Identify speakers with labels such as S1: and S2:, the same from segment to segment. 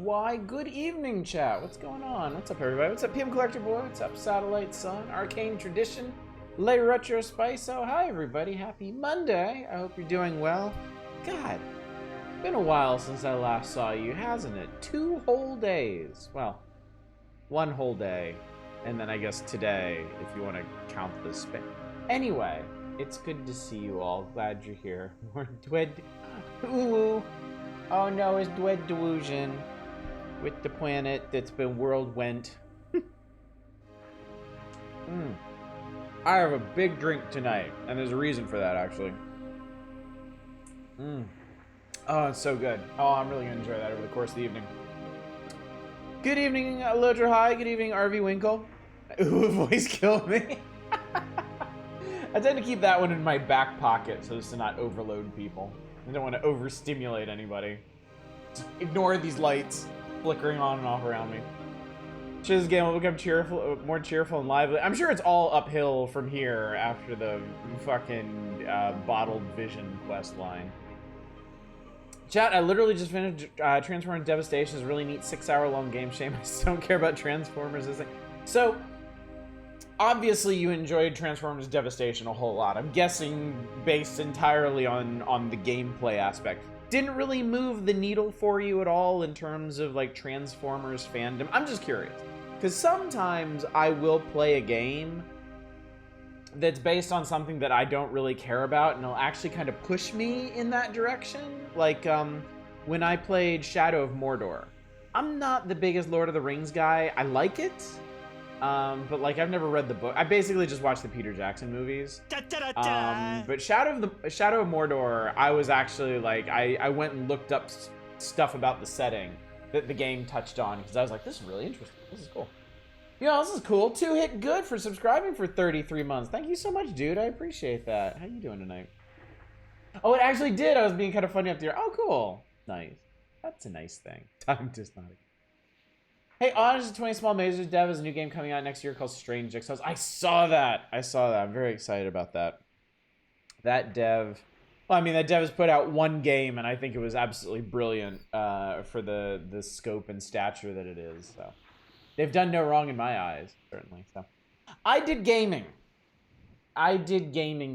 S1: Why, good evening, chat. What's going on? What's up, everybody? What's up, PM Collector Boy? What's up, Satellite Sun? Arcane Tradition? Lay Retro Spice? Oh, hi, everybody. Happy Monday. I hope you're doing well. God, been a while since I last saw you, hasn't it? 2 whole days. Well, 1 whole day. And then I guess today, if you want to count the span. Anyway, it's good to see you all. Glad you're here. More Dwed... Ooh. Oh no, it's Dwed Delusion. With the planet that's been world went. I have a big drink tonight, and there's a reason for that, actually. Oh, it's so good. Oh, I'm really gonna enjoy that over the course of the evening. Good evening, Lodra High. Good evening, RV Winkle. Ooh, voice killed me. I tend to keep that one in my back pocket so as to not overload people. I don't want to overstimulate anybody. Just ignore these lights flickering on and off around me. Sure, this game will become cheerful, more cheerful and lively. I'm sure it's all uphill from here after the fucking bottled vision quest line. Chat, I literally just finished Transformers Devastation. It's a really neat 6-hour-long game. Shame I just don't care about Transformers. So, obviously you enjoyed Transformers Devastation a whole lot. I'm guessing based entirely on the gameplay aspect. Didn't really move the needle for you at all in terms of like Transformers fandom. I'm just curious, because sometimes I will play a game that's based on something that I don't really care about, and it'll actually kind of push me in that direction. Like when I played Shadow of Mordor. I'm not the biggest Lord of the Rings guy. I like it, but like I've never read the book. I basically just watched the Peter Jackson movies. But Shadow of Mordor, I was actually like, I went and looked up stuff about the setting that the game touched on, because I was like, this is really interesting. This is cool. Yo, this is cool. 2 hit good for subscribing for 33 months. Thank you so much, dude. I appreciate that. How you doing tonight? Oh, it actually did. I was being kind of funny up there. Oh, cool. Nice. That's a nice thing. Time just not. Hey, Honest 20 Small Mazes Dev has a new game coming out next year called Strange Jigsaws. I saw that. I'm very excited about that. That dev... Well, I mean, that dev has put out 1 game, and I think it was absolutely brilliant for the scope and stature that it is. So they've done no wrong in my eyes, certainly. So I did gaming.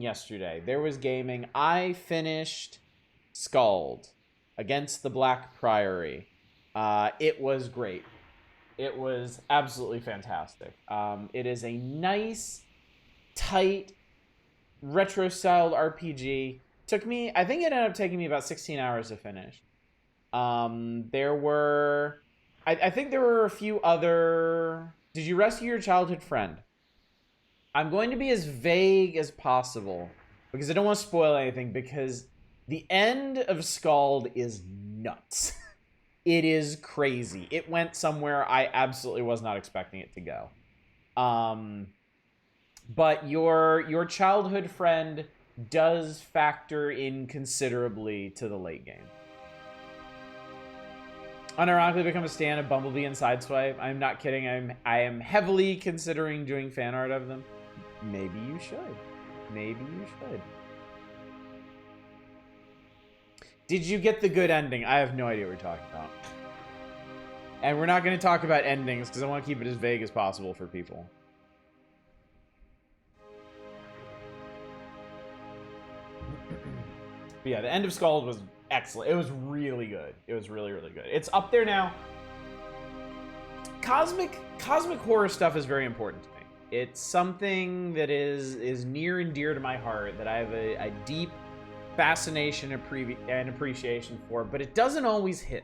S1: Yesterday. There was gaming. I finished Scald against the Black Priory. It was great. It was absolutely fantastic. It is a nice, tight, retro-styled RPG. I think it ended up taking me about 16 hours to finish. I think there were a few other... Did you rescue your childhood friend? I'm going to be as vague as possible, because I don't want to spoil anything, because the end of Scald is nuts. It is crazy. It went somewhere I absolutely was not expecting it to go. But your childhood friend does factor in considerably to the late game. Unironically become a stan of Bumblebee and Sideswipe. I'm not kidding. I am heavily considering doing fan art of them. Maybe you should. Maybe you should. Did you get the good ending? I have no idea what we're talking about. And we're not going to talk about endings because I want to keep it as vague as possible for people. But yeah, the end of Scald was excellent. It was really good. It was really, really good. It's up there now. Cosmic horror stuff is very important to me. It's something that is near and dear to my heart, that I have a deep fascination and appreciation for, but it doesn't always hit.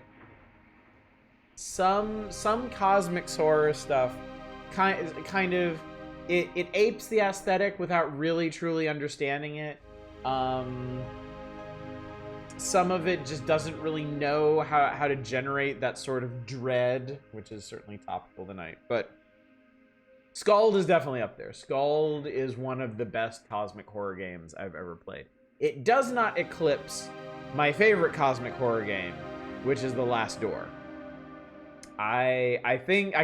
S1: Some cosmic horror stuff kind of it apes the aesthetic without really truly understanding it. Some of it just doesn't really know how to generate that sort of dread, which is certainly topical tonight. But Scald is definitely up there. Scald is one of the best cosmic horror games I've ever played. It does not eclipse my favorite cosmic horror game, which is The Last Door. I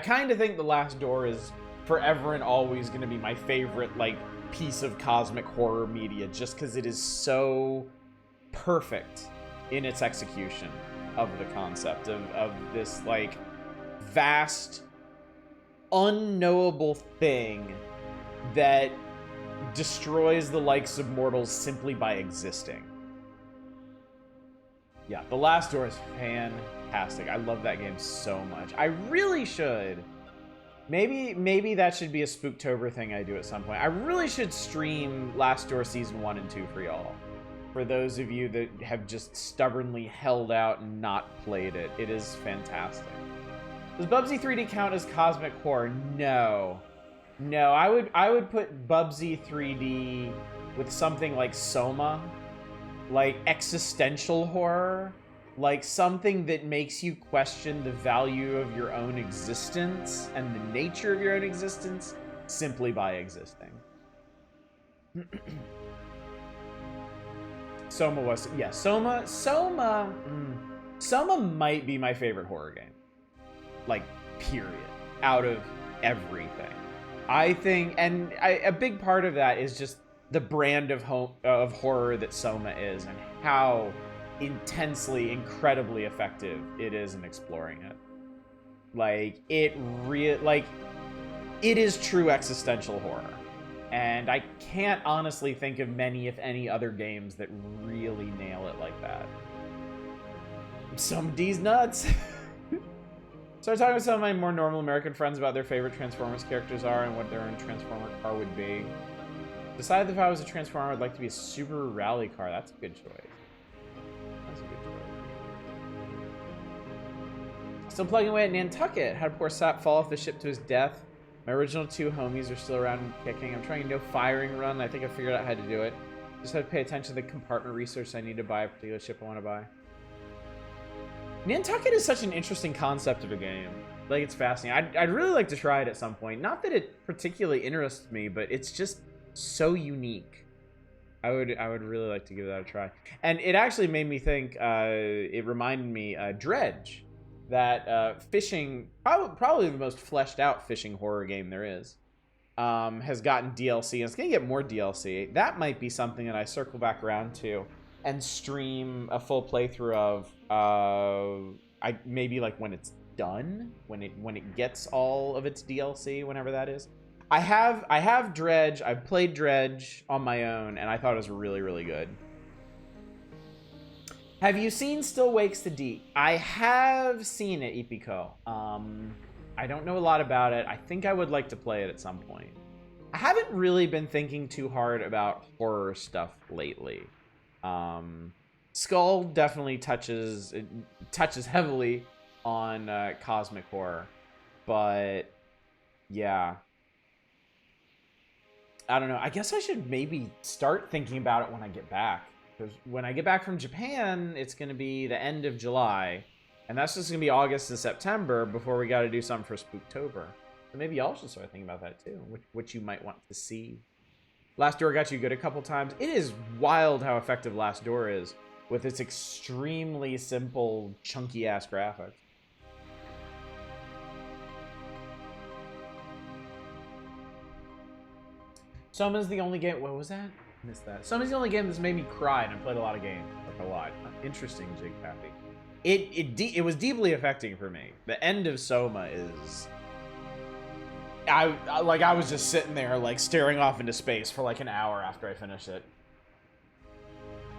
S1: kind of think The Last Door is forever and always going to be my favorite like piece of cosmic horror media, just because it is so perfect in its execution. of the concept of this, like, vast, unknowable thing that destroys the likes of mortals simply by existing. Yeah, The Last Door is fantastic. I love that game so much. I really should. Maybe that should be a Spooktober thing I do at some point. I really should stream Last Door Season 1 and 2 for y'all. For those of you that have just stubbornly held out and not played it. It is fantastic. Does Bubsy 3D count as cosmic horror? No. No, I would put Bubsy 3D with something like Soma. Like existential horror. Like something that makes you question the value of your own existence and the nature of your own existence simply by existing. Soma was, yeah, Soma might be my favorite horror game. Like, period. Out of everything. I think, and a big part of that is just the brand of horror that Soma is and how intensely, incredibly effective it is in exploring it. Like, it is true existential horror. And I can't honestly think of many, if any, other games that really nail it like that. Some D's nuts. Started talking with some of my more normal American friends about their favorite Transformers characters are and what their own Transformer car would be. Decided if I was a Transformer, I'd like to be a Subaru rally car. That's a good choice. That's a good choice. Still plugging away at Nantucket. Had a poor sap fall off the ship to his death. My original 2 homies are still around and kicking. I'm trying a no firing run. I think I figured out how to do it. Just have to pay attention to the compartment research I need to buy a particular ship I want to buy. Nantucket is such an interesting concept of a game. Like, it's fascinating. I'd really like to try it at some point. Not that it particularly interests me, but it's just so unique. I would really like to give that a try. And it actually made me think, it reminded me, Dredge. That fishing, probably the most fleshed out fishing horror game there is, has gotten DLC, and it's going to get more DLC. That might be something that I circle back around to and stream a full playthrough of, maybe like when it's done, when it gets all of its DLC, whenever that is. I have Dredge. I've played Dredge on my own, and I thought it was really, really good. Have you seen Still Wakes the Deep? I have seen it, Ipiko. I don't know a lot about it. I think I would like to play it at some point. I haven't really been thinking too hard about horror stuff lately. Skull definitely touches heavily on cosmic horror, but yeah. I don't know. I guess I should maybe start thinking about it when I get back. Because when I get back from Japan, it's going to be the end of July. And that's just going to be August and September before we got to do something for Spooktober. So maybe y'all should start thinking about that too. What you might want to see. Last Door got you good a couple times. It is wild how effective Last Door is with its extremely simple, chunky-ass graphics. Soma's the only game... What was that? Missed that. Soma's the only game that's made me cry, and I played a lot of games. Like, a lot. Interesting, Jig Pappy. It was deeply affecting for me. The end of Soma is... I was just sitting there, like, staring off into space for, like, an hour after I finished it.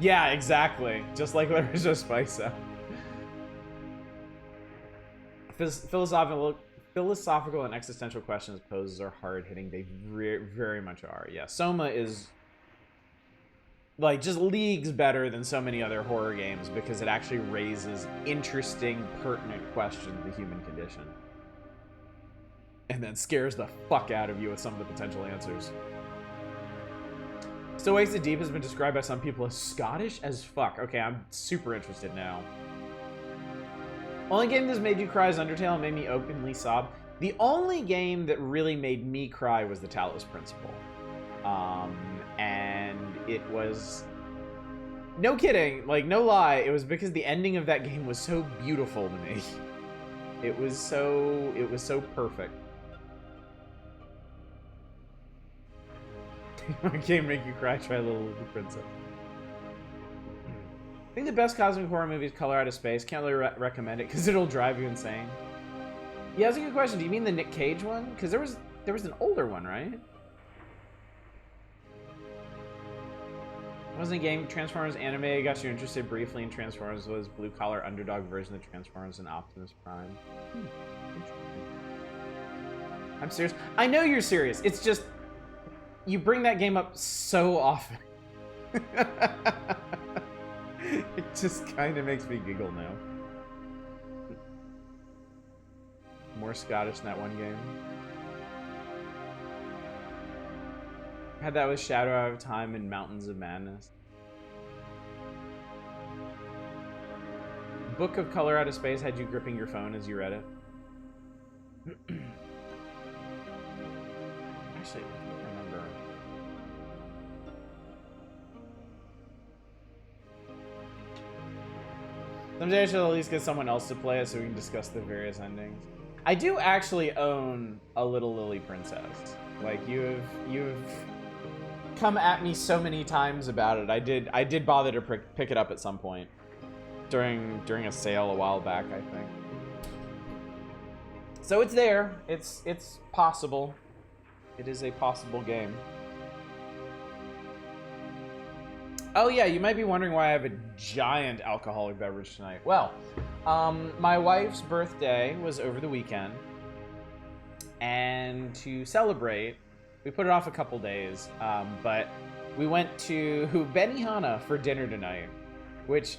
S1: Yeah, exactly. Just like Larissa Spicer. Philosophical and existential questions posed are hard-hitting. They very much are. Yeah, Soma is... like, just leagues better than so many other horror games because it actually raises interesting, pertinent questions of the human condition. And then scares the fuck out of you with some of the potential answers. Still Wakes the Deep has been described by some people as Scottish as fuck. Okay, I'm super interested now. Only game that's made you cry is Undertale and made me openly sob. The only game that really made me cry was the Talos Principle. And it was, no kidding, like, no lie, it was because the ending of that game was so beautiful to me. It was so perfect. Game make you cry, try Little Princess. think the best cosmic horror movie is Color Out of Space. Can't really recommend it because it'll drive you insane. Yeah, that's a good question. Do you mean the Nick Cage one? Because there was an older one, right? Wasn't a game Transformers anime got you interested briefly in Transformers was blue collar underdog version of Transformers and Optimus Prime. I'm serious. I know you're serious. It's just you bring that game up so often. It just kind of makes me giggle now. More Scottish than that one game. Had that with Shadow Out of Time and Mountains of Madness. Book of Color Out of Space had you gripping your phone as you read it. Actually, I don't remember. Someday I should at least get someone else to play it so we can discuss the various endings. I do actually own a Little Lily Princess. Like, you've come at me so many times about it. I did bother to pick it up at some point during a sale a while back, I think. So it's there. It's possible. It is a possible game. Oh yeah, you might be wondering why I have a giant alcoholic beverage tonight. Well, my wife's birthday was over the weekend, and to celebrate, we put it off a couple days, but we went to Benihana for dinner tonight, which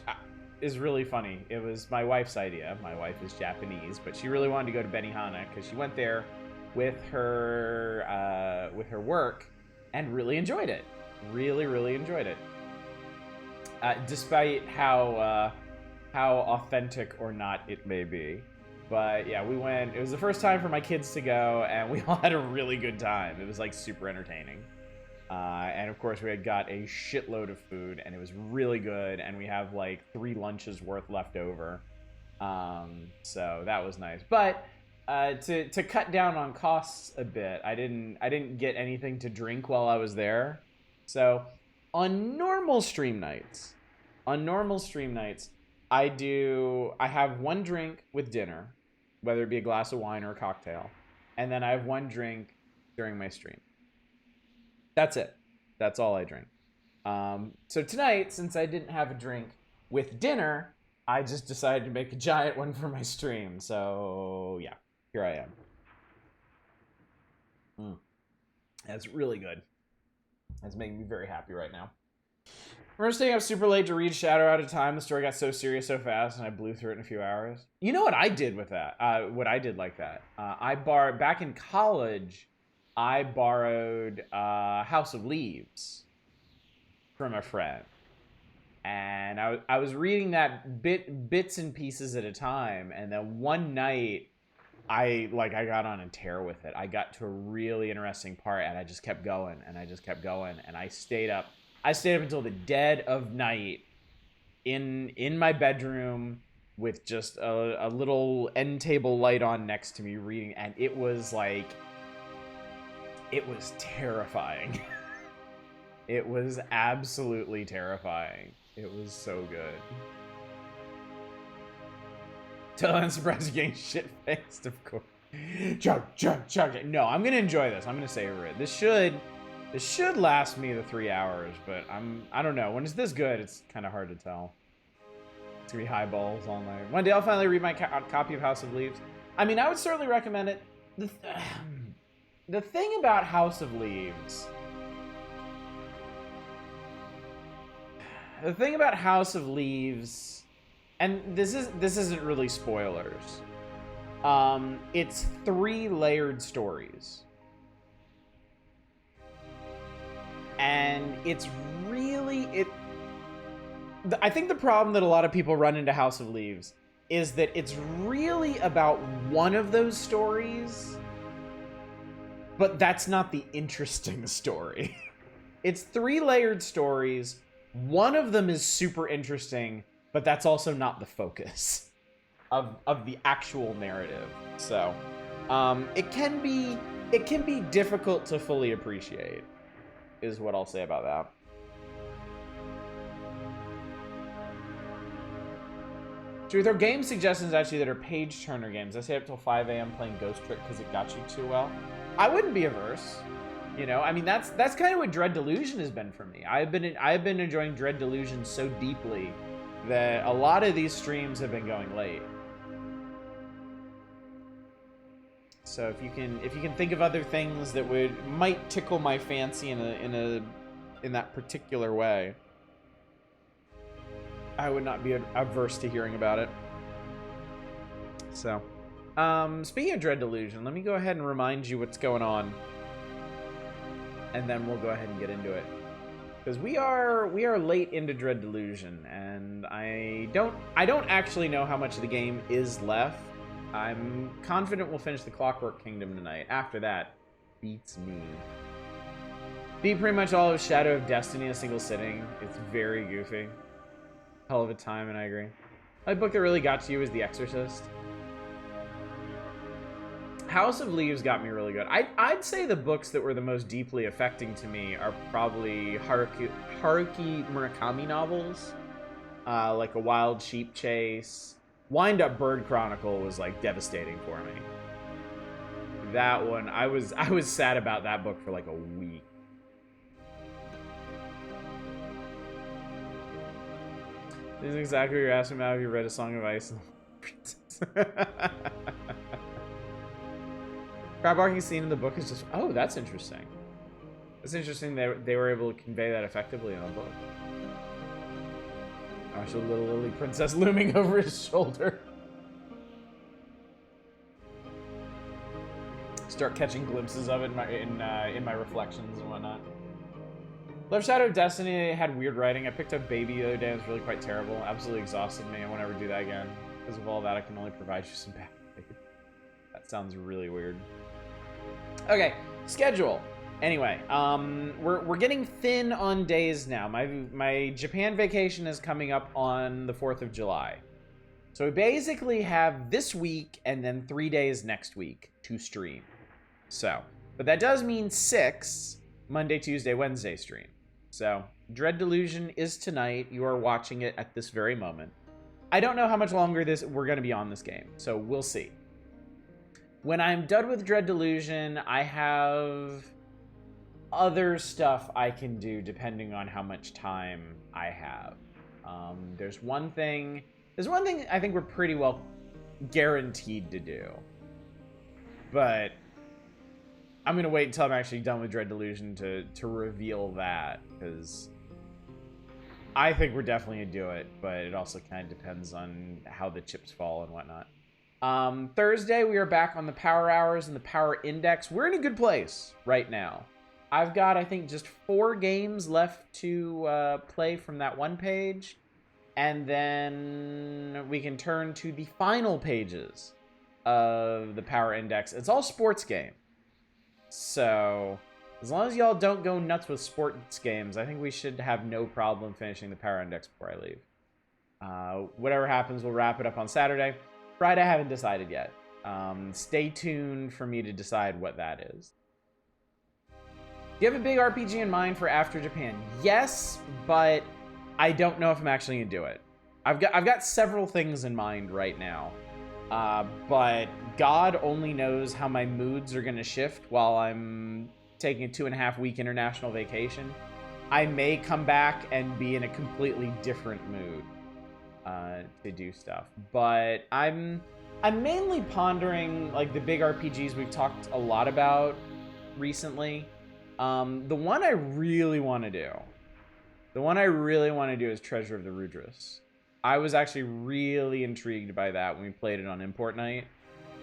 S1: is really funny. It was my wife's idea. My wife is Japanese, but she really wanted to go to Benihana because she went there with her work and really enjoyed it. Really enjoyed it. Despite how authentic or not it may be. But yeah, we went. It was the first time for my kids to go, and we all had a really good time. It was like super entertaining. And of course, we had got a shitload of food, and it was really good. And we have like 3 lunches worth left over. So that was nice. But to cut down on costs a bit, I didn't get anything to drink while I was there. So on normal stream nights, I have one drink with dinner, whether it be a glass of wine or a cocktail, and then I have one drink during my stream. That's it. That's all I drink. So tonight, since I didn't have a drink with dinner, I just decided to make a giant one for my stream. So yeah, here I am. That's really good. That's making me very happy right now. We're staying up super late to read Shadow Out of Time. The story got so serious so fast, and I blew through it in a few hours. You know what I did with that? What I did like that? Back in college, I borrowed House of Leaves from a friend. And I was reading that bits and pieces at a time, and then one night, I got on a tear with it. I got to a really interesting part, and I just kept going, and I stayed up until the dead of night in my bedroom with just a little end table light on next to me reading, and it was terrifying. It was absolutely terrifying. It was so good. Till I'm surprised you're getting shit-faced, of course. Chug. No, I'm gonna enjoy this. I'm gonna savor it. This should last me the 3 hours, but I don't know. When it's this good, it's kind of hard to tell. It's gonna be highballs all night. One day I'll finally read my copy of House of Leaves. I mean, I would certainly recommend it. The thing about House of Leaves... And this isn't really spoilers. It's 3 layered stories. And it's really... I think the problem that a lot of people run into House of Leaves is that it's really about one of those stories, but that's not the interesting story. It's 3 layered stories. One of them is super interesting, but that's also not the focus of the actual narrative. So, it can be difficult to fully appreciate, is what I'll say about that. Should we throw game suggestions actually that are page turner games? I stayed up till 5 a.m. playing Ghost Trick because it got you too well. I wouldn't be averse. You know, I mean, that's kind of what Dread Delusion has been for me. I've been enjoying Dread Delusion so deeply that a lot of these streams have been going late. So if you can think of other things that might tickle my fancy in that particular way, I would not be averse to hearing about it. So, speaking of Dread Delusion, let me go ahead and remind you what's going on, and then we'll go ahead and get into it. Because we are late into Dread Delusion, and I don't actually know how much of the game is left. I'm confident we'll finish the Clockwork Kingdom tonight. After that, beats me. Beat pretty much all of Shadow of Destiny in a single sitting. It's very goofy. Hell of a time, and I agree. The book that really got to you is The Exorcist. House of Leaves got me really good. I'd say the books that were the most deeply affecting to me are probably Haruki Murakami novels, like A Wild Sheep Chase. Wind Up Bird Chronicle was like devastating for me. That one, I was sad about that book for like a week. This is exactly what you're asking about. Have you read A Song of Ice and the Princess? Crab barking scene in the book is just... Oh, that's interesting. It's interesting they were able to convey that effectively in the book. Gosh, a little Lily Princess looming over his shoulder. Start catching glimpses of it in my reflections and whatnot. Love Shadow of Destiny had weird writing. I picked up Baby the other day. It was really quite terrible. Absolutely exhausted me. I won't ever do that again. Because of all that, I can only provide you some bad food. That sounds really weird. Okay, schedule. Anyway, we're getting thin on days now. My Japan vacation is coming up on the 4th of July. So we basically have this week and then 3 days next week to stream. So, but that does mean 6 Monday, Tuesday, Wednesday stream. So, Dread Delusion is tonight. You are watching it at this very moment. I don't know how much longer we're going to be on this game, so we'll see. When I'm done with Dread Delusion, I have other stuff I can do depending on how much time I have. There's one thing I think we're pretty well guaranteed to do. But I'm going to wait until I'm actually done with Dread Delusion to reveal that, because I think we're definitely going to do it, but it also kind of depends on how the chips fall and whatnot. Thursday, we are back on the Power Hours and the Power Index. We're in a good place right now. I've got, I think, just 4 games left to play from that one page, and then we can turn to the final pages of the Power Index. It's all sports game. So, as long as y'all don't go nuts with sports games, I think we should have no problem finishing the Power Index before I leave. Whatever happens, we'll wrap it up on Saturday. Friday, I haven't decided yet. Stay tuned for me to decide what that is. Do you have a big RPG in mind for after Japan? Yes, but I don't know if I'm actually gonna do it. I've got several things in mind right now, but God only knows how my moods are gonna shift while I'm taking a 2.5-week international vacation. I may come back and be in a completely different mood to do stuff, but I'm mainly pondering like the big RPGs we've talked a lot about recently. The one I really want to do is Treasure of the Rudras. I was actually really intrigued by that when we played it on Import Night,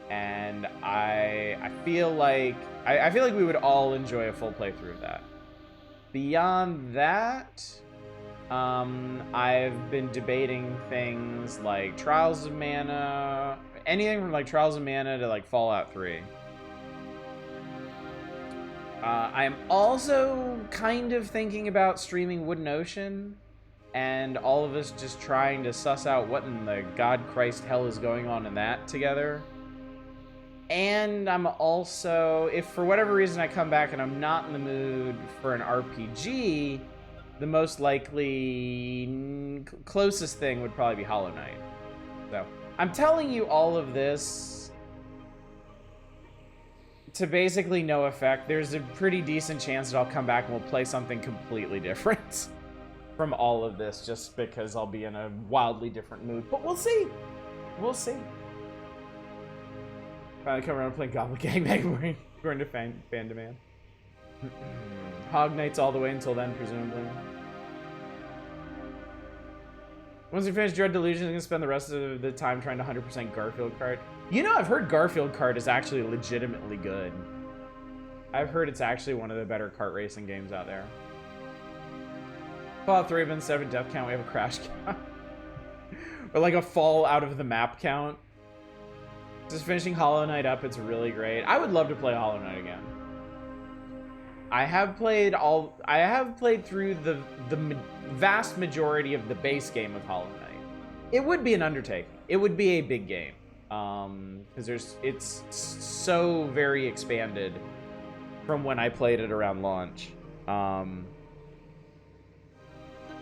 S1: and I feel like we would all enjoy a full playthrough of that. Beyond that, I've been debating things like Trials of Mana, anything from like Trials of Mana to like Fallout 3. I'm also kind of thinking about streaming Wooden Ocean, and all of us just trying to suss out what in the God Christ hell is going on in that together. And I'm also, if for whatever reason I come back and I'm not in the mood for an RPG, the most likely closest thing would probably be Hollow Knight. So, I'm telling you all of this to basically no effect. There's a pretty decent chance that I'll come back and we'll play something completely different from all of this, just because I'll be in a wildly different mood. But we'll see. We'll see. Finally come around and play Goblin Gangbang according to fan demand. Hog Nights all the way until then, presumably. Once you finish Dread Delusion, you're gonna spend the rest of the time trying to 100% Garfield Kart. You know, I've heard Garfield Kart is actually legitimately good. I've heard it's actually one of the better kart racing games out there. Fallout 3 been 7 death count, we have a crash count. Or like a fall out of the map count. Just finishing Hollow Knight up, it's really great. I would love to play Hollow Knight again. I have played through the vast majority of the base game of Hollow Knight. It would be an undertaking. It would be a big game. Because it's so very expanded from when I played it around launch. I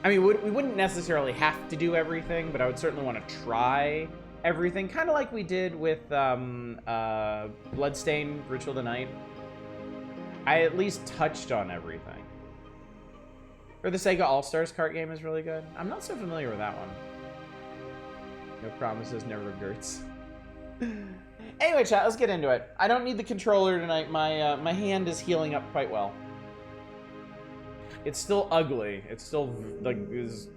S1: mean, we wouldn't necessarily have to do everything, but I would certainly want to try everything, kind of like we did with Bloodstained Ritual of the Night. I at least touched on everything. Or the Sega All-Stars kart game is really good. I'm not so familiar with that one. No promises, never regrets. Anyway, chat, let's get into it. I don't need the controller tonight. My hand is healing up quite well. It's still ugly. It's still, like, this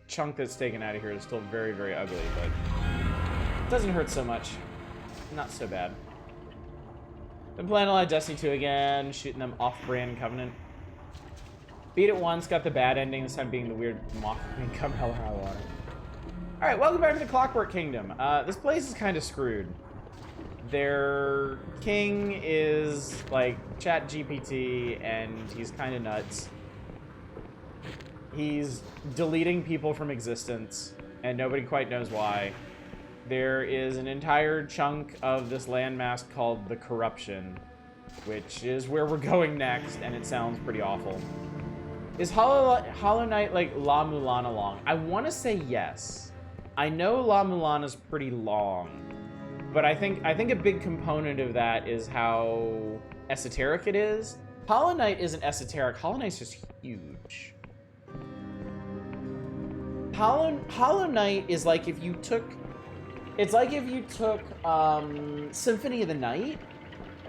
S1: chunk that's taken out of here is still very, very ugly, but it doesn't hurt so much. Not so bad. Been playing a lot of Destiny 2 again, shooting them off-brand Covenant. Beat it once, got the bad ending, this time being the weird moth thing come hell or high water. Alright, welcome back to the Clockwork Kingdom. This place is kind of screwed. Their king is, like, ChatGPT, and he's kind of nuts. He's deleting people from existence, and nobody quite knows why. There is an entire chunk of this landmass called the Corruption, which is where we're going next, and it sounds pretty awful. Is Hollow Knight like La Mulana long? I want to say yes. I know La Mulana's pretty long, but I think a big component of that is how esoteric it is. Hollow Knight isn't esoteric. Hollow Knight's just huge. Hollow Knight is like if you took... It's like if you took Symphony of the Night,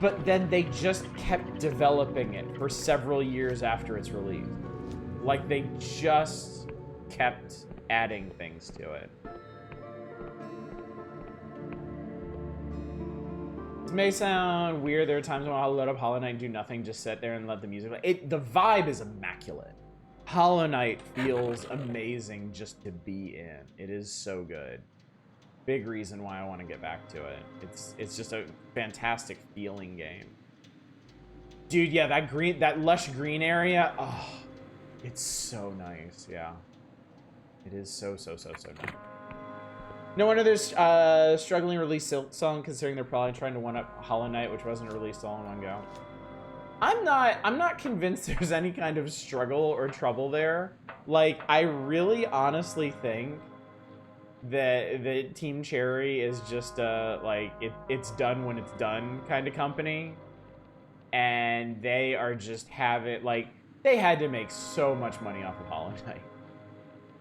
S1: but then they just kept developing it for several years after its release. Like, they just kept adding things to it. This may sound weird. There are times when I'll load up Hollow Knight and do nothing, just sit there and let the music play. The vibe is immaculate. Hollow Knight feels amazing just to be in. It is so good. Big reason why I want to get back to it. It's just a fantastic feeling game. Dude, yeah, that lush green area, oh, it's so nice, yeah. It is so nice. No wonder there's struggling release Silksong, considering they're probably trying to one-up Hollow Knight, which wasn't released all in one go. I'm not convinced there's any kind of struggle or trouble there. Like, I really honestly think that Team Cherry is just like it's done when it's done kind of company, and they are just they had to make so much money off of Hollow Knight.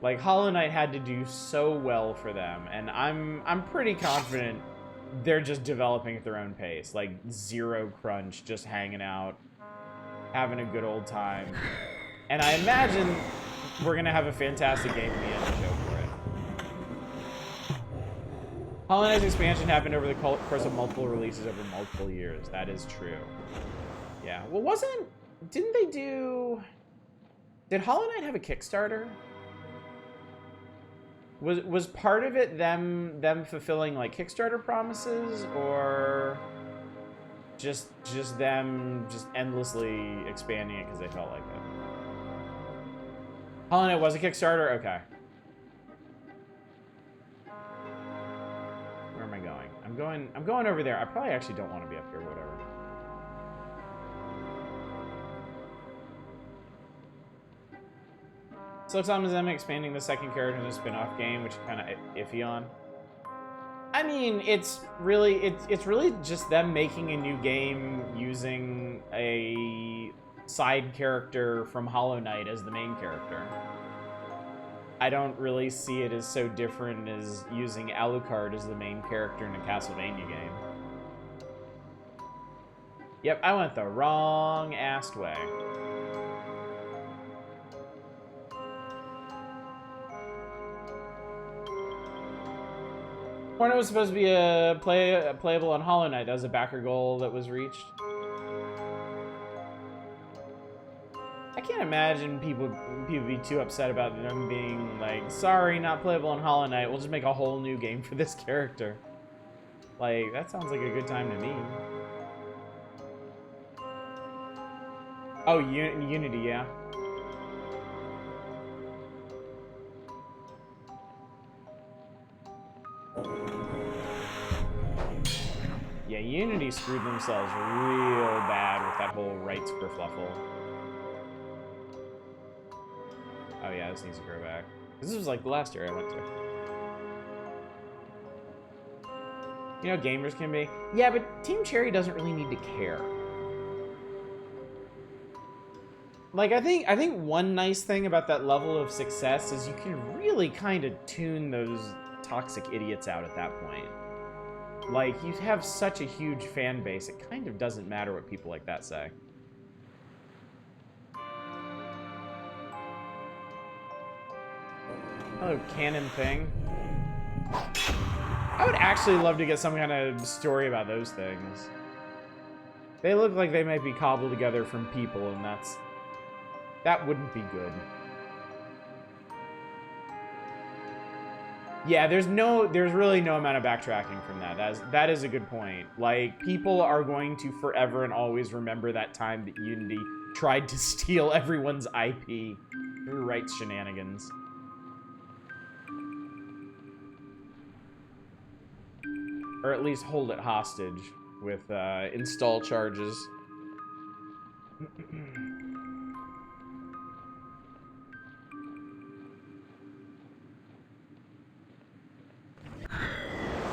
S1: Like, Hollow Knight had to do so well for them, and I'm pretty confident they're just developing at their own pace, like zero crunch, just hanging out, having a good old time. And I imagine we're gonna have a fantastic game at the end of the show for it. Hollow Knight's expansion happened over the course of multiple releases over multiple years. That is true. Yeah. Well, did Hollow Knight have a Kickstarter? Was part of it them fulfilling like Kickstarter promises, or just them endlessly expanding it because they felt like it? Hollow Knight was a Kickstarter? Okay. Where am I going? I'm going over there. I probably actually don't want to be up here, whatever. So looks like I'm expanding the second character in the spin-off game, which is kind of iffy on. I mean, it's really just them making a new game using a side character from Hollow Knight as the main character. I don't really see it as so different as using Alucard as the main character in a Castlevania game. Yep, I went the wrong assed way. Hornet was supposed to be playable on Hollow Knight. That was a backer goal that was reached. I can't imagine people be too upset about them being like, sorry, not playable on Hollow Knight. We'll just make a whole new game for this character. Like, that sounds like a good time to me. Oh, Unity, yeah. Yeah, Unity screwed themselves real bad with that whole rights kerfluffle. Oh yeah, this needs to grow back. This was like the last year I went to. You know, gamers can be. Yeah, but Team Cherry doesn't really need to care. Like, I think one nice thing about that level of success is you can really kind of tune those toxic idiots out at that point. Like, you have such a huge fan base, it kind of doesn't matter what people like that say. Hello, Canon Thing. I would actually love to get some kind of story about those things. They look like they might be cobbled together from people, and that wouldn't be good. Yeah, there's really no amount of backtracking from that. That is a good point. Like, people are going to forever and always remember that time that Unity tried to steal everyone's IP through rights shenanigans. Or at least hold it hostage with install charges.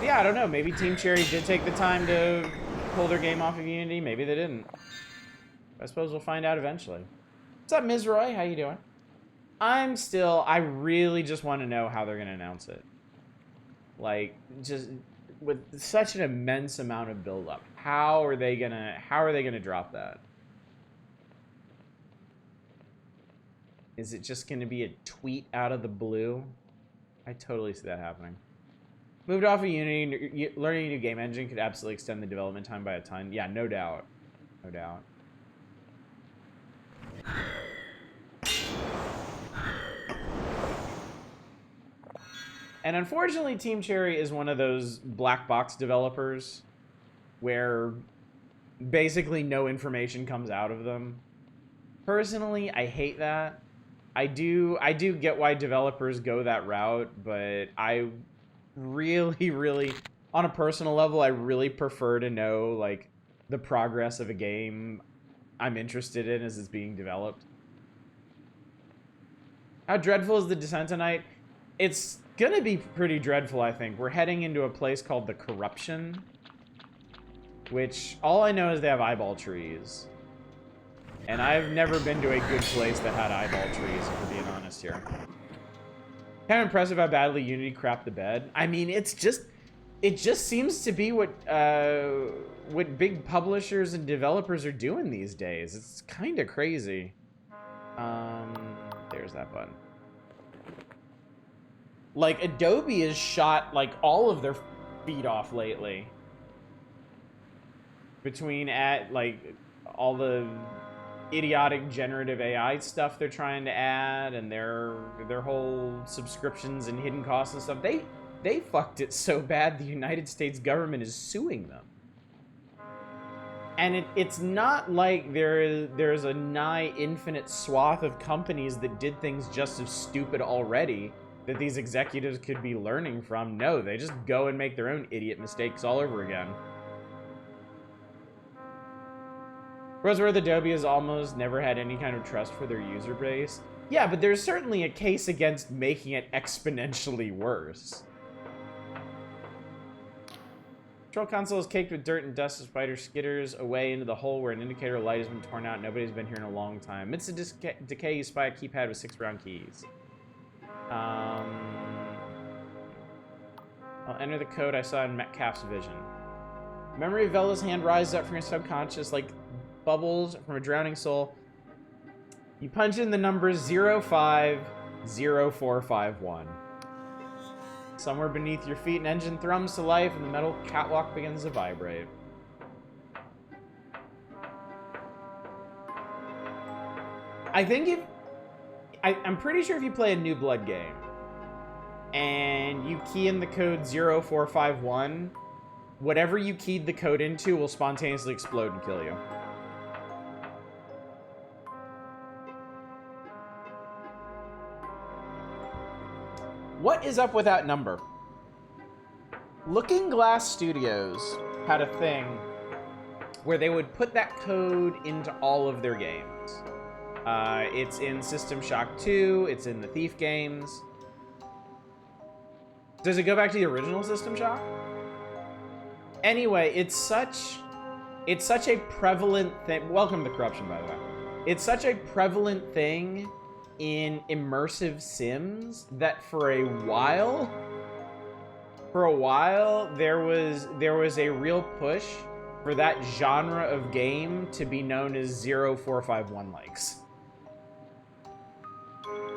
S1: Yeah, I don't know. Maybe Team Cherry did take the time to pull their game off of Unity. Maybe they didn't. I suppose we'll find out eventually. What's up, Ms. Roy? How you doing? I really just want to know how they're going to announce it. Like, just with such an immense amount of build-up. How are they gonna drop that? Is it just going to be a tweet out of the blue? I totally see that happening. Moved off of Unity, learning a new game engine could absolutely extend the development time by a ton. Yeah, no doubt. No doubt. And unfortunately, Team Cherry is one of those black box developers where basically no information comes out of them. Personally, I hate that. I do get why developers go that route, but I really, on a personal level, I really prefer to know, like, the progress of a game I'm interested in as it's being developed. How dreadful is the Descent tonight? It's gonna be pretty dreadful, I think. We're heading into a place called the Corruption, which all I know is they have eyeball trees. And I've never been to a good place that had eyeball trees, if we're being honest here. Kind of impressive how badly Unity crapped the bed. I mean, it just seems to be what big publishers and developers are doing these days. It's kind of crazy. There's that button. Like, Adobe has shot, like, all of their feet off lately. Between, like, all the idiotic generative AI stuff they're trying to add and their whole subscriptions and hidden costs and stuff. They fucked it so bad the United States government is suing them. And it's not like there's a nigh infinite swath of companies that did things just as stupid already that these executives could be learning from. No, they just go and make their own idiot mistakes all over again. Roseworth Adobe has almost never had any kind of trust for their user base. Yeah, but there's certainly a case against making it exponentially worse. Control console is caked with dirt and dust. The spider skitters away into the hole where an indicator light has been torn out. Nobody's been here in a long time. Amidst the decay, you spy a keypad with 6 round keys. I'll enter the code I saw in Metcalf's vision. Memory of Vela's hand rises up from your subconscious like bubbles from a drowning soul. You punch in the numbers 050451. Somewhere beneath your feet, an engine thrums to life and the metal catwalk begins to vibrate. I think I'm pretty sure if you play a New Blood game and you key in the code 0451, whatever you keyed the code into will spontaneously explode and kill you. What is up with that number? Looking Glass Studios had a thing where they would put that code into all of their games. It's in System Shock 2, it's in the Thief games. Does it go back to the original System Shock? Anyway, it's such a prevalent thing. Welcome to Corruption, by the way. It's such a prevalent thing in immersive sims that for a while there was a real push for that genre of game to be known as 0451 likes.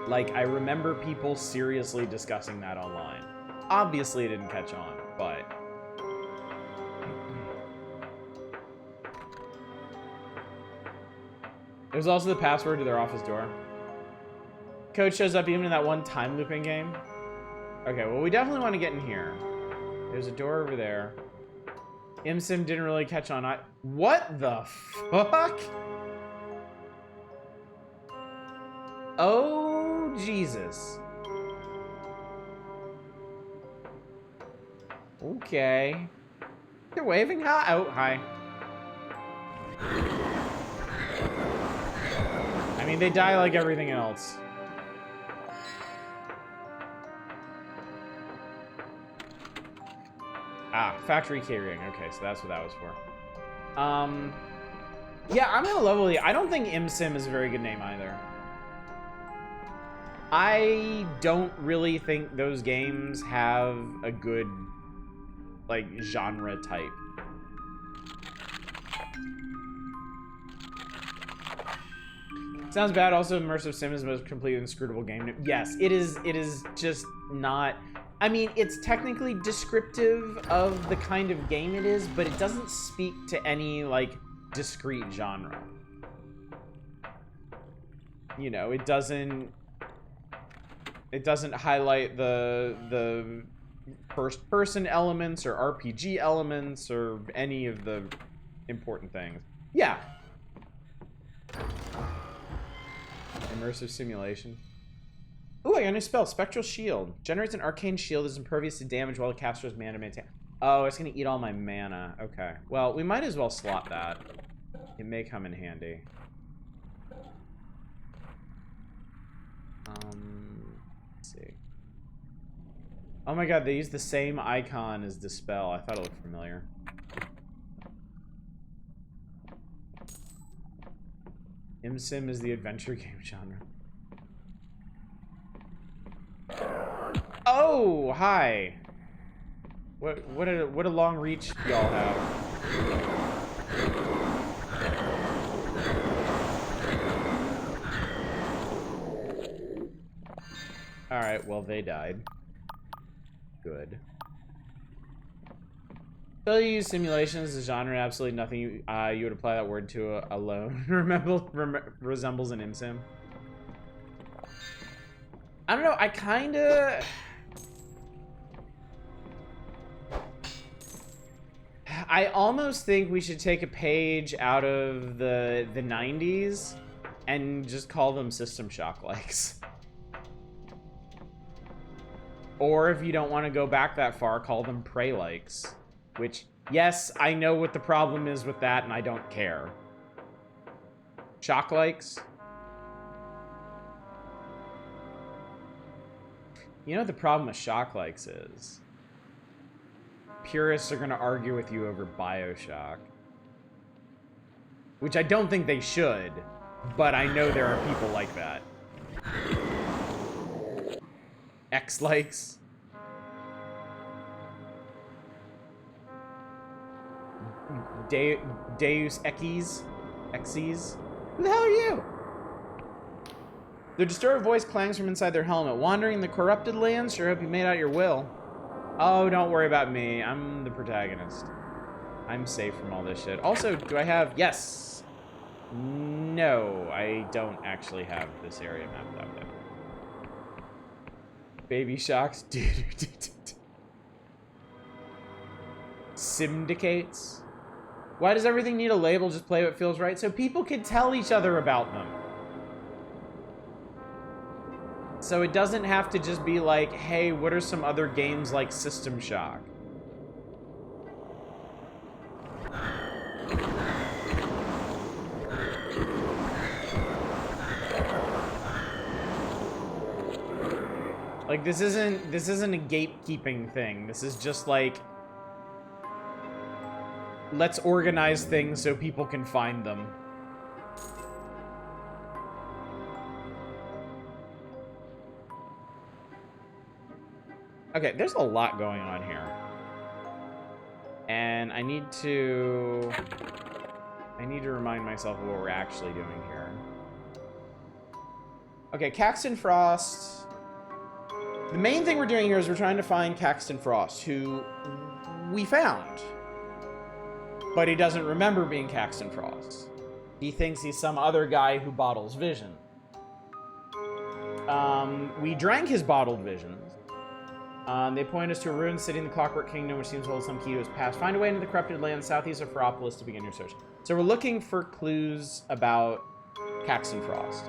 S1: Like, I remember people seriously discussing that online. Obviously it didn't catch on, but there's also the password to their office door. Code shows up even in that one time looping game. Okay, well, we definitely want to get in here. There's a door over there. ImSim didn't really catch on. What the fuck? Oh, Jesus. Okay. They're waving? Hi. Oh, hi. I mean, they die like everything else. Ah, factory keyring. Okay, so that's what that was for. Yeah, I'm gonna level you. I don't think ImSim is a very good name either. I don't really think those games have a good, like, genre type. Sounds bad. Also, immersive sim is the most complete and inscrutable game. Yes, it is. It is just not. I mean, it's technically descriptive of the kind of game it is, but it doesn't speak to any, like, discrete genre. You know, it doesn't highlight the first-person elements or RPG elements or any of the important things. Yeah. Immersive simulation. Ooh, I got a new spell. Spectral Shield. Generates an arcane shield that is impervious to damage while it captures mana to maintain. Oh, it's going to eat all my mana. Okay. Well, we might as well slot that. It may come in handy. Let's see. Oh my god, they used the same icon as Dispel. I thought it looked familiar. ImSim is the adventure game genre. Oh, hi. What a long reach y'all have. All right, well, they died. Good. So you use simulations as a genre, absolutely nothing you would apply that word to alone resembles an ImSim. I don't know, I kinda... I almost think we should take a page out of the 90s and just call them System Shock likes. Or if you don't want to go back that far, call them Prey likes. Which, yes, I know what the problem is with that, and I don't care. Shock likes? You know what the problem with shock likes is? purists are gonna argue with you over BioShock. Which I don't think they should, but I know there are people like that. X-likes. Deus Equis? Exes? Who the hell are you? Their distorted voice clangs from inside their helmet. Wandering the corrupted lands? Sure hope you made out your will. Oh, don't worry about me. I'm the protagonist. I'm safe from all this shit. Also, do I have... Yes! No, I don't actually have this area mapped out yet. Baby Shocks? Syndicates? Why does everything need a label? Just play what feels right? So people can tell each other about them. So it doesn't have to just be like, hey, what are some other games like System Shock? Like, this isn't a gatekeeping thing. This is just like, let's organize things so people can find them. Okay, there's a lot going on here. And I need to remind myself of what we're actually doing here. Okay, Caxton Frost. The main thing we're doing here is we're trying to find Caxton Frost, who we found. But he doesn't remember being Caxton Frost. He thinks he's some other guy who bottles vision. We drank his bottled visions. They point us to a ruined city in the Clockwork Kingdom, which seems to hold some key to his past. Find a way into the corrupted land southeast of Ferropolis to begin your search. So we're looking for clues about Caxton Frost.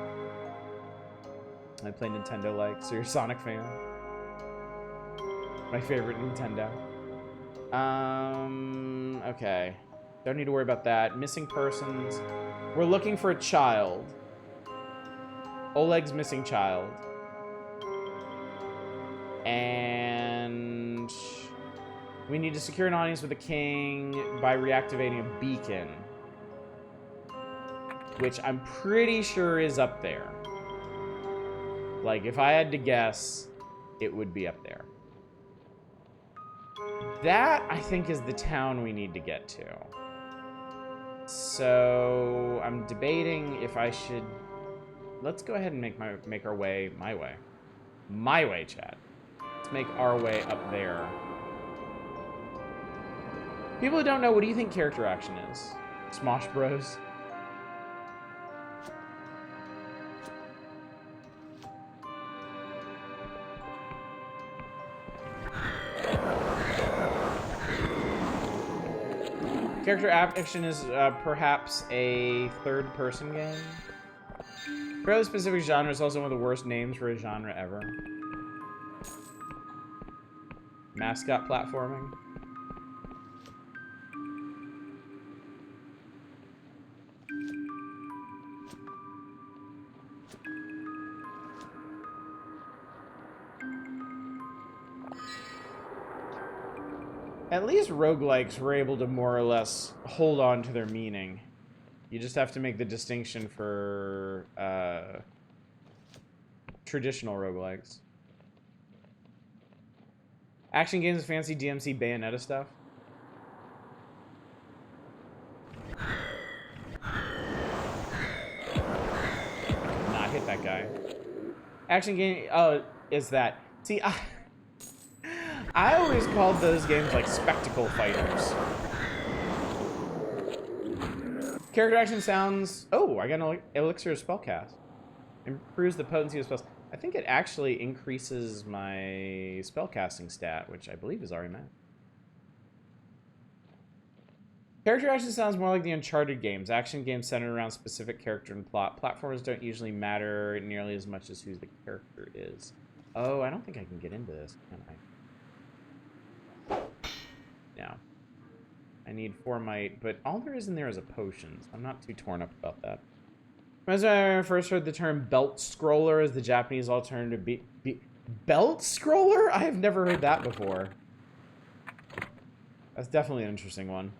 S1: I play Nintendo like, so you're a Sonic fan. My favorite Nintendo. Okay. Don't need to worry about that. Missing persons. We're looking for a child. Oleg's missing child. And we need to secure an audience with the king by reactivating a beacon, which I'm pretty sure is up there. Like, if I had to guess, it would be up there. That, I think, is the town we need to get to. So I'm debating if I should... Let's go ahead and make our way my way. My way, Chad. Let's make our way up there. People who don't know, what do you think character action is? Smosh Bros? Character action is perhaps a third-person game. Fairly specific genre is also one of the worst names for a genre ever. Mascot platforming. At least roguelikes were able to more or less hold on to their meaning. You just have to make the distinction for traditional roguelikes. Action games, fancy DMC Bayonetta stuff. Not hit that guy. Action game, oh, is that. See, I always called those games like spectacle fighters. Character action sounds... Oh, I got an elixir of spellcast. Improves the potency of spells. I think it actually increases my spellcasting stat, which I believe is already met. Character action sounds more like the Uncharted games. Action games centered around specific character and plot. Platformers don't usually matter nearly as much as who the character is. Oh, I don't think I can get into this, can I? No. I need 4 might, but all there is in there is a potion, so I'm not too torn up about that. When I first heard the term belt scroller as the Japanese alternative belt scroller? I have never heard that before. That's definitely an interesting one.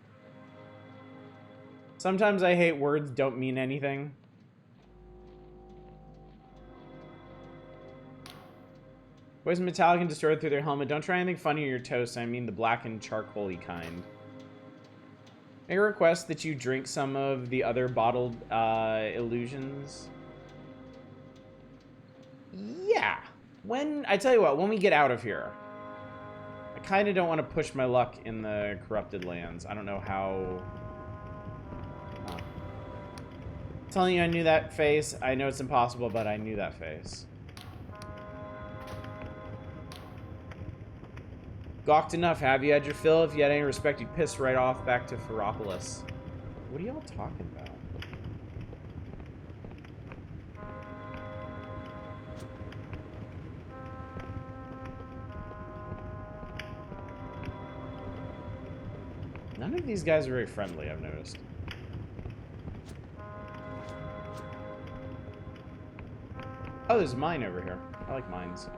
S1: Sometimes I hate words don't mean anything. Boys metallic and distorted through their helmet. Don't try anything funny on your toast. I mean the black and charcoaly kind. Make a request that you drink some of the other bottled illusions. Yeah. I tell you what, when we get out of here. I kind of don't want to push my luck in the corrupted lands. I don't know how... Telling you I knew that face. I know it's impossible, but I knew that face. Gawked enough, have you? Had your fill? If you had any respect, you'd piss right off back to Ferropolis. What are y'all talking about? None of these guys are very friendly, I've noticed. Oh, there's a mine over here. I like mines.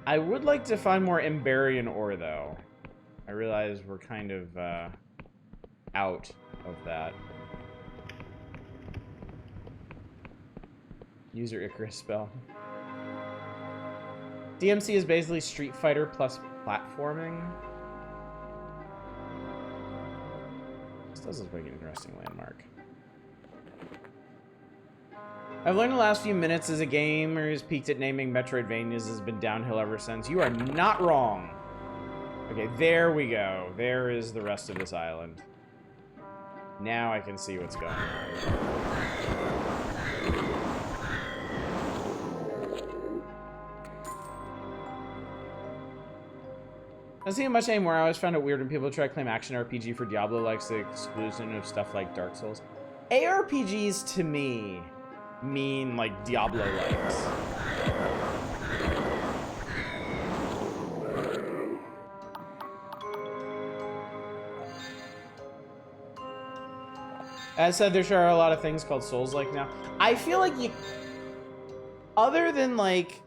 S1: I would like to find more Emberian ore, though. I realize we're kind of out of that. User Icarus spell. DMC is basically Street Fighter plus platforming. This does look like an interesting landmark. I've learned the last few minutes as a gamer who's peaked at naming Metroidvanias has been downhill ever since. You are not wrong. Okay, there we go. There is the rest of this island. Now I can see what's going on. I don't see it much anymore. I always found it weird when people try to claim action RPG for Diablo likes the exclusion of stuff like Dark Souls. ARPGs to me mean like Diablo likes. As said, there sure are a lot of things called Souls-like now. I feel like you, other than like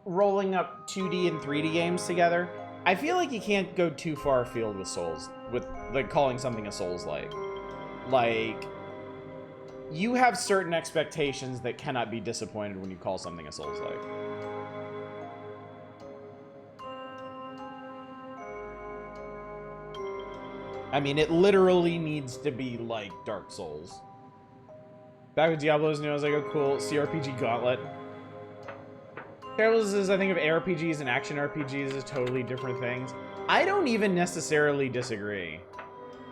S1: rolling up 2D and 3D games together, I feel like you can't go too far afield with Souls, with like calling something a Souls-like. Like, you have certain expectations that cannot be disappointed when you call something a Souls-like. I mean, it literally needs to be like Dark Souls. Back with Diablo's new, I was like, oh cool, CRPG Gauntlet. Terrible is, I think of ARPGs and action RPGs as totally different things. I don't even necessarily disagree.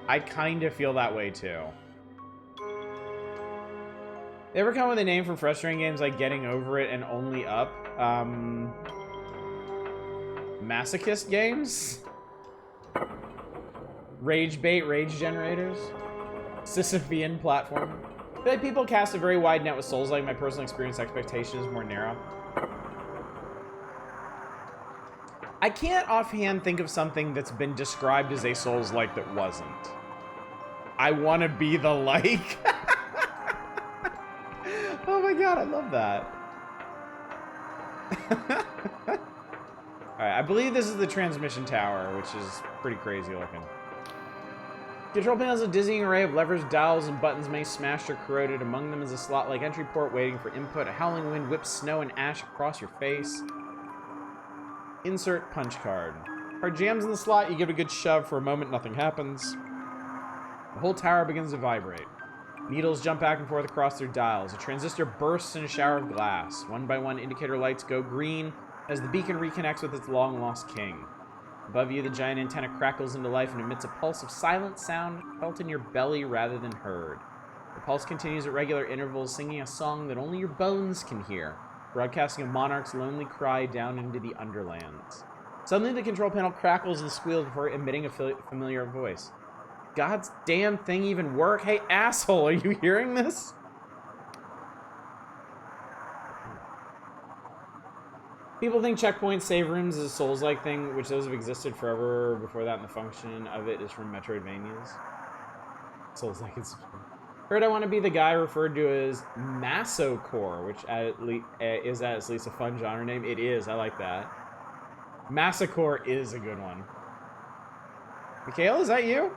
S1: I kind of feel that way too. They ever come with a name from frustrating games like Getting Over It and Only Up? Masochist games? Rage bait, rage generators? Sisyphean platform? I feel like people cast a very wide net with Souls, like my personal experience expectation is more narrow. I can't offhand think of something that's been described as a Souls-like that wasn't. I want to be the like. Oh my god, I love that. Alright, I believe this is the transmission tower, which is pretty crazy looking. Control panel has a dizzying array of levers, dials, and buttons many smashed or corroded. Among them is a slot-like entry port waiting for input. A howling wind whips snow and ash across your face. Insert punch card. Card jams in the slot, you give it a good shove. For a moment, nothing happens. The whole tower begins to vibrate. Needles jump back and forth across their dials. A transistor bursts in a shower of glass. One by one, indicator lights go green as the beacon reconnects with its long-lost king. Above you, the giant antenna crackles into life and emits a pulse of silent sound felt in your belly rather than heard. The pulse continues at regular intervals, singing a song that only your bones can hear, broadcasting a monarch's lonely cry down into the underlands. Suddenly, the control panel crackles and squeals before emitting a familiar voice. God's damn thing even work? Hey, asshole, are you hearing this? People think checkpoint save rooms is a Souls-like thing, which those have existed forever before that, and the function of it is from Metroidvanias. Souls-like is... Heard I want to be the guy referred to as Masocore, which is at least a fun genre name. It is. I like that. Masocore is a good one. Mikhail, is that you?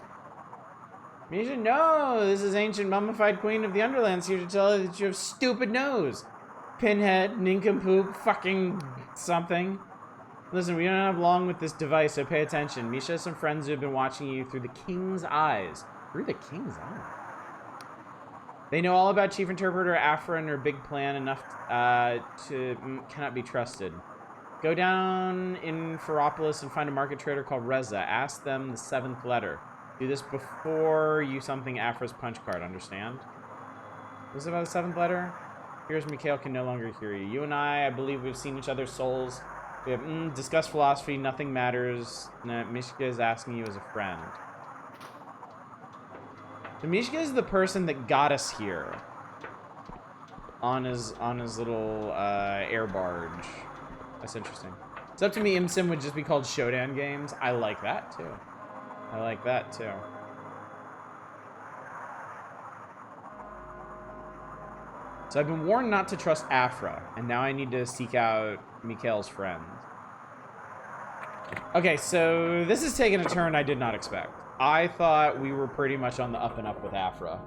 S1: Misha, no! This is ancient mummified queen of the Underlands here to tell her that you have stupid nose. Pinhead, nincompoop, fucking something. Listen, we don't have long with this device, so pay attention. Misha has some friends who have been watching you through the king's eyes. Through the king's eyes? They know all about Chief Interpreter Afra and her big plan enough cannot be trusted. Go down in Ferropolis and find a market trader called Reza. Ask them the 7th letter. Do this before you something Afra's punch card, understand? What's about the 7th letter? Here's Mikhail can no longer hear you. You and I believe we've seen each other's souls. We have discussed philosophy, nothing matters. Mishka is asking you as a friend. So Mishka is the person that got us here. On his little air barge. That's interesting. It's up to me, ImSim would just be called Shodan Games. I like that too. I like that too. So I've been warned not to trust Afra, and now I need to seek out Mikhail's friend. Okay, so this is taking a turn I did not expect. I thought we were pretty much on the up and up with Afra.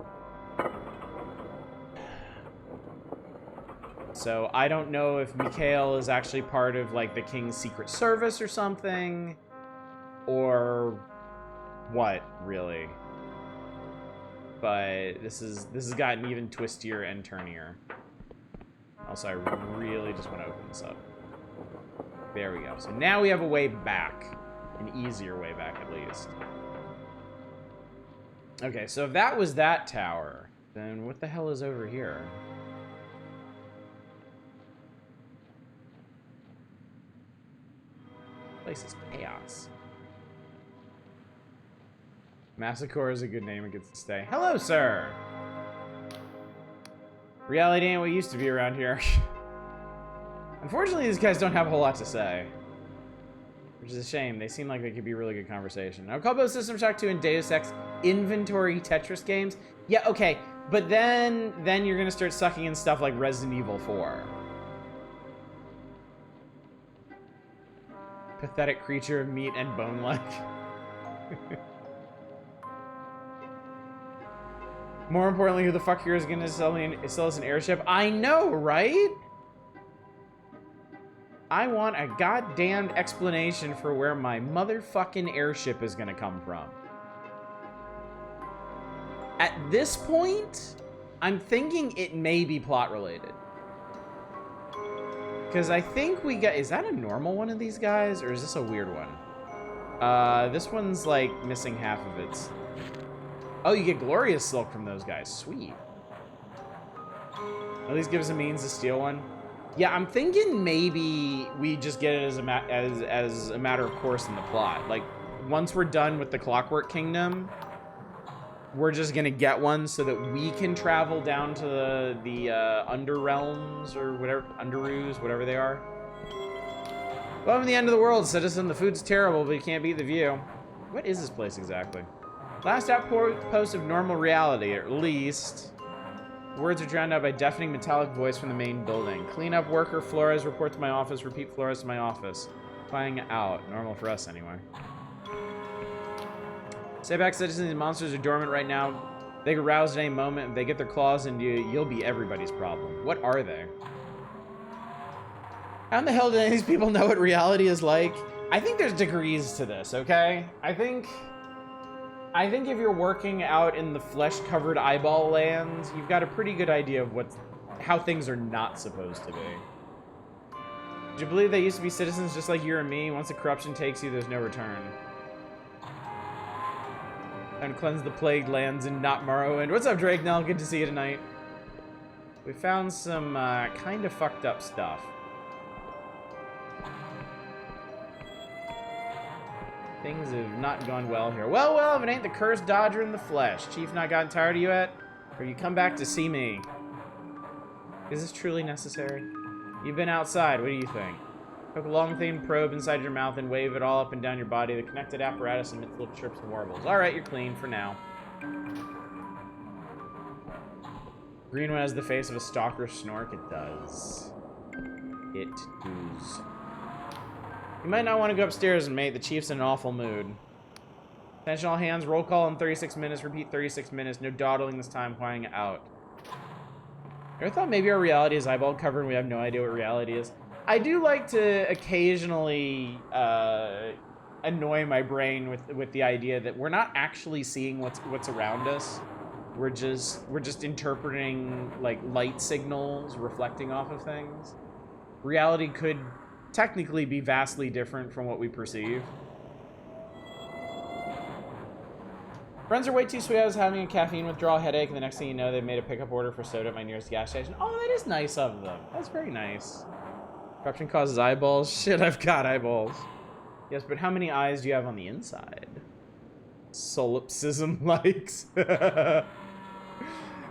S1: So I don't know if Mikhail is actually part of like the King's Secret Service or something, or what really. But this has gotten even twistier and turnier. Also, I really just want to open this up. There we go. So now we have a way back, an easier way back at least. Okay, so if that was that tower, then what the hell is over here? This place is chaos. Massacre is a good name. It gets to stay. Hello, sir. Reality ain't what used to be around here. Unfortunately, these guys don't have a whole lot to say, which is a shame. They seem like they could be really good conversation. Now, Combo System Shock 2 and Deus Ex inventory Tetris games. Yeah, okay, but then you're gonna start sucking in stuff like Resident Evil 4. Pathetic creature of meat and bone-like. More importantly, who the fuck here is gonna sell us an airship? I know, right? I want a goddamned explanation for where my motherfucking airship is gonna come from. At this point, I'm thinking it may be plot related. Because I think we got... Is that a normal one of these guys? Or is this a weird one? This one's like missing half of its... Oh, you get Glorious Silk from those guys. Sweet. At least give us a means to steal one. Yeah, I'm thinking maybe we just get it as a matter of course in the plot. Like, once we're done with the Clockwork Kingdom, we're just gonna get one so that we can travel down to the Underrealms or whatever, Underoos, whatever they are. Welcome to the end of the world, citizen. The food's terrible, but you can't beat the view. What is this place exactly? Last outpost of normal reality, at least. Words are drowned out by deafening metallic voice from the main building. Clean up worker, Flores, report to my office, repeat Flores to my office. Flying out. Normal for us, anyway. Stay back, citizens. These monsters are dormant right now. They get roused at any moment. If they get their claws into you, you'll be everybody's problem. What are they? How in the hell do any of these people know what reality is like? I think there's degrees to this, okay? I think if you're working out in the flesh-covered eyeball land, you've got a pretty good idea of how things are not supposed to be. Do you believe they used to be citizens just like you or me? Once the corruption takes you, there's no return. And cleanse the plagued lands in not Morrowind. What's up, Drake Nell? Good to see you tonight. We found some kind of fucked up stuff. Things have not gone well here. Well, if it ain't the cursed Dodger in the flesh. Chief not gotten tired of you yet? Or you come back to see me? Is this truly necessary? You've been outside. What do you think? Hook a long thin probe inside your mouth and wave it all up and down your body. The connected apparatus emits little chirps and warbles. Alright, you're clean for now. Green one has the face of a stalker snork. It does. It does. You might not want to go upstairs, mate. The chief's in an awful mood. Attention all hands. Roll call in 36 minutes. Repeat 36 minutes. No dawdling this time. Flying out. I thought maybe our reality is eyeball covered and we have no idea what reality is. I do like to occasionally annoy my brain with the idea that we're not actually seeing what's around us. We're just interpreting like light signals reflecting off of things. Reality could technically be vastly different from what we perceive. Friends are way too sweet. I was having a caffeine withdrawal headache, and the next thing you know, they made a pickup order for soda at my nearest gas station. Oh, that is nice of them. That's very nice. Corruption causes eyeballs. Shit, I've got eyeballs. Yes, but how many eyes do you have on the inside? Solipsism likes. The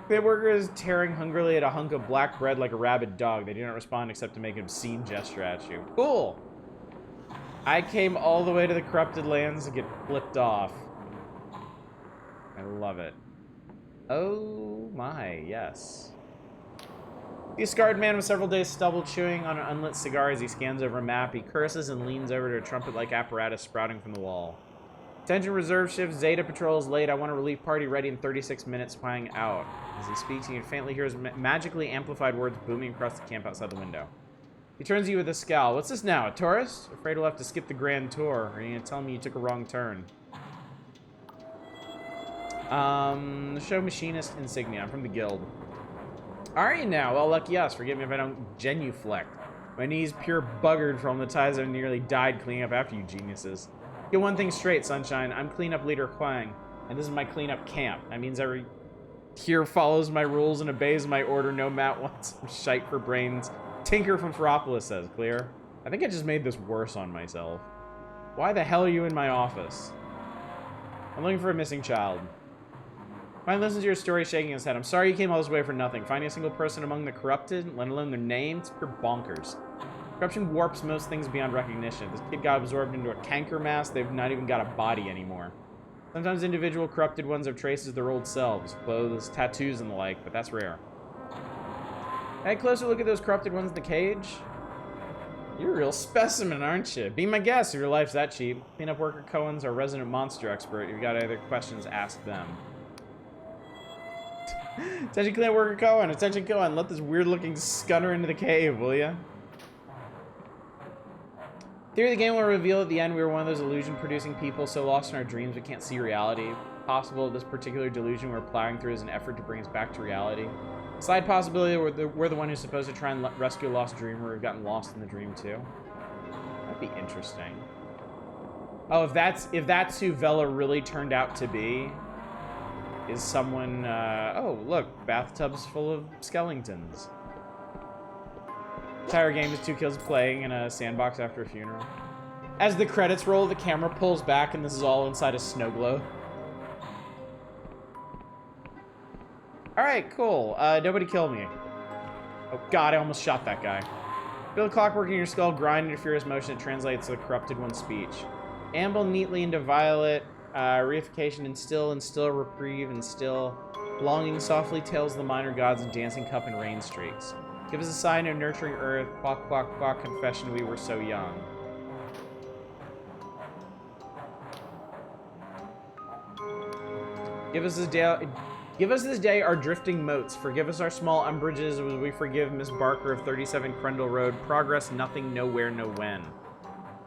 S1: worker is tearing hungrily at a hunk of black bread like a rabid dog. They do not respond except to make an obscene gesture at you. Cool. I came all the way to the corrupted lands to get flipped off. I love it. Oh my, yes. The scarred man with several days stubble chewing on an unlit cigar as he scans over a map. He curses and leans over to a trumpet-like apparatus sprouting from the wall. Attention reserve shift, Zeta patrol is late. I want a relief party ready in 36 minutes, flying out. As he speaks, you can faintly hear his magically amplified words booming across the camp outside the window. He turns to you with a scowl. What's this now, a tourist? Afraid we'll have to skip the grand tour. Or are you gonna tell me you took a wrong turn? The show machinist insignia. I'm from the guild. Are you now? Well, lucky us. Forgive me if I don't genuflect. My knees pure buggered from the ties I've nearly died cleaning up after you geniuses. Get one thing straight, Sunshine. I'm cleanup leader Huang, and this is my cleanup camp. That means every here follows my rules and obeys my order. No Matt wants some shite for brains. Tinker from Ferropolis says, clear. I think I just made this worse on myself. Why the hell are you in my office? I'm looking for a missing child. Fine listens to your story, shaking his head. I'm sorry you came all this way for nothing. Finding a single person among the corrupted, let alone their name, it's pure bonkers. Corruption warps most things beyond recognition. This kid got absorbed into a canker mass. They've not even got a body anymore. Sometimes individual corrupted ones have traces of their old selves, clothes, tattoos, and the like, but that's rare. Hey, closer look at those corrupted ones in the cage. You're a real specimen, aren't you? Be my guest if your life's that cheap. Cleanup worker Cohen's our resident monster expert. If you've got other questions, ask them. Attention cleanup worker Cohen. Attention Cohen. Let this weird-looking scunner into the cave, will ya? Theory of the game will reveal at the end we were one of those illusion-producing people so lost in our dreams we can't see reality. Possible this particular delusion we're plowing through is an effort to bring us back to reality. Side possibility we're the one who's supposed to try and rescue a lost dreamer. We've gotten lost in the dream too. That'd be interesting. Oh, if that's who Vela really turned out to be, is someone. Oh, look, bathtubs full of skeletons. Entire game is 2 kills playing in a sandbox after a funeral. As the credits roll, the camera pulls back, and this is all inside a snow globe. All right, cool. Nobody kill me. Oh God, I almost shot that guy. Feel the clockwork in your skull grind into furious motion. It translates to the corrupted one's speech. Amble neatly into violet. Reification, instill, reprieve, instill. Longing softly tails the minor gods in dancing cup and rain streaks. Give us a sign of nurturing earth. Quack, quack, quack, confession we were so young. Give us this day our drifting motes. Forgive us our small umbrages as we forgive Miss Barker of 37 Crendel Road. Progress, nothing, nowhere, no when.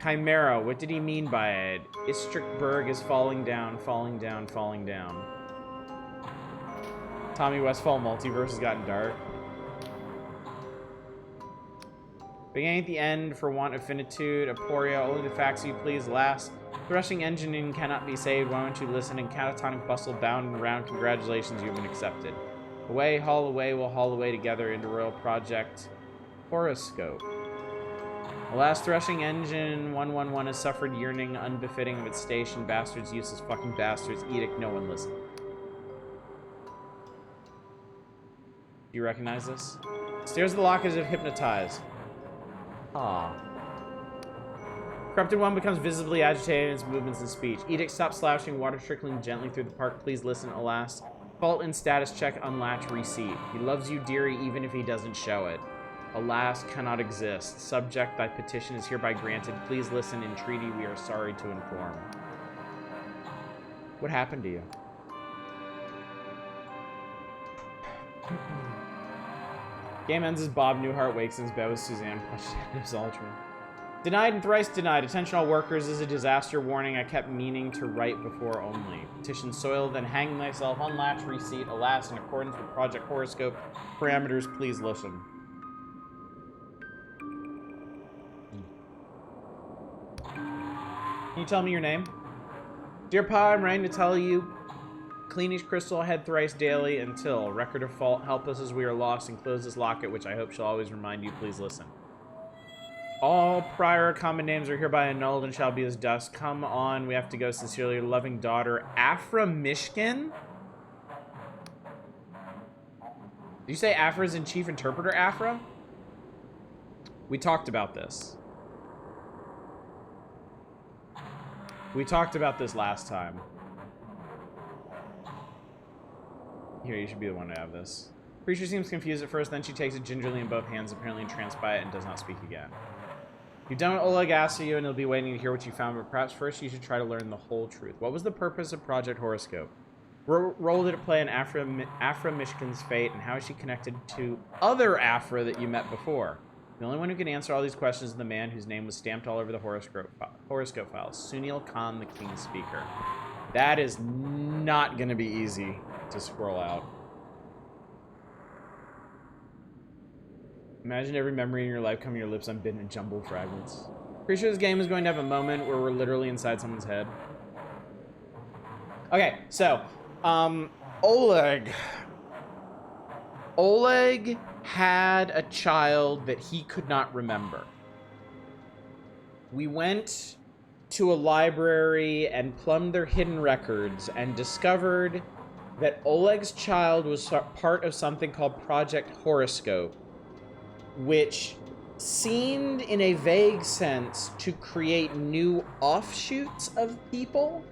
S1: Chimera, what did he mean by it? Istrickberg is falling down, falling down, falling down. Tommy Westfall multiverse has gotten dark. Beginning at the end, for want of finitude, aporia, only the facts you please last. Threshing engine cannot be saved. Why don't you listen in catatonic bustle, bound and around? Congratulations, you have been accepted. Away, haul away, we'll haul away together into Royal Project Horoscope. The last threshing engine 111 has suffered yearning unbefitting of its station. Bastards, useless fucking bastards. Edict, no one listen. Do you recognize this? Stares at the lock as if hypnotized. Ah. Corrupted one becomes visibly agitated in its movements and speech. Edict, stop slouching, water trickling gently through the park. Please listen, alas. Fault in status check, unlatch receipt. He loves you, dearie, even if he doesn't show it. Alas, cannot exist. Subject, thy petition is hereby granted. Please listen. Entreaty, we are sorry to inform. What happened to you? Game ends as Bob Newhart wakes in his bed with Suzanne Shadows Ultra. Denied and thrice denied. Attention all workers is a disaster warning. I kept meaning to write before only. Petition soiled, then hang myself. Unlatch receipt. Alas, in accordance with Project Horoscope parameters, please listen. Can you tell me your name? Dear Pa, I'm writing to tell you, clean each crystal head thrice daily until record of fault, help us as we are lost, and close this locket, which I hope shall always remind you, please listen. All prior common names are hereby annulled and shall be as dust. Come on, we have to go. Sincerely, your loving daughter, Afra Mishkin? Did you say Afra's in chief interpreter, Afra? We talked about this. We talked about this last time. Here, you should be the one to have this. Creature seems confused at first, then she takes it gingerly in both hands, apparently entranced by it, and does not speak again. You've done what Oleg asked of you, and he'll be waiting to hear what you found, but perhaps first you should try to learn the whole truth. What was the purpose of Project Horoscope? Role did it play in Afra Mishkin's fate, and how is she connected to other Afra that you met before? The only one who can answer all these questions is the man whose name was stamped all over the horoscope files, Sunil Khan, the King's Speaker. That is not going to be easy to scroll out. Imagine every memory in your life coming to your lips unbidden in jumbled fragments. Pretty sure this game is going to have a moment where we're literally inside someone's head. Okay, so, Oleg had a child that he could not remember. We went to a library and plumbed their hidden records and discovered that Oleg's child was part of something called Project Horoscope, which seemed in a vague sense to create new offshoots of people.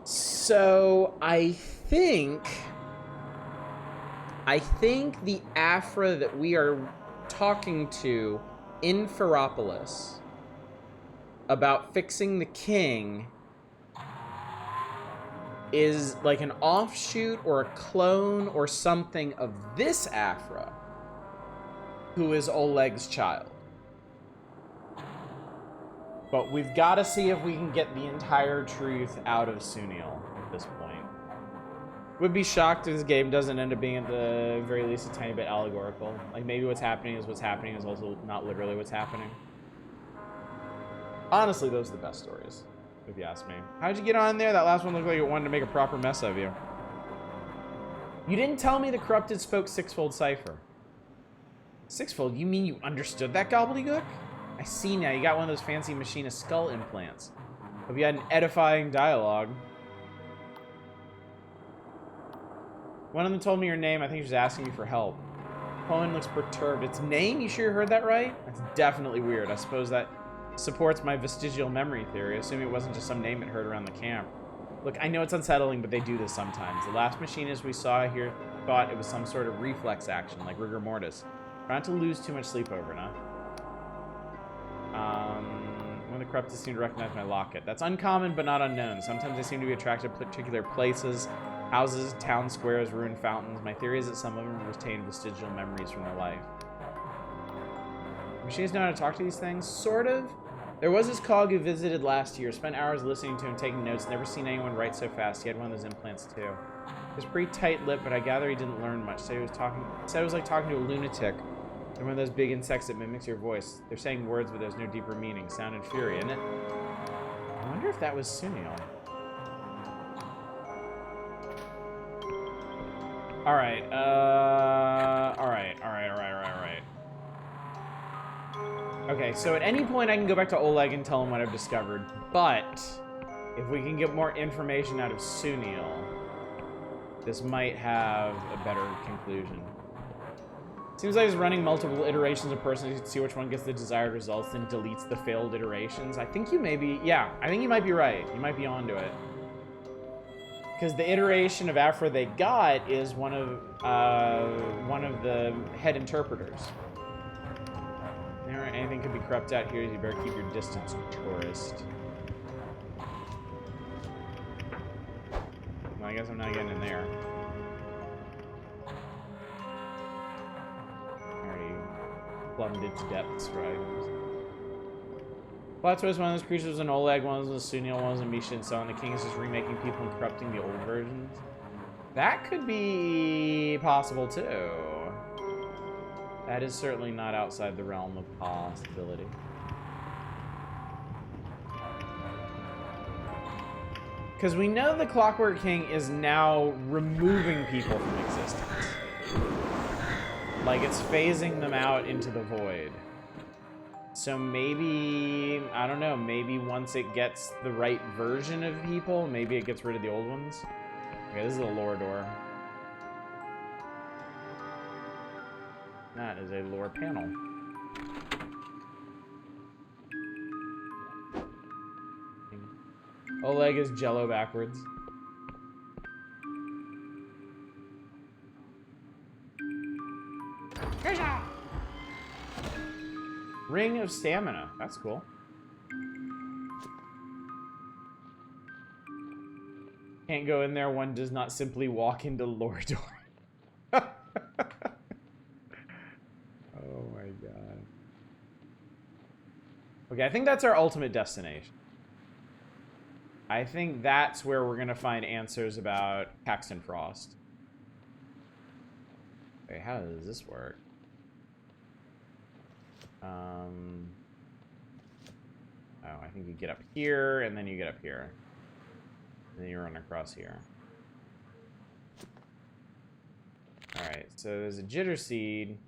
S1: So I think the Afra that we are talking to in Ferropolis about fixing the king is like an offshoot or a clone or something of this Afra, who is Oleg's child. But we've got to see if we can get the entire truth out of Sunil at this point. Would be shocked if this game doesn't end up being at the very least a tiny bit allegorical. Like maybe what's happening is also not literally what's happening. Honestly, those are the best stories, if you ask me. How'd you get on there? That last one looked like it wanted to make a proper mess of you. You didn't tell me the corrupted spoke sixfold cipher. Sixfold? You mean you understood that gobbledygook? I see now. You got one of those fancy machinist skull implants. Hope you had an edifying dialogue. One of them told me your name. I think she was asking you for help. Cohen looks perturbed. Its name? You sure you heard that right? That's definitely weird. I suppose that supports my vestigial memory theory, assuming it wasn't just some name it heard around the camp. Look, I know it's unsettling, but they do this sometimes. The last machinist we saw here thought it was some sort of reflex action, like rigor mortis. Try not to lose too much sleep over, enough. One of the corrupted seem to recognize my locket. That's uncommon, but not unknown. Sometimes they seem to be attracted to particular places, houses, town squares, ruined fountains. My theory is that some of them retain vestigial memories from their life. Machines know how to talk to these things? Sort of. There was this cog who visited last year. Spent hours listening to him, taking notes. Never seen anyone write so fast. He had one of those implants too. He was pretty tight-lipped, but I gather he didn't learn much. Said it was like talking to a lunatic. They're one of those big insects that mimics your voice. They're saying words, but there's no deeper meaning. Sound and fury, isn't it? I wonder if that was Sunil. Alright, alright. Okay, so at any point I can go back to Oleg and tell him what I've discovered, but if we can get more information out of Sunil, this might have a better conclusion. Seems like he's running multiple iterations of persons to see which one gets the desired results, then deletes the failed iterations. I think you may be, yeah, I think you might be right. You might be onto it. Because the iteration of Afro they got is one of the head interpreters. Never anything could be corrupt out here. You better keep your distance, tourist. Well, I guess I'm not getting in there. Already plumbed its depths, right? Plateau was one of those creatures, an Oleg, one of those Sunil, one of those Misha, and so on. The king is just remaking people and corrupting the old versions. That could be possible too. That is certainly not outside the realm of possibility. Because we know the Clockwork King is now removing people from existence. Like, it's phasing them out into the void. So maybe, I don't know, maybe once it gets the right version of people, maybe it gets rid of the old ones. Okay, this is a lore door. That is a lore panel. Oleg is Jello backwards. Ring of Stamina. That's cool. Can't go in there. One does not simply walk into lore door. Oh my god. Okay, I think that's our ultimate destination. I think that's where we're going to find answers about Paxton Frost. Wait, how does this work? Oh, I think you get up here, and then you get up here. And then you run across here. Alright, so there's a jitter seed.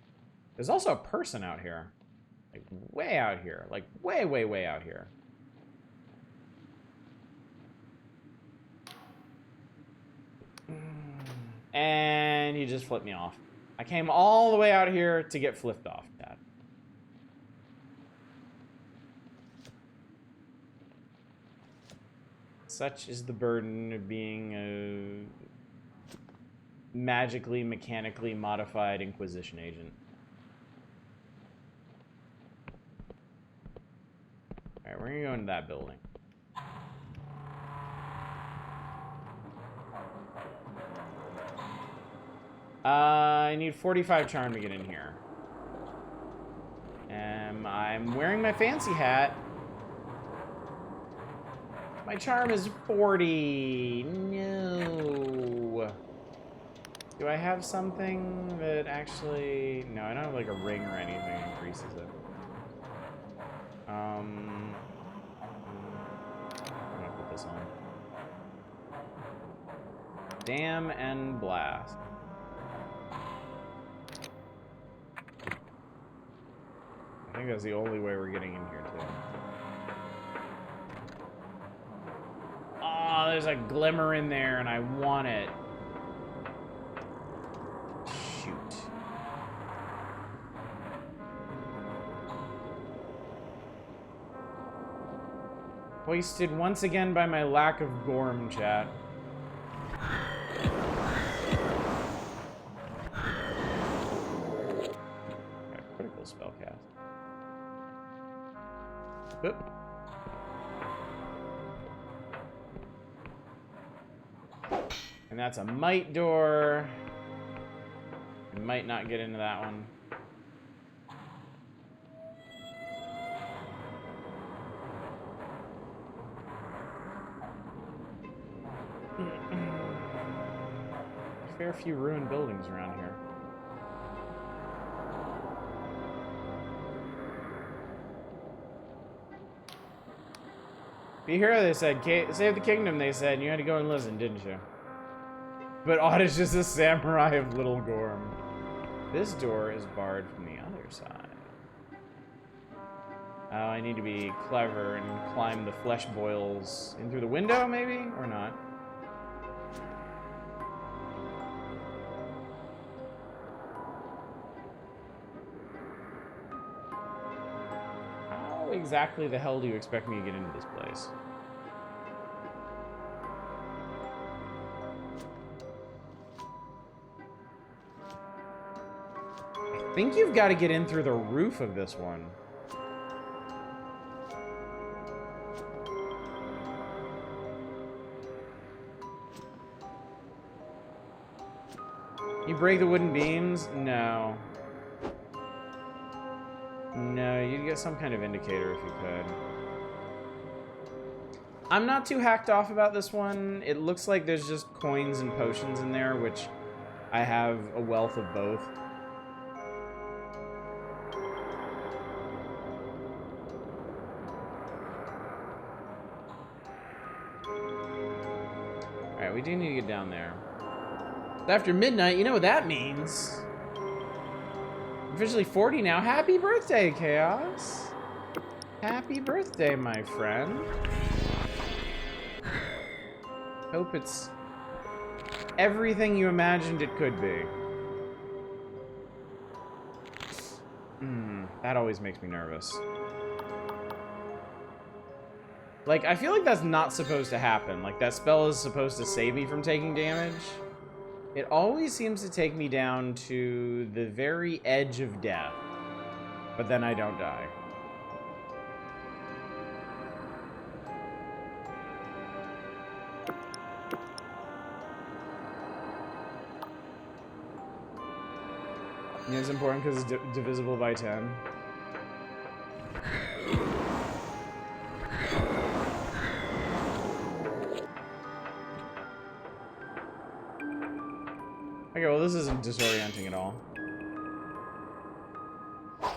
S1: There's also a person out here. Like, way out here. Like, way, way, way out here. And he just flipped me off. I came all the way out here to get flipped off, Dad. Such is the burden of being a magically, mechanically modified Inquisition agent. Alright, we're gonna go into that building. I need 45 charm to get in here. I'm wearing my fancy hat. My charm is 40. No. Do I have something that actually... No, I don't have like a ring or anything that increases it. I'm gonna put this on. Damn and blast. I think that's the only way we're getting in here, too. Oh, there's a glimmer in there, and I want it. Shoot. Hoisted once again by my lack of Gorm, chat. Got a critical spell cast. Oop. And that's a might door. I might not get into that one. A fair few ruined buildings around here. Be hero, they said. Save the kingdom, they said. You had to go and listen, didn't you? But Odd is just a samurai of Little Gorm. This door is barred from the other side. Oh, I need to be clever and climb the flesh boils in through the window, maybe? Or not? How exactly the hell do you expect me to get into this place? think you've got to get in through the roof of this one. You break the wooden beams? No. No, you'd get some kind of indicator if you could. I'm not too hacked off about this one. It looks like there's just coins and potions in there, which I have a wealth of both. Alright, we do need to get down there. After midnight, you know what that means. I'm officially 40 now. Happy birthday, Chaos. Happy birthday, my friend. Hope it's everything you imagined it could be. That always makes me nervous. Like, I feel like that's not supposed to happen. Like, that spell is supposed to save me from taking damage. It always seems to take me down to the very edge of death. But then I don't die. Yeah, it's important because it's divisible by 10. Okay, well, this isn't disorienting at all. I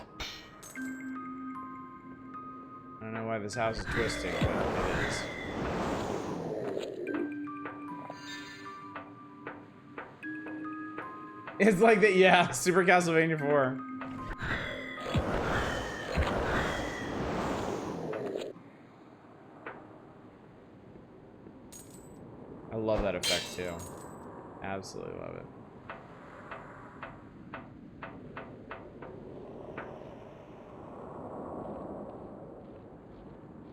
S1: don't know why this house is twisting, but it is. It's like that, yeah, Super Castlevania 4. I love that effect, too. Absolutely love it.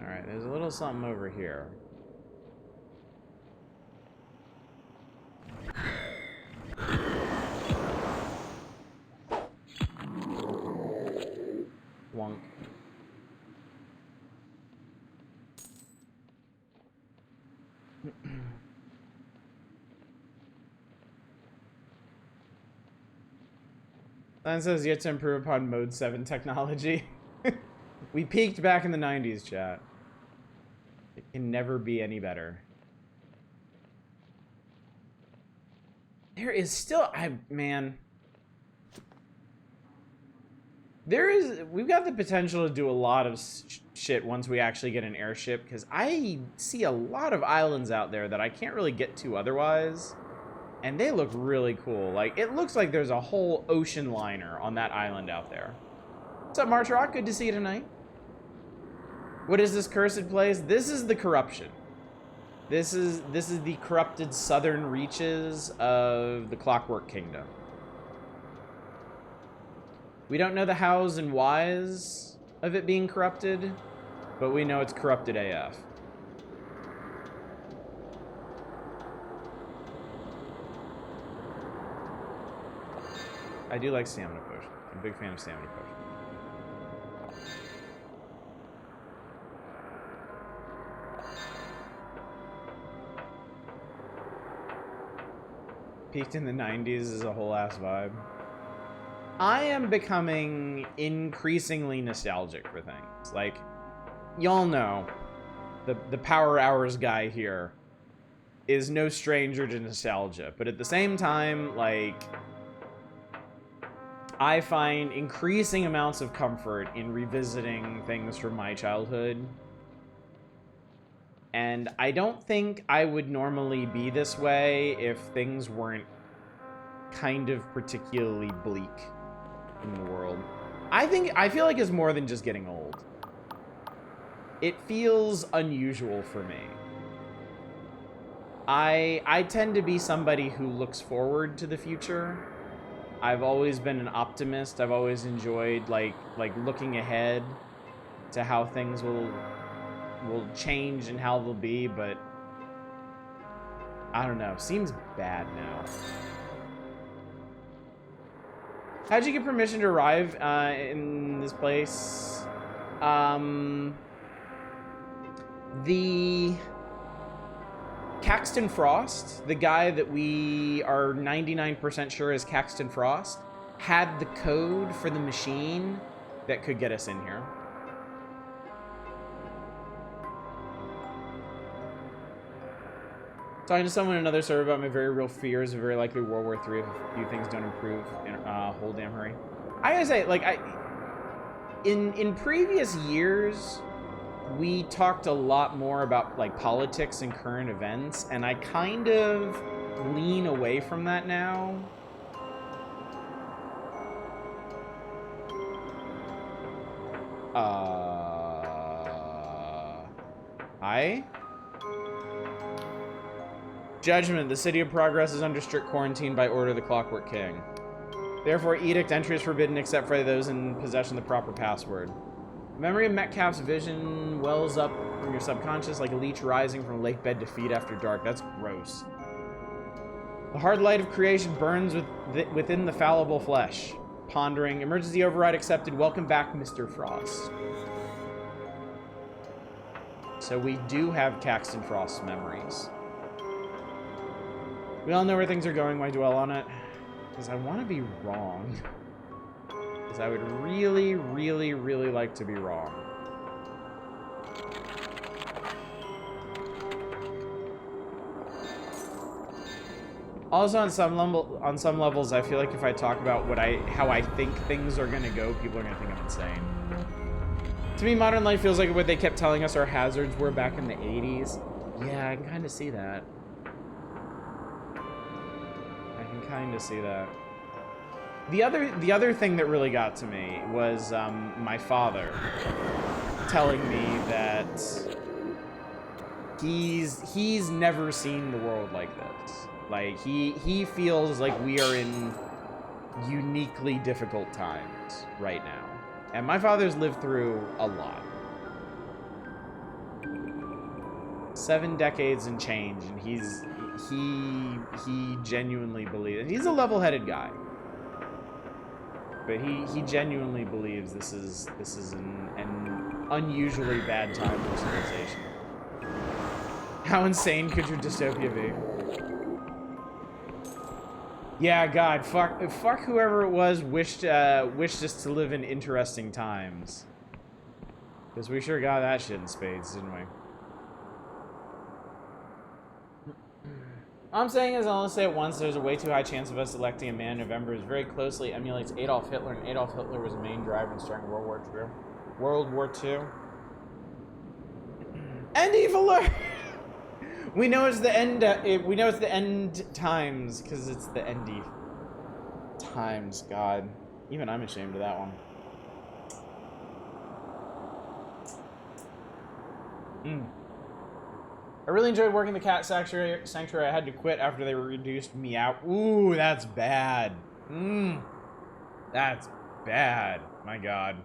S1: Alright, there's a little something over here. Wonk. That says yet to improve upon Mode 7 technology. We peaked back in the 90s, chat. It can never be any better. There is still... man... we've got the potential to do a lot of shit once we actually get an airship, because I see a lot of islands out there that I can't really get to otherwise, and they look really cool. Like, it looks like there's a whole ocean liner on that island out there. What's up, March Rock? Good to see you tonight. What is this cursed place? This is the corruption. This is the corrupted southern reaches of the Clockwork Kingdom. We don't know the hows and whys of it being corrupted, but we know it's corrupted AF. I do like stamina potion. I'm a big fan of stamina potion. Peaked in the 90s is a whole ass vibe. I am becoming increasingly nostalgic for things. Like, y'all know, the Power Hours guy here is no stranger to nostalgia. But at the same time, like, I find increasing amounts of comfort in revisiting things from my childhood. And I don't think I would normally be this way if things weren't kind of particularly bleak in the world. I feel like it's more than just getting old. It feels unusual for me. I tend to be somebody who looks forward to the future. I've always been an optimist. I've always enjoyed like looking ahead to how things will change and how they'll be, but I don't know. Seems bad now. How'd you get permission to arrive in this place? The Caxton Frost, the guy that we are 99% sure is Caxton Frost, had the code for the machine that could get us in here. Talking to someone in another server about my very real fears of very likely World War III if a few things don't improve in a whole damn hurry. I gotta say, like, in previous years, we talked a lot more about, like, politics and current events, and I kind of lean away from that now. Hi? Judgment. The City of Progress is under strict quarantine by order of the Clockwork King. Therefore, edict entry is forbidden except for those in possession of the proper password. Memory of Metcalf's vision wells up from your subconscious like a leech rising from a lake bed to feed after dark. That's gross. The hard light of creation burns within the fallible flesh. Pondering. Emergency override accepted. Welcome back, Mr. Frost. So we do have Caxton Frost's memories. We all know where things are going. Why dwell on it? Because I want to be wrong. Because I would really, really, really like to be wrong. Also, on some levels, I feel like if I talk about how I think things are gonna go, people are gonna think I'm insane. To me, modern life feels like what they kept telling us our hazards were back in the 80s. Yeah, I can kind of see that. Kind of see that. The other thing that really got to me was my father telling me that he's never seen the world like this. Like he feels like we are in uniquely difficult times right now. And my father's lived through a lot. 7 decades and change, and he genuinely believes, and he's a level-headed guy, but he genuinely believes this is an unusually bad time for civilization. How insane could your dystopia be? Yeah, God, fuck whoever it was wished us to live in interesting times, because we sure got that shit in spades, didn't we? All I'm saying is, I'll only say it once, there's a way too high chance of us electing a man in November who very closely emulates Adolf Hitler, and Adolf Hitler was a main driver in starting World War II. End eviler! We know it's the end, we know it's the end times, because it's the endy times, God. Even I'm ashamed of that one. I really enjoyed working the cat sanctuary. I had to quit after they reduced me out. Ooh, that's bad. That's bad. My God.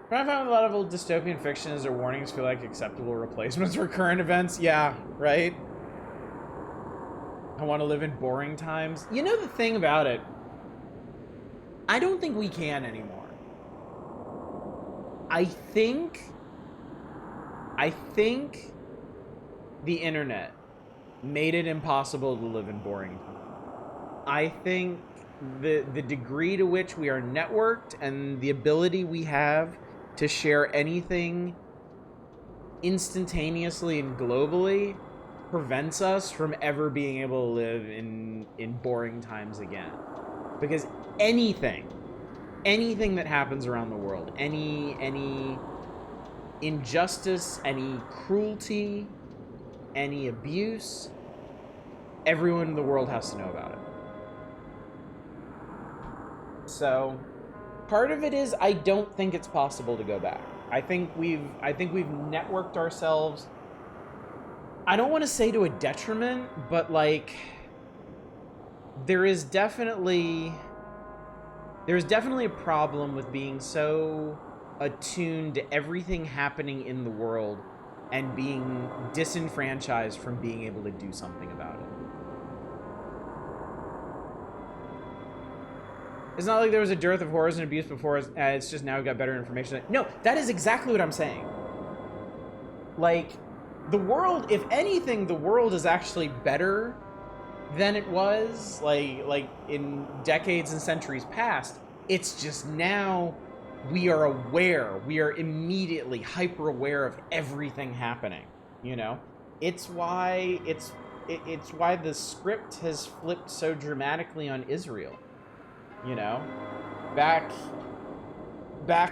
S1: But I found a lot of old dystopian fiction as their warnings feel like acceptable replacements for current events. Yeah, right? I want to live in boring times. You know the thing about it? I don't think we can anymore. I think the internet made it impossible to live in boring times. I think the degree to which we are networked and the ability we have to share anything instantaneously and globally prevents us from ever being able to live in boring times again. Because anything that happens around the world, any injustice, any cruelty, any abuse, everyone in the world has to know about it. So, part of it is I don't think it's possible to go back. I think we've networked ourselves. I don't want to say to a detriment, but like there's definitely a problem with being so attuned to everything happening in the world and being disenfranchised from being able to do something about it. It's not like there was a dearth of horrors and abuse before. It's just now we got better information. No, that is exactly what I'm saying. Like, the world, if anything, the world is actually better than it was, like in decades and centuries past. It's just now we are aware. We are immediately hyper aware of everything happening. You know, it's why it's why the script has flipped so dramatically on Israel. You know, back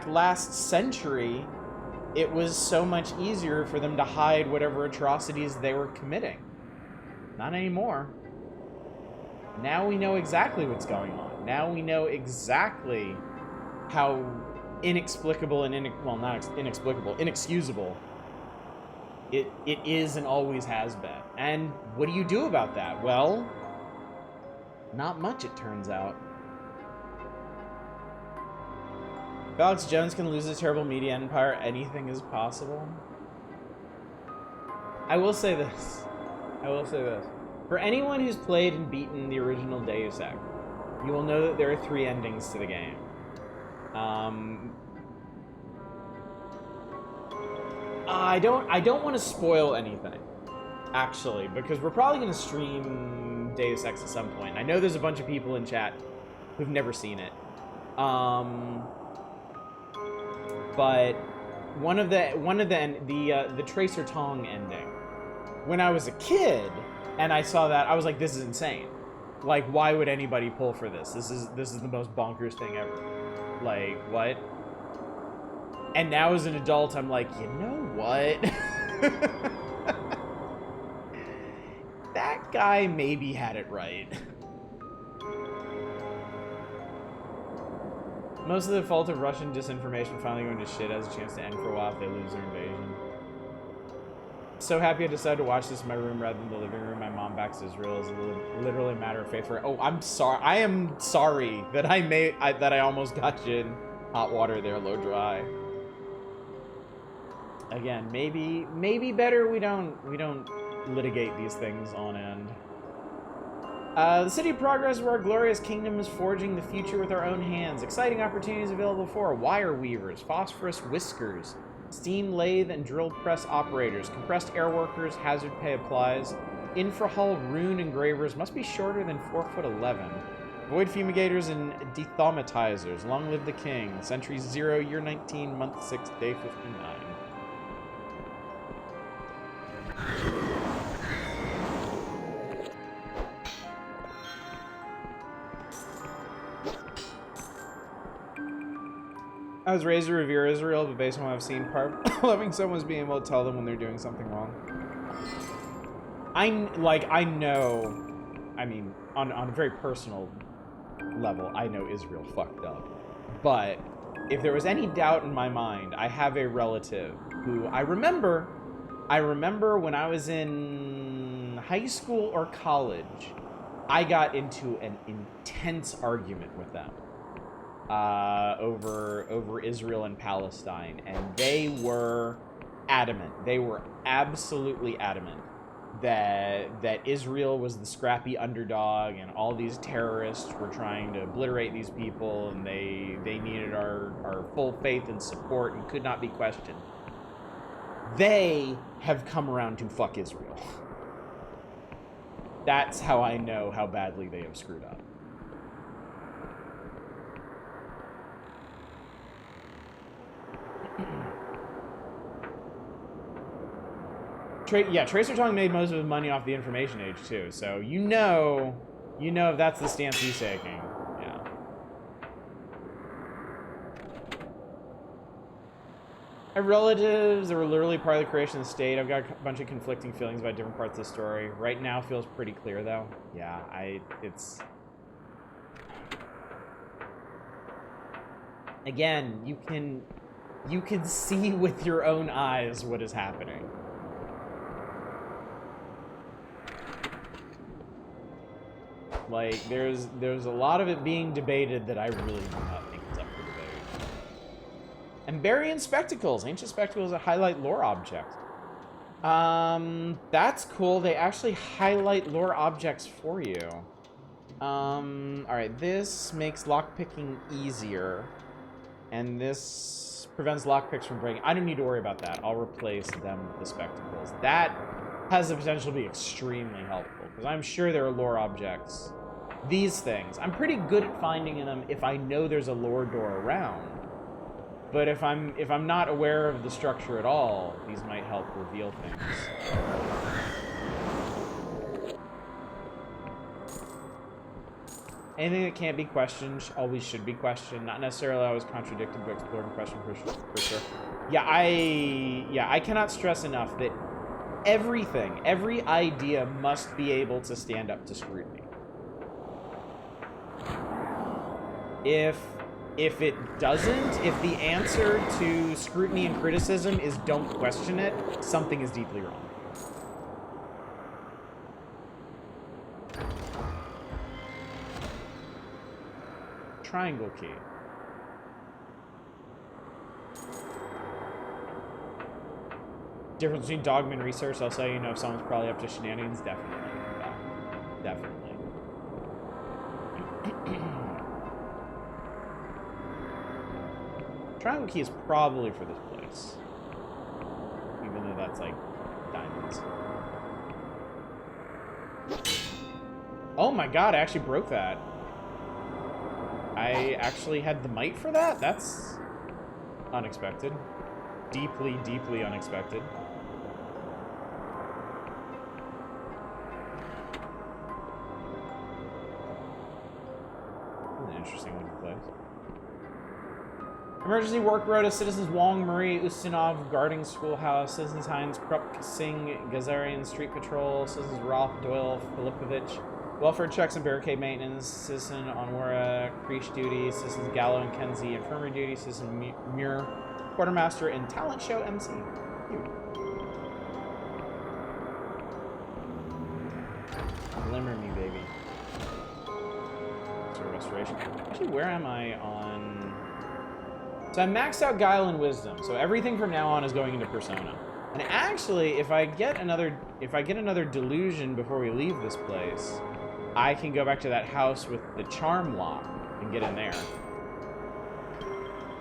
S1: last century, it was so much easier for them to hide whatever atrocities they were committing. Not anymore. Now we know exactly what's going on. Now we know exactly how inexplicable and well, not inexplicable, inexcusable it is and always has been. And what do you do about that? Well, not much, it turns out. If Alex Jones can lose his terrible media empire, anything is possible. I will say this. For anyone who's played and beaten the original Deus Ex, you will know that there are 3 endings to the game. I don't want to spoil anything, actually, because we're probably going to stream Deus Ex at some point. I know there's a bunch of people in chat who've never seen it. But one of the Tracer Tong ending. When I was a kid and I saw that, I was like, this is insane. Like, why would anybody pull for this? This is the most bonkers thing ever. Like, what? And now as an adult, I'm like, you know what? That guy maybe had it right. Most of the fault of Russian disinformation finally going to shit has a chance to end for a while if they lose their invasion. So happy I decided to watch this in my room rather than the living room. My mom backs Israel. It's literally a matter of faith for her. Oh, I'm sorry. I am sorry that I almost got you in hot water there, low dry. Again, maybe better we don't litigate these things on end. The City of Progress, where our glorious kingdom is forging the future with our own hands. Exciting opportunities available for wire weavers, phosphorus whiskers, steam lathe and drill press operators, compressed air workers, hazard pay applies. Infrahull rune engravers must be shorter than 4'11". Void fumigators and dethaumatizers. Long live the king. Century 0, year 19, month 6, day 59. I was raised to revere Israel, but based on what I've seen, part loving someone is being able to tell them when they're doing something wrong. I know, I mean, on a very personal level, I know Israel fucked up. But if there was any doubt in my mind, I have a relative who I remember when I was in high school or college, I got into an intense argument with them. Over Israel and Palestine, and they were adamant. They were absolutely adamant that Israel was the scrappy underdog, and all these terrorists were trying to obliterate these people, and they needed our full faith and support and could not be questioned. They have come around to fuck Israel. That's how I know how badly they have screwed up. Tracer Tong made most of his money off the information age too, so you know if that's the stance he's taking. Yeah. I have relatives that were literally part of the creation of the state. I've got a bunch of conflicting feelings about different parts of the story. Right now feels pretty clear though. Yeah, it's again, you can see with your own eyes what is happening. Like, there's a lot of it being debated that I really do not think is up for debate. And Barian Spectacles. Ancient Spectacles that highlight lore objects. That's cool. They actually highlight lore objects for you. Alright, this makes lockpicking easier. And this prevents lockpicks from breaking. I don't need to worry about that. I'll replace them with the spectacles. That has the potential to be extremely helpful, because I'm sure there are lore objects. These things, I'm pretty good at finding them if I know there's a lore door around. But if I'm not aware of the structure at all, these might help reveal things. Anything that can't be questioned always should be questioned. Not necessarily always contradicted, but explored and questioned for sure. Yeah, I cannot stress enough that everything, every idea must be able to stand up to scrutiny. If it doesn't, if the answer to scrutiny and criticism is don't question it, something is deeply wrong. Triangle key. Difference between dogma and research. I'll say, you know, if someone's probably up to shenanigans, definitely. Yeah, definitely. Triangle key is probably for this place. Even though that's like diamonds. Oh my god, I actually broke that. I actually had the might for that? That's unexpected. Deeply, deeply unexpected. An interesting looking place. Emergency work road of Citizens Wong, Marie, Ustinov, guarding schoolhouse, Citizens Hines, Krupp, Singh, Gazarian, street patrol, Citizens Ralph, Doyle, Filipovich, welfare checks and barricade maintenance, Citizen Onwara, Creech duty, Citizens Gallo and Kenzie, infirmary duty, Citizen Muir, quartermaster, and talent show MC. Glimmer me, baby. Sort of restoration. Actually, where am I on? So I maxed out Guile and Wisdom, so everything from now on is going into Persona. And actually, if I get another Delusion before we leave this place, I can go back to that house with the charm lock and get in there.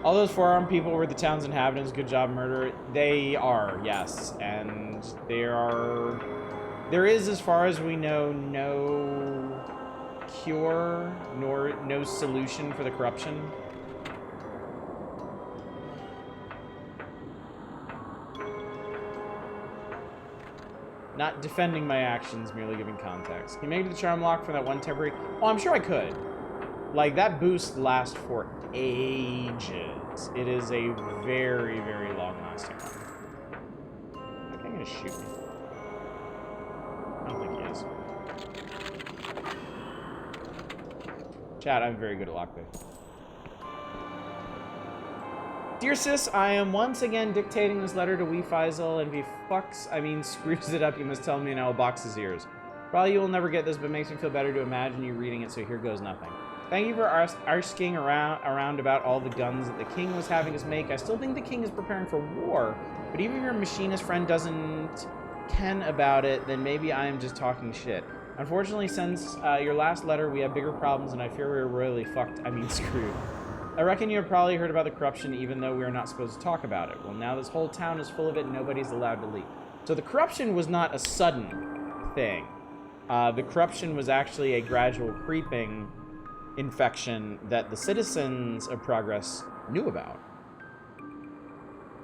S1: All those forearmed people were the town's inhabitants. Good job, murder. They are, yes. And there is, as far as we know, no cure nor no solution for the corruption. Not defending my actions, merely giving context. Can you make the charm lock for that one temporary? Oh, I'm sure I could. Like, that boost lasts for ages. It is a very, very long-lasting one. I think he's gonna shoot me. I don't think he is. Chat, I'm very good at lockpick. Dear sis, I am once again dictating this letter to Wee Faisal, and if he screws it up, you must tell me and I will box his ears. Probably you will never get this, but it makes me feel better to imagine you reading it, so here goes nothing. Thank you for asking around about all the guns that the king was having us make. I still think the king is preparing for war, but even if your machinist friend doesn't ken about it, then maybe I am just talking shit. Unfortunately, since your last letter, we have bigger problems, and I fear we are royally screwed. I reckon you have probably heard about the corruption, even though we are not supposed to talk about it. Well, now this whole town is full of it, and nobody's allowed to leak. So the corruption was not a sudden thing. The corruption was actually a gradual creeping infection that the citizens of Progress knew about.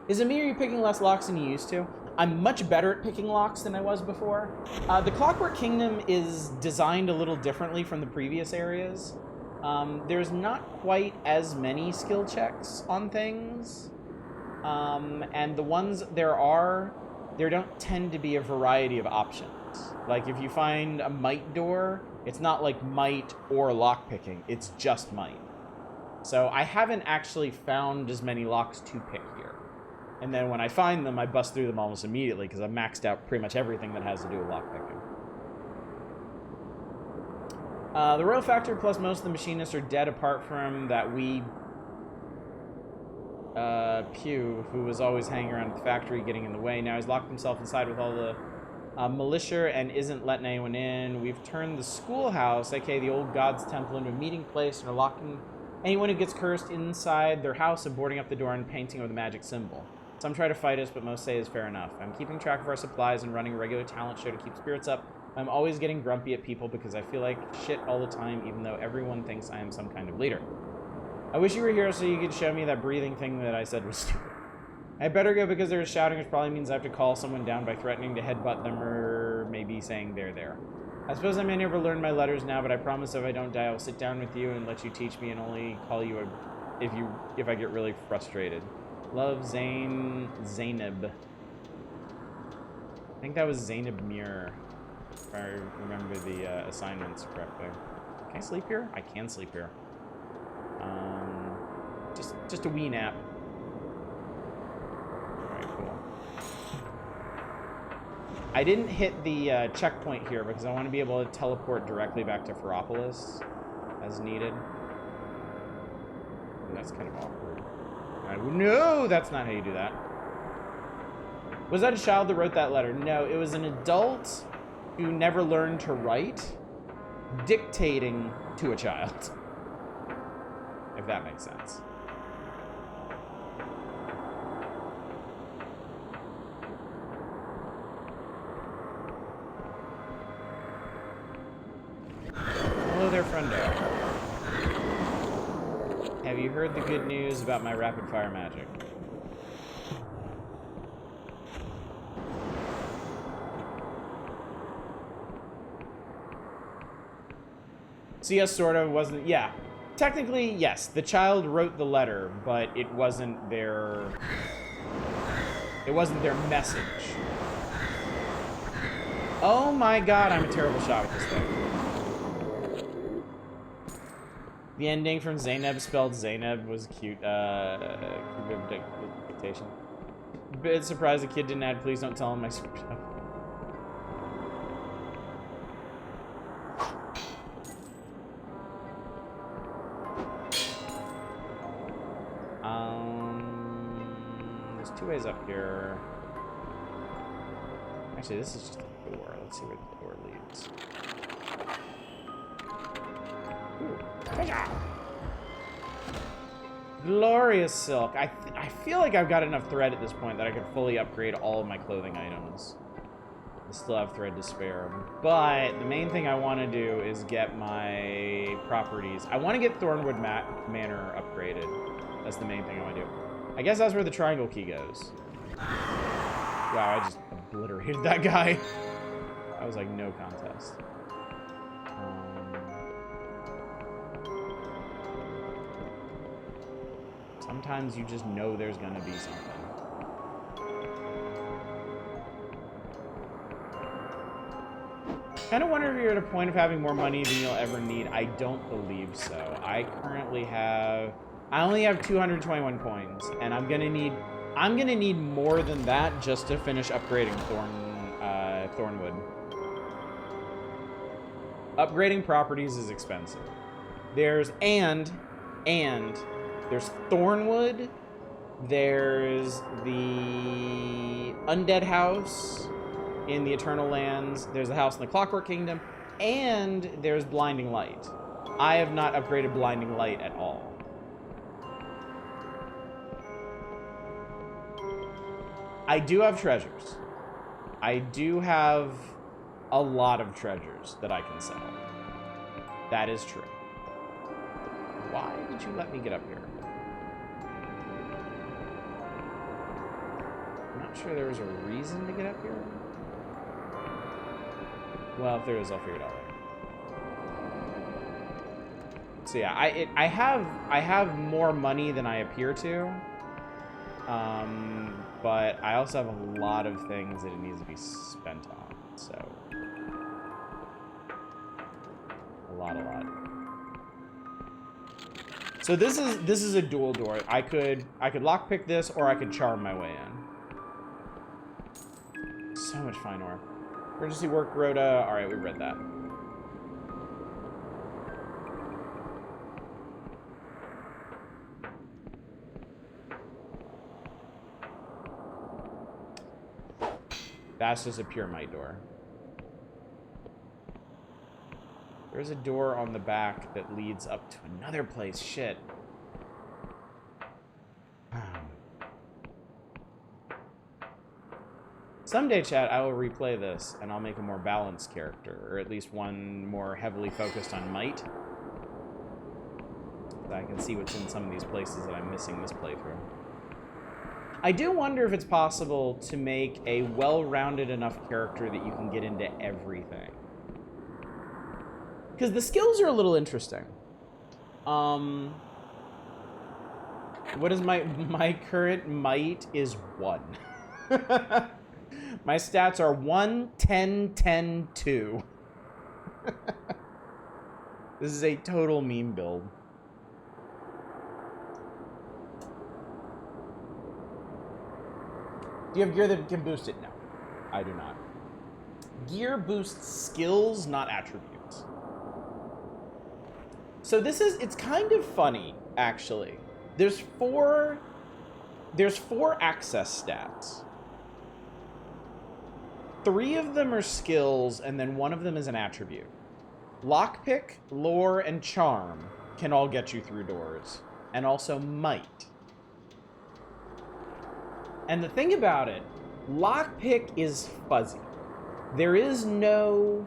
S1: Is it me, or are you picking less locks than you used to? I'm much better at picking locks than I was before. The Clockwork Kingdom is designed a little differently from the previous areas. There's not quite as many skill checks on things. And the ones there don't tend to be a variety of options. Like, if you find a might door, it's not like might or lockpicking, it's just might. So I haven't actually found as many locks to pick here. And then when I find them, I bust through them almost immediately, because I've maxed out pretty much everything that has to do with lockpicking. The Royal Factory plus most of the machinists are dead, apart from that Pew, who was always hanging around at the factory getting in the way. Now he's locked himself inside with all the militia and isn't letting anyone in. We've turned the schoolhouse, aka the old God's Temple, into a meeting place and are locking anyone who gets cursed inside their house and boarding up the door and painting over the magic symbol. Some try to fight us, but most say is fair enough. I'm keeping track of our supplies and running a regular talent show to keep spirits up. I'm always getting grumpy at people because I feel like shit all the time, even though everyone thinks I am some kind of leader. I wish you were here so you could show me that breathing thing that I said was stupid. I better go because they're shouting, which probably means I have to call someone down by threatening to headbutt them or maybe saying they're there. I suppose I may never learn my letters now, but I promise if I don't die, I'll sit down with you and let you teach me and only call you if I get really frustrated. Love, Zainab. I think that was Zainab Mir, if I remember the assignments correctly. Can I sleep here? I can sleep here. Just a wee nap. I didn't hit the checkpoint here because I want to be able to teleport directly back to Ferropolis as needed. And that's kind of awkward. No, that's not how you do that. Was that a child that wrote that letter? No, it was an adult who never learned to write dictating to a child. If that makes sense. Hello there, friendo. Have you heard the good news about my rapid fire magic? So yes, sort of, wasn't, yeah. Technically, yes, the child wrote the letter, but it wasn't their message. Oh my god, I'm a terrible shot with this thing. The ending from Zainab spelled Zainab was cute, dictation. Bit surprised the kid didn't add, please don't tell him my screwed up. There's two ways up here. Actually, this is just a door. Let's see where the door leads. Glorious silk. I feel like I've got enough thread at this point that I could fully upgrade all of my clothing items. I still have thread to spare. But the main thing I want to do is get my properties. I want to get Thornwood Manor upgraded. That's the main thing I want to do. I guess that's where the triangle key goes. Wow, I just obliterated that guy. That was like no contest. Sometimes you just know there's gonna be something. Kind of wonder if you're at a point of having more money than you'll ever need. I don't believe so. I only have 221 coins, and I'm gonna need more than that just to finish upgrading Thornwood. Upgrading properties is expensive. There's Thornwood, there's the Undead House in the Eternal Lands, there's the house in the Clockwork Kingdom, and there's Blinding Light. I have not upgraded Blinding Light at all. I do have treasures. I do have a lot of treasures that I can sell. That is true. Why did you let me get up here? I'm not sure there was a reason to get up here. Well, if there is, I'll figure it out later. So yeah, I have more money than I appear to. But I also have a lot of things that it needs to be spent on. So a lot. So this is a dual door. I could lockpick this, or I could charm my way in. So much fine ore. Emergency work, Rhoda. All right, we read that. That's just a pure might door. There's a door on the back that leads up to another place. Shit. Someday, chat, I will replay this, and I'll make a more balanced character, or at least one more heavily focused on might. So I can see what's in some of these places that I'm missing this playthrough. I do wonder if it's possible to make a well-rounded enough character that you can get into everything. Because the skills are a little interesting. What is my current might is 1. My stats are 1, 10, 10, 2. This is a total meme build. Do you have gear that can boost it? No, I do not. Gear boosts skills, not attributes. So it's kind of funny, actually. There's four access stats. 3 of them are skills, and then 1 of them is an attribute. Lockpick, lore, and charm can all get you through doors, and also might. And the thing about it, lockpick is fuzzy. There is no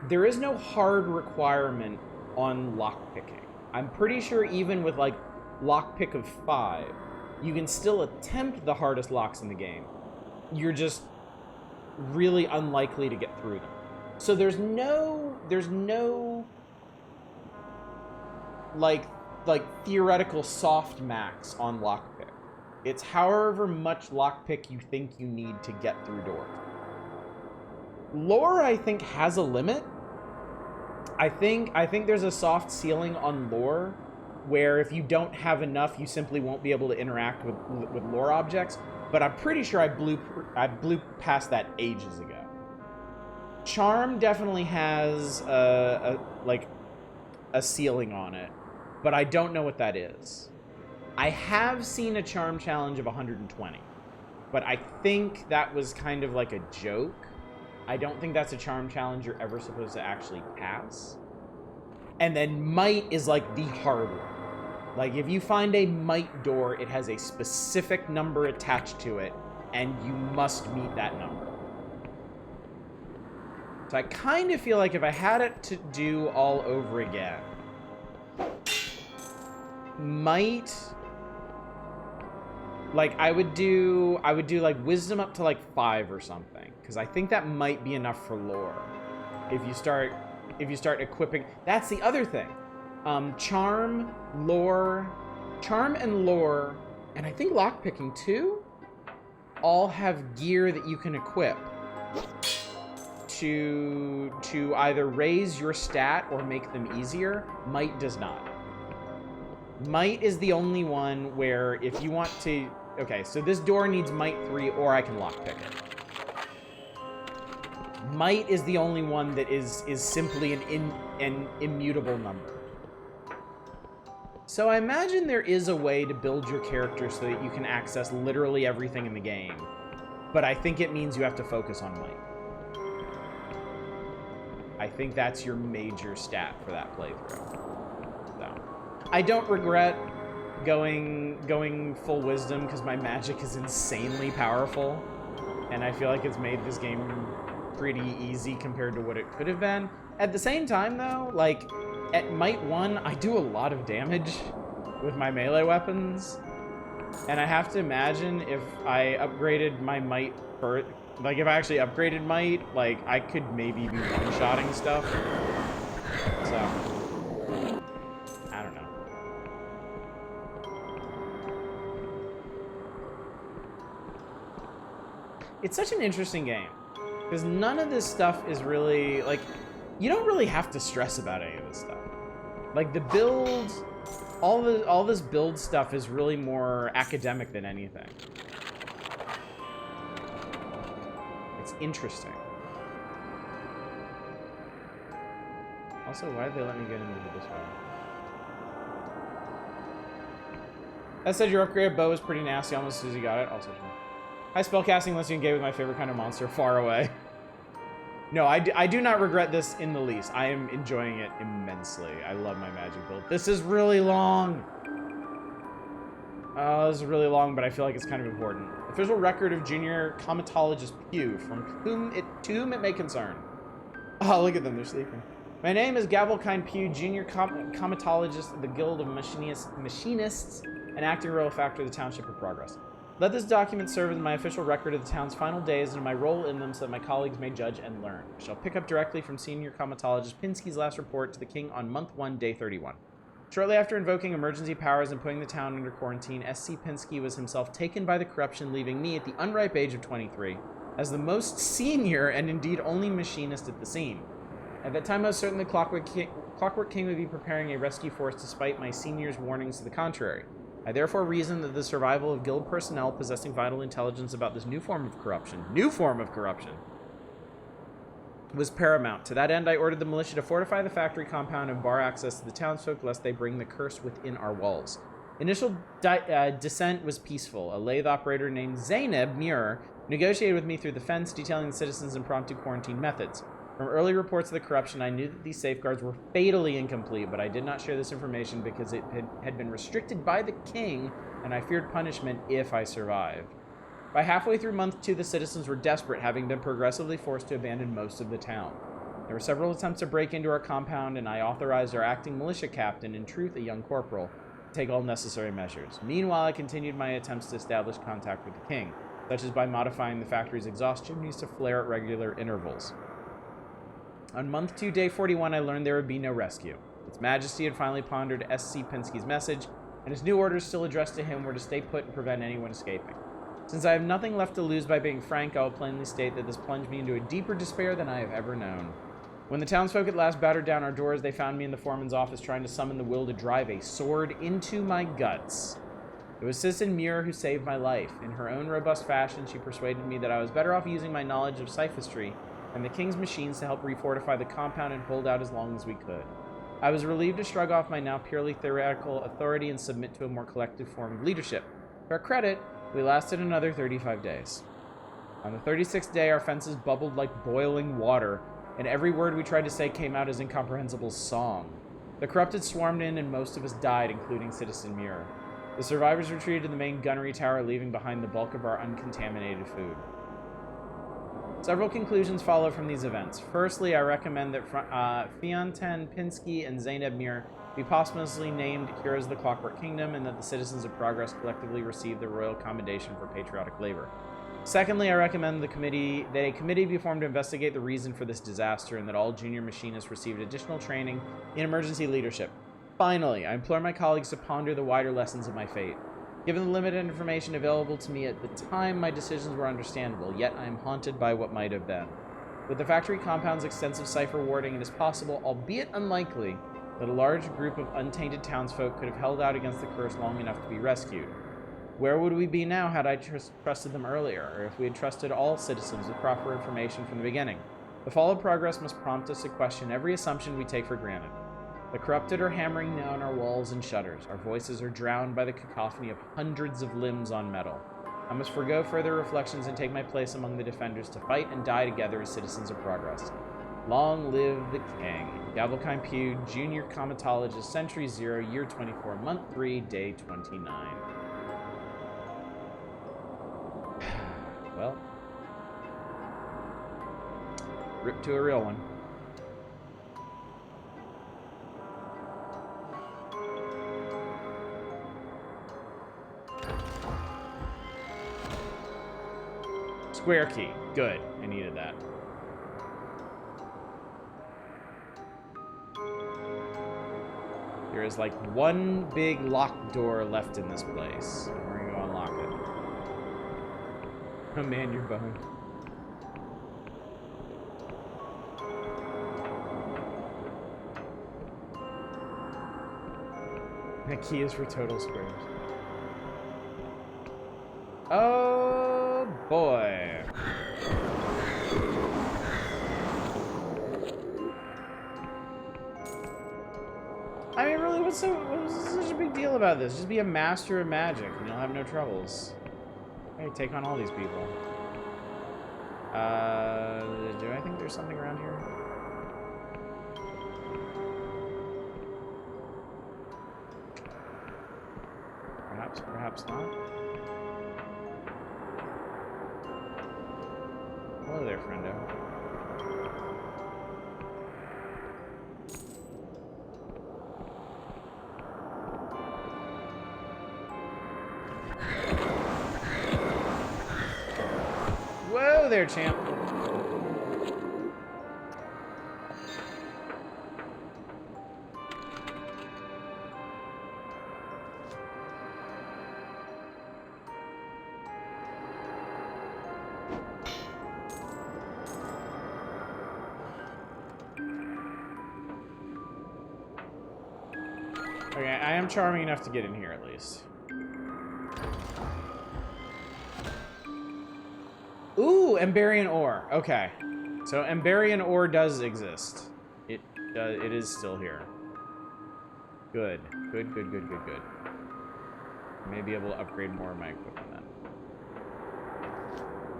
S1: hard requirement on lockpicking. I'm pretty sure even with like lockpick of 5, you can still attempt the hardest locks in the game. You're just really unlikely to get through them. So there's no like theoretical soft max on lockpick. It's however much lockpick you think you need to get through doors. Lore, I think, has a limit. I think there's a soft ceiling on lore where if you don't have enough, you simply won't be able to interact with lore objects. But I'm pretty sure I blew past that ages ago. Charm definitely has a ceiling on it, but I don't know what that is. I have seen a charm challenge of 120, but I think that was kind of like a joke. I don't think that's a charm challenge you're ever supposed to actually pass. And then might is like the hard one. Like, if you find a might door, it has a specific number attached to it, and you must meet that number. So I kind of feel like if I had it to do all over again, might, like, I would do like wisdom up to like 5 or something, because I think that might be enough for lore. If you start equipping, that's the other thing. Charm and lore, and I think lockpicking too, all have gear that you can equip to either raise your stat or make them easier. Might does not. Might is the only one where if you want to... Okay, so this door needs might 3, or I can lockpick it. Might is the only one that is simply an immutable number. So I imagine there is a way to build your character so that you can access literally everything in the game. But I think it means you have to focus on might. I think that's your major stat for that playthrough. So I don't regret going full wisdom because my magic is insanely powerful. And I feel like it's made this game pretty easy compared to what it could have been. At the same time, though, like, at Might 1, I do a lot of damage with my melee weapons. And I have to imagine if I upgraded my Might for... Like, if I actually upgraded Might, like, I could maybe be one-shotting stuff. So, I don't know. It's such an interesting game. Because none of this stuff is really, like... You don't really have to stress about any of this stuff. Like, the build... All this build stuff is really more academic than anything. It's interesting. Also, why did they let me get into this one? That said, your upgraded bow is pretty nasty almost as soon as you got it. Also true. High spellcasting lets you engage with my favorite kind of monster, far away. No, I do not regret this in the least. I am enjoying it immensely. I love my magic build. This is really long. This is really long, but I feel like it's kind of important. Official record of junior comatologist Pew, to whom it may concern. Oh, look at them, they're sleeping. My name is Gavelkind Pew, junior comatologist of the Guild of Machinists, an acting role factor of the Township of Progress. Let this document serve as my official record of the town's final days and my role in them so that my colleagues may judge and learn. I shall pick up directly from senior comatologist Pinsky's last report to the king on month 1, day 31. Shortly after invoking emergency powers and putting the town under quarantine, S.C. Pinsky was himself taken by the corruption, leaving me at the unripe age of 23 as the most senior and indeed only machinist at the scene. At that time, I was certain the Clockwork King would be preparing a rescue force despite my senior's warnings to the contrary. I therefore reasoned that the survival of guild personnel possessing vital intelligence about this new form of corruption, was paramount. To that end, I ordered the militia to fortify the factory compound and bar access to the townsfolk lest they bring the curse within our walls. Initial descent was peaceful. A lathe operator named Zainab Muir negotiated with me through the fence, detailing the citizens' impromptu quarantine methods. From early reports of the corruption, I knew that these safeguards were fatally incomplete, but I did not share this information because it had been restricted by the king, and I feared punishment if I survived. By halfway through month 2, the citizens were desperate, having been progressively forced to abandon most of the town. There were several attempts to break into our compound, and I authorized our acting militia captain, in truth a young corporal, to take all necessary measures. Meanwhile, I continued my attempts to establish contact with the king, such as by modifying the factory's exhaust chimneys to flare at regular intervals. On month 2, day 41, I learned there would be no rescue. Its Majesty had finally pondered S.C. Pinsky's message, and his new orders still addressed to him were to stay put and prevent anyone escaping. Since I have nothing left to lose by being frank, I will plainly state that this plunged me into a deeper despair than I have ever known. When the townsfolk at last battered down our doors, they found me in the foreman's office trying to summon the will to drive a sword into my guts. It was Citizen Muir who saved my life. In her own robust fashion, she persuaded me that I was better off using my knowledge of sophistry and the king's machines to help refortify the compound and hold out as long as we could. I was relieved to shrug off my now purely theoretical authority and submit to a more collective form of leadership. To our credit, we lasted another 35 days. On the 36th day, our fences bubbled like boiling water, and every word we tried to say came out as incomprehensible song. The corrupted swarmed in, and most of us died, including Citizen Muir. The survivors retreated to the main gunnery tower, leaving behind the bulk of our uncontaminated food. Several conclusions follow from these events. Firstly, I recommend that Fianten Pinsky and Zainab Muir be posthumously named heroes of the Clockwork Kingdom, and that the citizens of Progress collectively receive the royal commendation for patriotic labor. Secondly, I recommend that a committee be formed to investigate the reason for this disaster, and that all junior machinists received additional training in emergency leadership. Finally, I implore my colleagues to ponder the wider lessons of my fate. Given the limited information available to me at the time, my decisions were understandable, yet I am haunted by what might have been. With the factory compound's extensive cipher warding, it is possible, albeit unlikely, that a large group of untainted townsfolk could have held out against the curse long enough to be rescued. Where would we be now had I trusted them earlier, or if we had trusted all citizens with proper information from the beginning? The fall of progress must prompt us to question every assumption we take for granted. The corrupted are hammering down our walls and shutters. Our voices are drowned by the cacophony of hundreds of limbs on metal. I must forgo further reflections and take my place among the defenders to fight and die together as citizens of Progress. Long live the king. Gavelkind Pew, Junior Comatologist, Century 0, Year 24, Month 3, Day 29. Well, rip to a real one. Square key. Good. I needed that. There is like one big locked door left in this place. And we're gonna go unlock it. Oh man, you're boned. The key is for total squares. Oh boy. I mean, really, what's such a big deal about this? Just be a master of magic and you'll have no troubles. Hey, take on all these people. Do I think there's something around here? Perhaps not. Hello there, friendo. Whoa there, champ. Okay, I am charming enough to get in here at least. Ooh, Emberian ore. Okay. So Emberian ore does exist. It is still here. Good. Good. I may be able to upgrade more of my equipment then.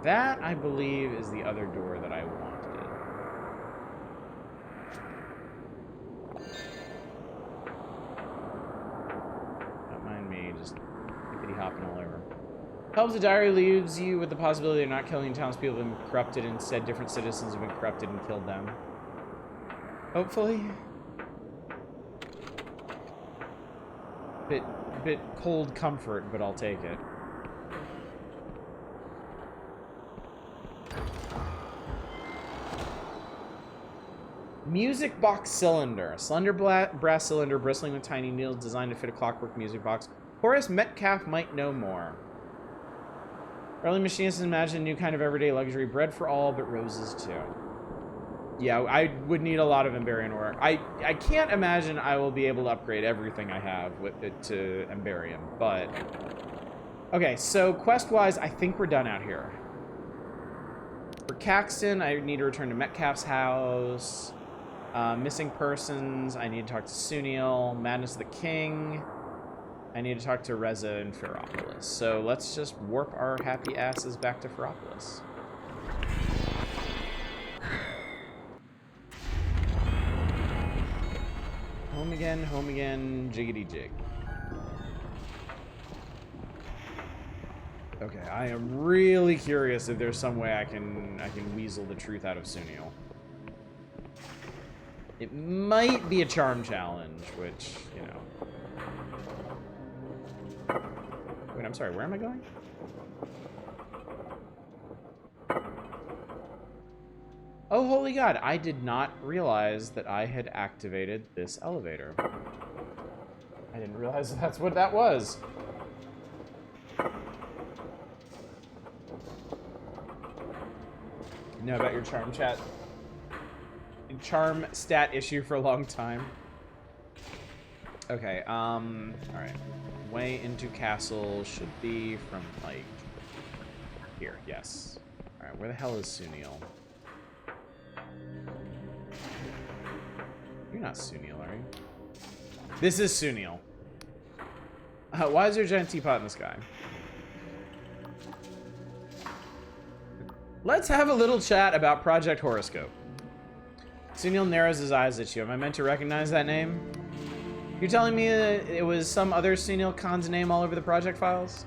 S1: That, I believe, is the other door that I wanted. Don't mind me just hippity hopping all over. Helps the diary leaves you with the possibility of not killing townspeople who have been corrupted. Instead, different citizens have been corrupted and killed them. Hopefully. Bit cold comfort, but I'll take it. Music box cylinder. A slender brass cylinder bristling with tiny needles designed to fit a clockwork music box. Horace Metcalf might know more. Early machinists imagined a new kind of everyday luxury, bread for all, but roses too. Yeah, I would need a lot of Emberian ore. I can't imagine I will be able to upgrade everything I have with it to Emberian, but... Okay, so quest-wise, I think we're done out here. For Caxton, I need to return to Metcalf's house. Missing persons, I need to talk to Suniel. Madness of the King. I need to talk to Reza and Ferropolis. So let's just warp our happy asses back to Ferropolis. Home again, jiggity jig. Okay, I am really curious if there's some way I can weasel the truth out of Suniel. It might be a charm challenge, which, you know. Wait, I'm sorry, where am I going? Oh, holy God, I did not realize that I had activated this elevator. I didn't realize that's what that was. You know about your charm stat issue for a long time. Okay, alright. Way into castle should be from, like, here, yes. Alright, where the hell is Suniel? You're not Suniel, are you? This is Suniel. Why is there a giant teapot in the sky? Let's have a little chat about Project Horoscope. Suniel narrows his eyes at you. Am I meant to recognize that name? You're telling me it was some other Suniel Khan's name all over the project files?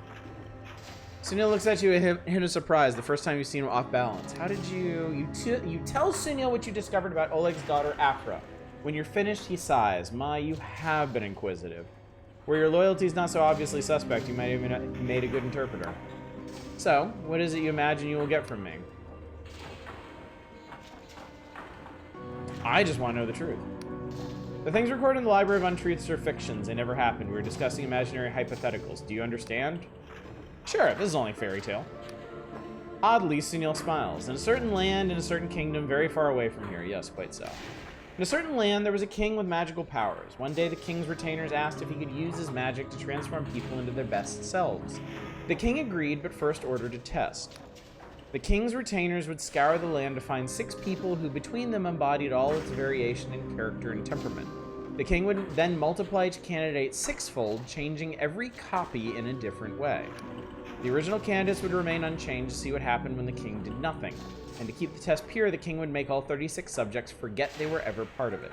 S1: Suniel looks at you with a hint of surprise the first time you've seen him off balance. How did you tell Suniel what you discovered about Oleg's daughter, Afra. When you're finished, he sighs. My, you have been inquisitive. Where your loyalty's not so obviously suspect, you might even have made a good interpreter. So, what is it you imagine you will get from me? I just want to know the truth. The things recorded in the Library of Untruths are fictions. They never happened. We were discussing imaginary hypotheticals. Do you understand? Sure, this is only fairy tale. Oddly, Suniel smiles. In a certain land, in a certain kingdom, very far away from here. Yes, quite so. In a certain land, there was a king with magical powers. One day, the king's retainers asked if he could use his magic to transform people into their best selves. The king agreed, but first ordered a test. The king's retainers would scour the land to find 6 people who between them embodied all its variation in character and temperament. The king would then multiply each candidate 6-fold, changing every copy in a different way. The original candidates would remain unchanged to see what happened when the king did nothing. And to keep the test pure, the king would make all 36 subjects forget they were ever part of it.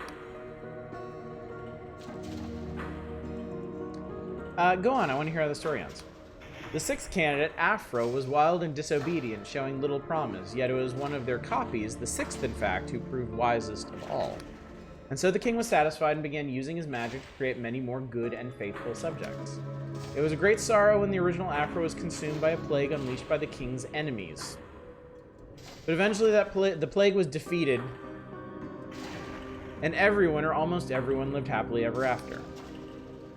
S1: Go on, I want to hear how the story ends. The sixth candidate, Afro, was wild and disobedient, showing little promise, yet it was one of their copies, the sixth in fact, who proved wisest of all. And so the king was satisfied and began using his magic to create many more good and faithful subjects. It was a great sorrow when the original Afro was consumed by a plague unleashed by the king's enemies. But eventually the plague was defeated, and everyone, or almost everyone, lived happily ever after.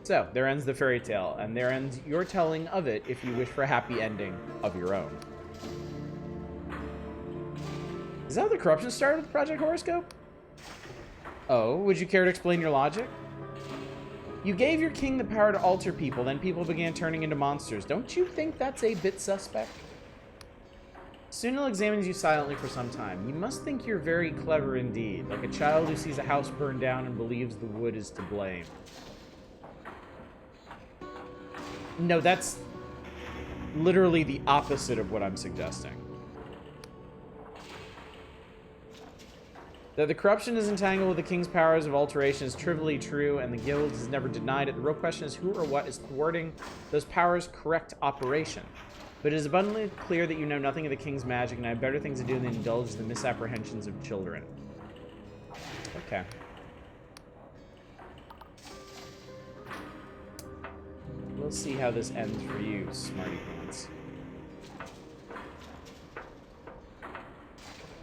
S1: So, there ends the fairy tale, and there ends your telling of it if you wish for a happy ending of your own. Is that how the corruption started with Project Horoscope? Oh, would you care to explain your logic? You gave your king the power to alter people, then people began turning into monsters. Don't you think that's a bit suspect? Soon he'll examine you silently for some time. You must think you're very clever indeed, like a child who sees a house burn down and believes the wood is to blame. No, that's literally the opposite of what I'm suggesting. That the corruption is entangled with the king's powers of alteration is trivially true, and the guild has never denied it. The real question is who or what is thwarting those powers' correct operation. But it is abundantly clear that you know nothing of the king's magic, and I have better things to do than indulge the misapprehensions of children. Okay. We'll see how this ends for you, smarty pants.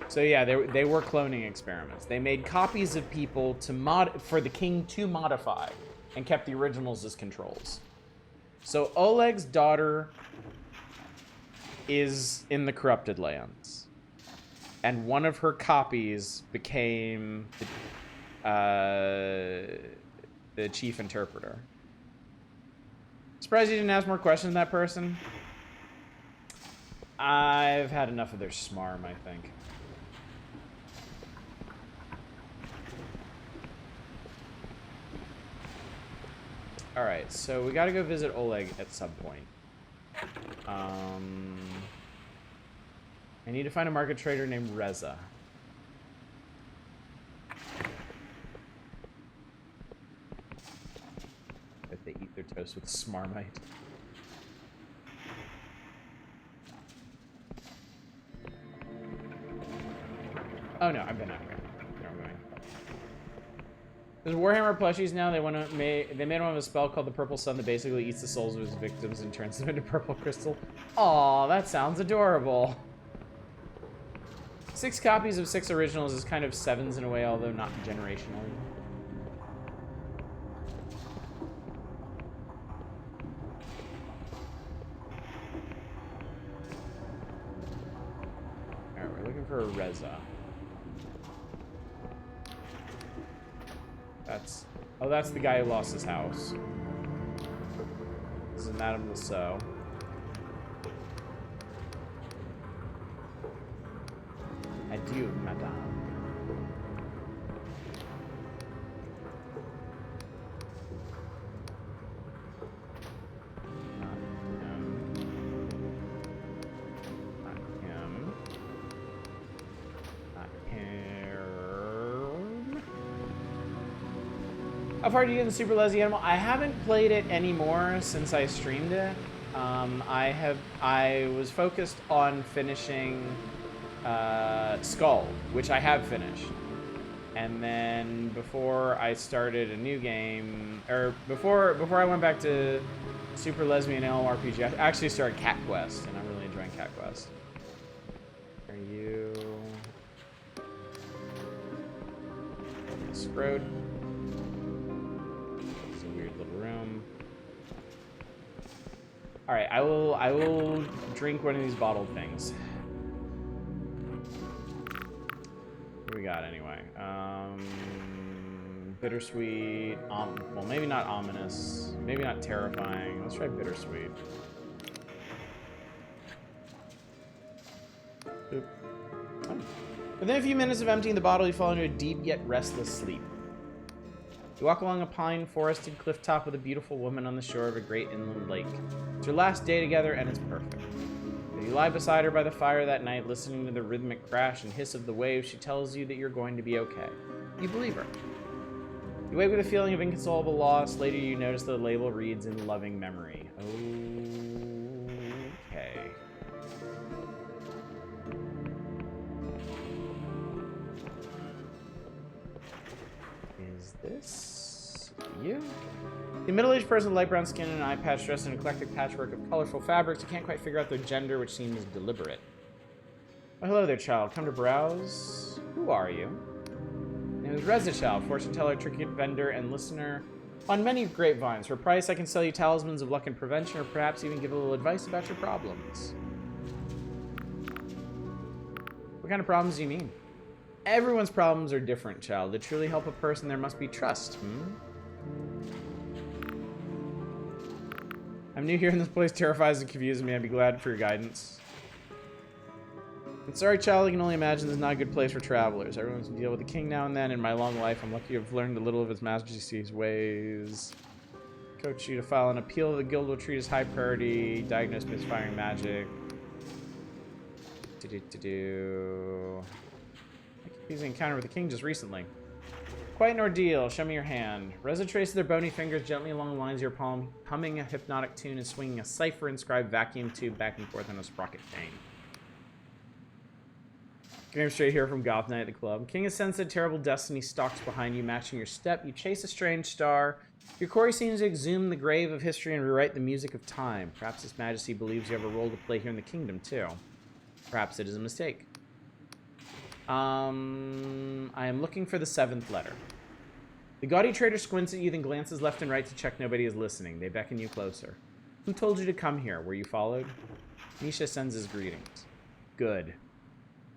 S1: So yeah, they were cloning experiments. They made copies of people to for the king to modify, and kept the originals as controls. So Oleg's daughter is in the corrupted lands, and one of her copies became the chief interpreter. Surprised you didn't ask more questions than that person. I've had enough of their smarm, I think. Alright, so we gotta go visit Oleg at some point. I need to find a market trader named Reza. If they eat their toast with Smarmite. Oh no, I've been out here. Where I'm going. There's Warhammer plushies now. They made one of a spell called the Purple Sun that basically eats the souls of his victims and turns them into purple crystal. Aw, that sounds adorable. 6 copies of 6 originals is kind of 7s in a way, although not generationally. Alright, we're looking for a Reza. That's the guy who lost his house. This is Madame Lasso. Adieu, Madame. How far do you get in the Super Leslie Animal? I haven't played it anymore since I streamed it. I was focused on finishing Skull, which I have finished. And then before I started a new game, or before I went back to Super Lesbian LMRPG, I actually started Cat Quest, and I'm really enjoying Cat Quest. Are you... Screwed. Room. All right, I will drink one of these bottled things. What do we got anyway? Bittersweet. Well, maybe not ominous. Maybe not terrifying. Let's try bittersweet. Oop. Oh. Within a few minutes of emptying the bottle, you fall into a deep yet restless sleep. You walk along a pine-forested cliff top with a beautiful woman on the shore of a great inland lake. It's your last day together, and it's perfect. As you lie beside her by the fire that night, listening to the rhythmic crash and hiss of the waves, she tells you that you're going to be okay. You believe her. You wake with a feeling of inconsolable loss. Later, you notice the label reads in loving memory. Okay. Is this you? The middle-aged person with light brown skin and an eye patch dressed in an eclectic patchwork of colorful fabrics. You can't quite figure out their gender, which seems deliberate. Oh, hello there, child. Come to browse. Who are you? It was Reza, child, fortune teller, trinket vendor, and listener on many grapevines. For a price, I can sell you talismans of luck and prevention, or perhaps even give a little advice about your problems. What kind of problems do you mean? Everyone's problems are different, child. To truly help a person, there must be trust. I'm new here, and this place terrifies and confuses me. I'd be glad for your guidance. I'm sorry, child. I can only imagine this is not a good place for travelers. Everyone's to deal with the king now and then. In my long life, I'm lucky to have learned a little of His Majesty's ways. Coach you to file an appeal. The guild will treat as high priority. Diagnose misfiring magic. He's an encounter with the king just recently. Quite an ordeal. Show me your hand. Reza traces their bony fingers gently along the lines of your palm, humming a hypnotic tune and swinging a cipher inscribed vacuum tube back and forth on a sprocket chain. Came straight here from Goth Night at the club. King has sensed a terrible destiny stalks behind you, matching your step. You chase a strange star. Your quarry seems to exhume the grave of history and rewrite the music of time. Perhaps His Majesty believes you have a role to play here in the kingdom, too. Perhaps it is a mistake. I am looking for the 7th letter. The gaudy trader squints at you, then glances left and right to check nobody is listening. They beckon you closer. Who told you to come here? Were you followed? Misha sends his greetings. Good.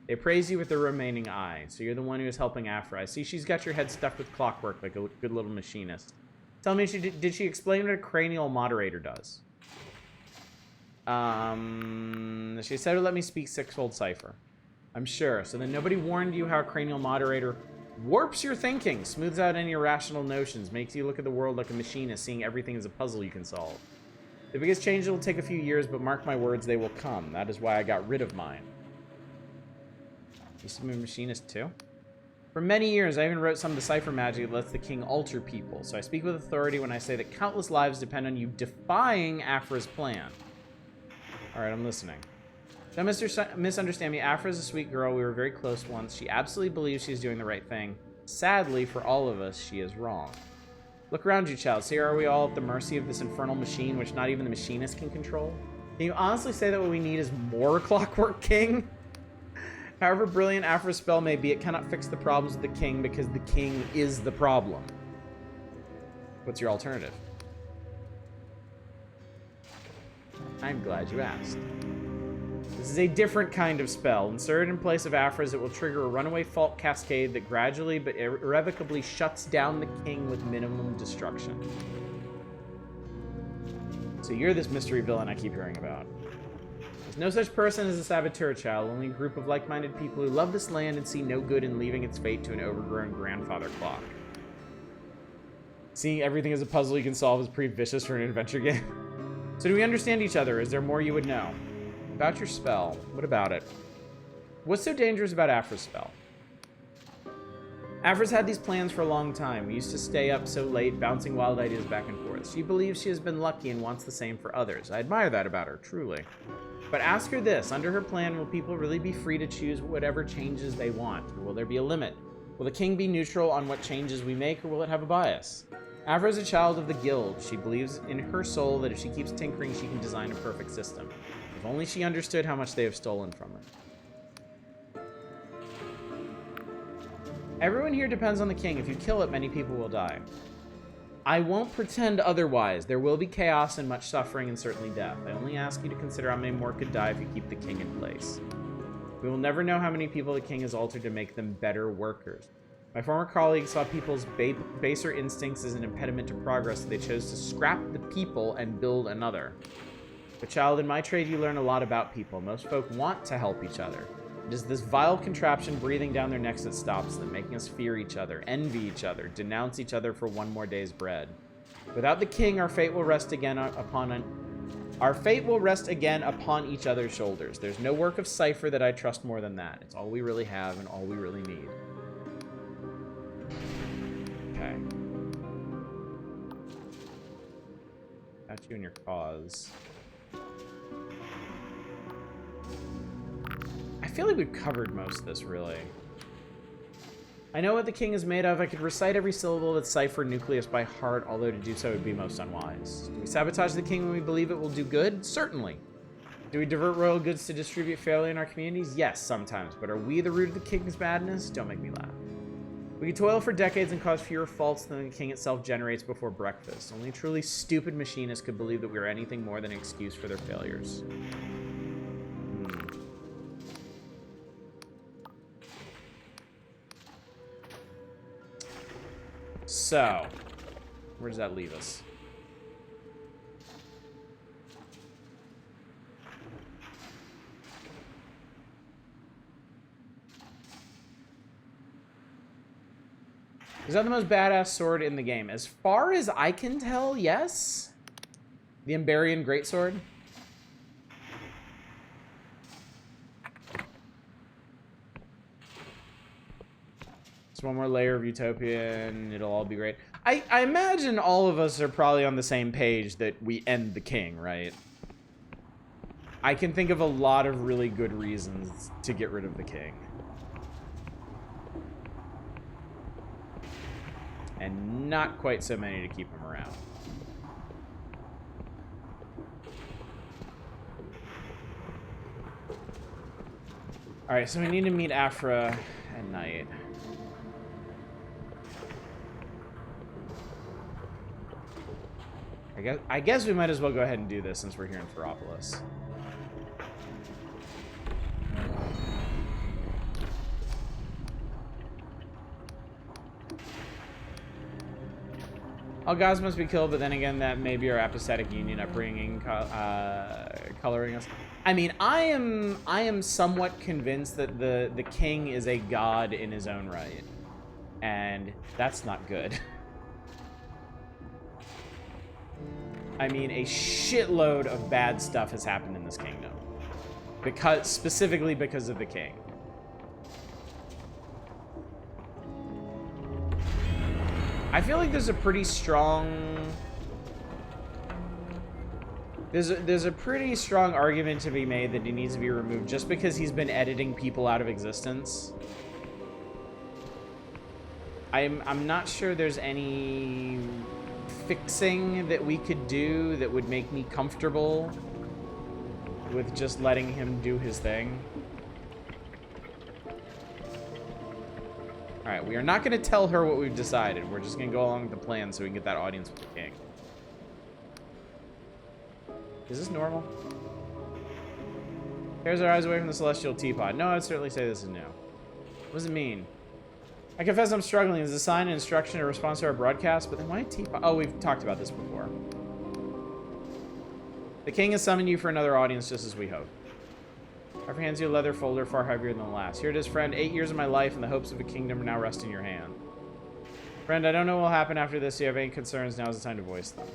S1: They praise you with their remaining eye, so you're the one who is helping Afra. I see she's got your head stuffed with clockwork like a good little machinist. Tell me, did she explain what a cranial moderator does? She said to let me speak sixfold cipher. I'm sure. So then nobody warned you how a cranial moderator warps your thinking, smooths out any irrational notions, makes you look at the world like a machinist, seeing everything as a puzzle you can solve. The biggest change will take a few years, but mark my words, they will come. That is why I got rid of mine. You used to be a machinist too? For many years, I even wrote some of the cipher magic that lets the king alter people, so I speak with authority when I say that countless lives depend on you defying Afra's plan. Alright, I'm listening. Don't misunderstand me. Afra is a sweet girl. We were very close once. She absolutely believes she's doing the right thing. Sadly, for all of us, she is wrong. Look around you, child. See, are we all at the mercy of this infernal machine, which not even the machinist can control? Can you honestly say that what we need is more Clockwork King? However brilliant Afra's spell may be, it cannot fix the problems of the king because the king is the problem. What's your alternative? I'm glad you asked. This is a different kind of spell. Inserted in place of Afra's, it will trigger a runaway fault cascade that gradually but irrevocably shuts down the king with minimum destruction. So you're this mystery villain I keep hearing about. There's no such person as a saboteur, child. Only a group of like-minded people who love this land and see no good in leaving its fate to an overgrown grandfather clock. Seeing everything as a puzzle you can solve is pretty vicious for an adventure game. So do we understand each other? Is there more you would know? About your spell. What about it? What's so dangerous about Afra's spell? Afra's had these plans for a long time. We used to stay up so late, bouncing wild ideas back and forth. She believes she has been lucky and wants the same for others. I admire that about her, truly. But ask her this. Under her plan, will people really be free to choose whatever changes they want? Or will there be a limit? Will the king be neutral on what changes we make, or will it have a bias? Afra is a child of the guild. She believes in her soul that if she keeps tinkering, she can design a perfect system. If only she understood how much they have stolen from her. Everyone here depends on the king. If you kill it, many people will die. I won't pretend otherwise. There will be chaos and much suffering and certainly death. I only ask you to consider how many more could die if you keep the king in place. We will never know how many people the king has altered to make them better workers. My former colleagues saw people's baser instincts as an impediment to progress, so they chose to scrap the people and build another. But child, in my trade you learn a lot about people. Most folk want to help each other. It is this vile contraption breathing down their necks that stops them, making us fear each other, envy each other, denounce each other for one more day's bread. Without the king, our fate will rest again upon each other's shoulders. There's no work of cipher that I trust more than that. It's all we really have and all we really need. Okay. Got you and your cause. I feel like we've covered most of this, really. I know what the king is made of. I could recite every syllable of its cipher nucleus by heart, although to do so would be most unwise. Do we sabotage the king when we believe it will do good? Certainly. Do we divert royal goods to distribute fairly in our communities? Yes, sometimes. But are we the root of the king's madness? Don't make me laugh. We could toil for decades and cause fewer faults than the king itself generates before breakfast. Only truly stupid machinists could believe that we are anything more than an excuse for their failures. So, where does that leave us? Is that the most badass sword in the game? As far as I can tell, yes. The Emberian Greatsword. It's one more layer of Utopia and it'll all be great. I imagine all of us are probably on the same page that we end the king, right? I can think of a lot of really good reasons to get rid of the king. And not quite so many to keep him around. Alright, so we need to meet Afra at night. I guess we might as well go ahead and do this since we're here in Ferropolis. All gods must be killed, but then again, that may be our apathetic union upbringing coloring us. I mean, I am somewhat convinced that the king is a god in his own right, and that's not good. I mean, a shitload of bad stuff has happened in this kingdom, specifically because of the king. I feel like there's a pretty strong... There's a pretty strong argument to be made that he needs to be removed just because he's been editing people out of existence. I'm not sure there's any fixing that we could do that would make me comfortable with just letting him do his thing. Alright, we are not going to tell her what we've decided. We're just going to go along with the plan so we can get that audience with the king. Is this normal? Tears our eyes away from the celestial teapot. No, I'd certainly say this is new. What does it mean? I confess I'm struggling. Is a sign, an instruction, a response to our broadcast? But then why a teapot? Oh, we've talked about this before. The king has summoned you for another audience just as we hoped. Our hands you a leather folder far heavier than the last. Here it is, friend. 8 years of my life and the hopes of a kingdom now rest in your hand. Friend, I don't know what will happen after this. If you have any concerns, now is the time to voice them.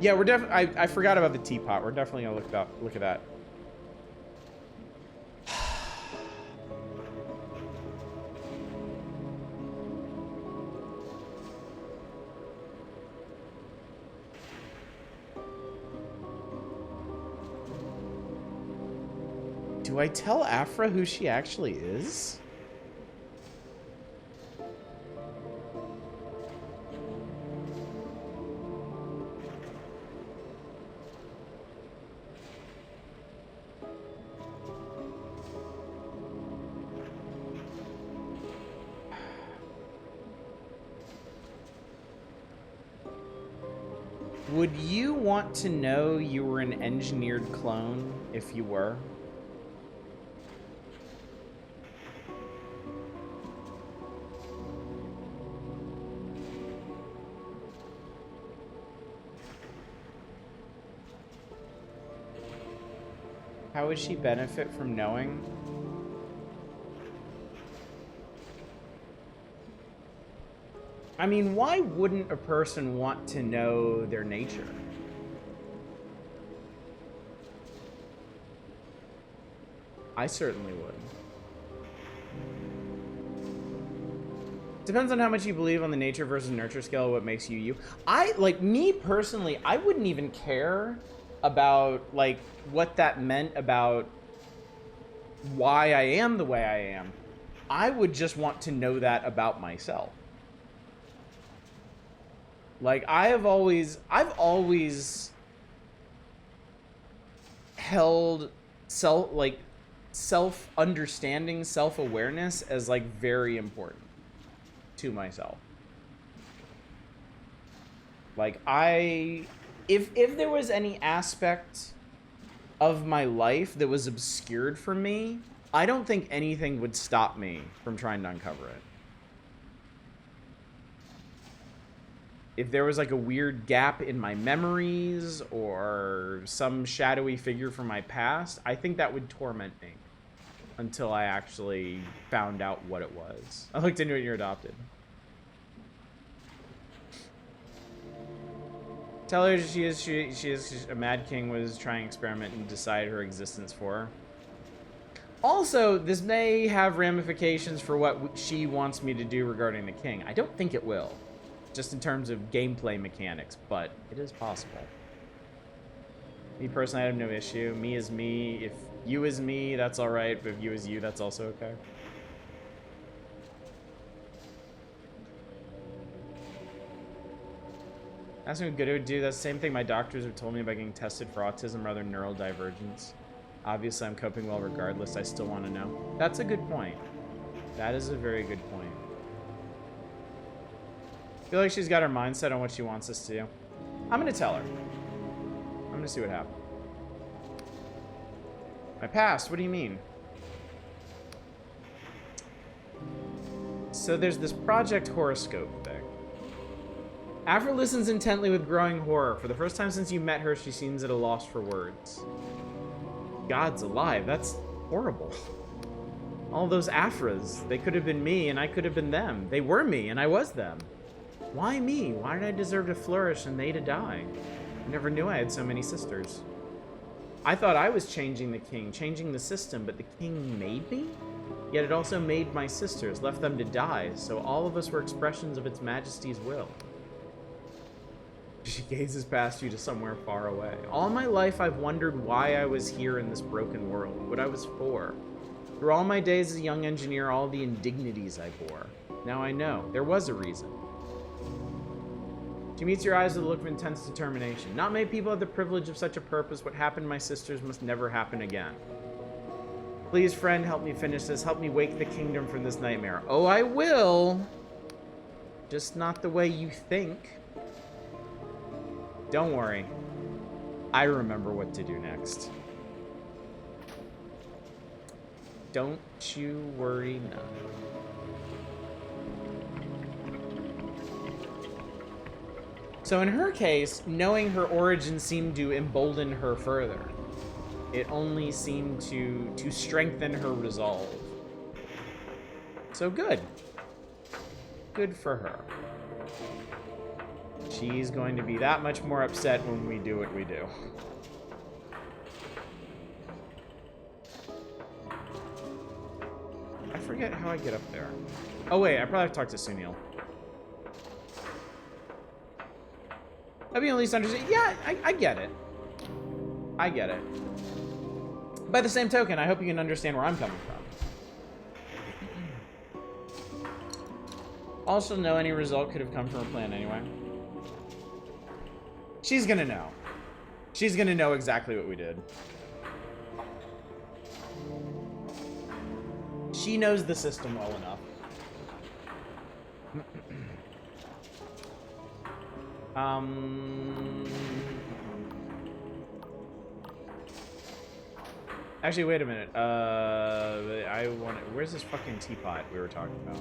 S1: Yeah, we're definitely... I forgot about the teapot. We're definitely gonna look at that. Do I tell Afra who she actually is? Would you want to know you were an engineered clone if you were? How would she benefit from knowing? I mean, why wouldn't a person want to know their nature? I certainly would. Depends on how much you believe on the nature versus nurture scale, what makes you you. Like, me personally, I wouldn't even care about, like, what that meant about why I am the way I am. I would just want to know that about myself. Like, I've always held self-understanding, self-awareness as, like, very important to myself. Like, if there was any aspect of my life that was obscured from me, I don't think anything would stop me from trying to uncover it. If there was like a weird gap in my memories or some shadowy figure from my past, I think that would torment me until I actually found out what it was. I looked into it and you're adopted. Tell her she is a Mad King was trying to experiment and decide her existence for her. Also, this may have ramifications for what she wants me to do regarding the king. I don't think it will. Just in terms of gameplay mechanics, but it is possible. Me personally, I have no issue. Me is me. If you is me, that's alright, but if you is you, that's also okay. That's what good it would do. That's the same thing my doctors have told me about getting tested for autism rather than neurodivergence. Obviously, I'm coping well regardless. I still want to know. That's a good point. That is a very good point. I feel like she's got her mindset on what she wants us to do. I'm going to tell her. I'm going to see what happens. My past? What do you mean? So there's this Project Horoscope thing. Afra listens intently with growing horror. For the first time since you met her, she seems at a loss for words. God's alive. That's horrible. All those Afras. They could have been me, and I could have been them. They were me, and I was them. Why me? Why did I deserve to flourish and they to die? I never knew I had so many sisters. I thought I was changing the king, changing the system, but the king made me? Yet it also made my sisters, left them to die, so all of us were expressions of its majesty's will. She gazes past you to somewhere far away. All my life I've wondered why I was here in this broken world, what I was for. Through all my days as a young engineer, all the indignities I bore. Now I know, there was a reason. She meets your eyes with a look of intense determination. Not many people have the privilege of such a purpose. What happened to my sisters must never happen again. Please, friend, help me finish this. Help me wake the kingdom from this nightmare. Oh, I will. Just not the way you think. Don't worry. I remember what to do next. Don't you worry none. So in her case, knowing her origin seemed to embolden her further. It only seemed to strengthen her resolve. So good. Good for her. She's going to be that much more upset when we do what we do. I forget how I get up there. Oh wait, I probably have to talk to Sunil. I mean, at least understand. Yeah, I get it. I get it. By the same token, I hope you can understand where I'm coming from. Also, know any result could have come from a plan anyway. She's gonna know. She's gonna know exactly what we did. She knows the system well enough. Actually, wait a minute. Where's this fucking teapot we were talking about?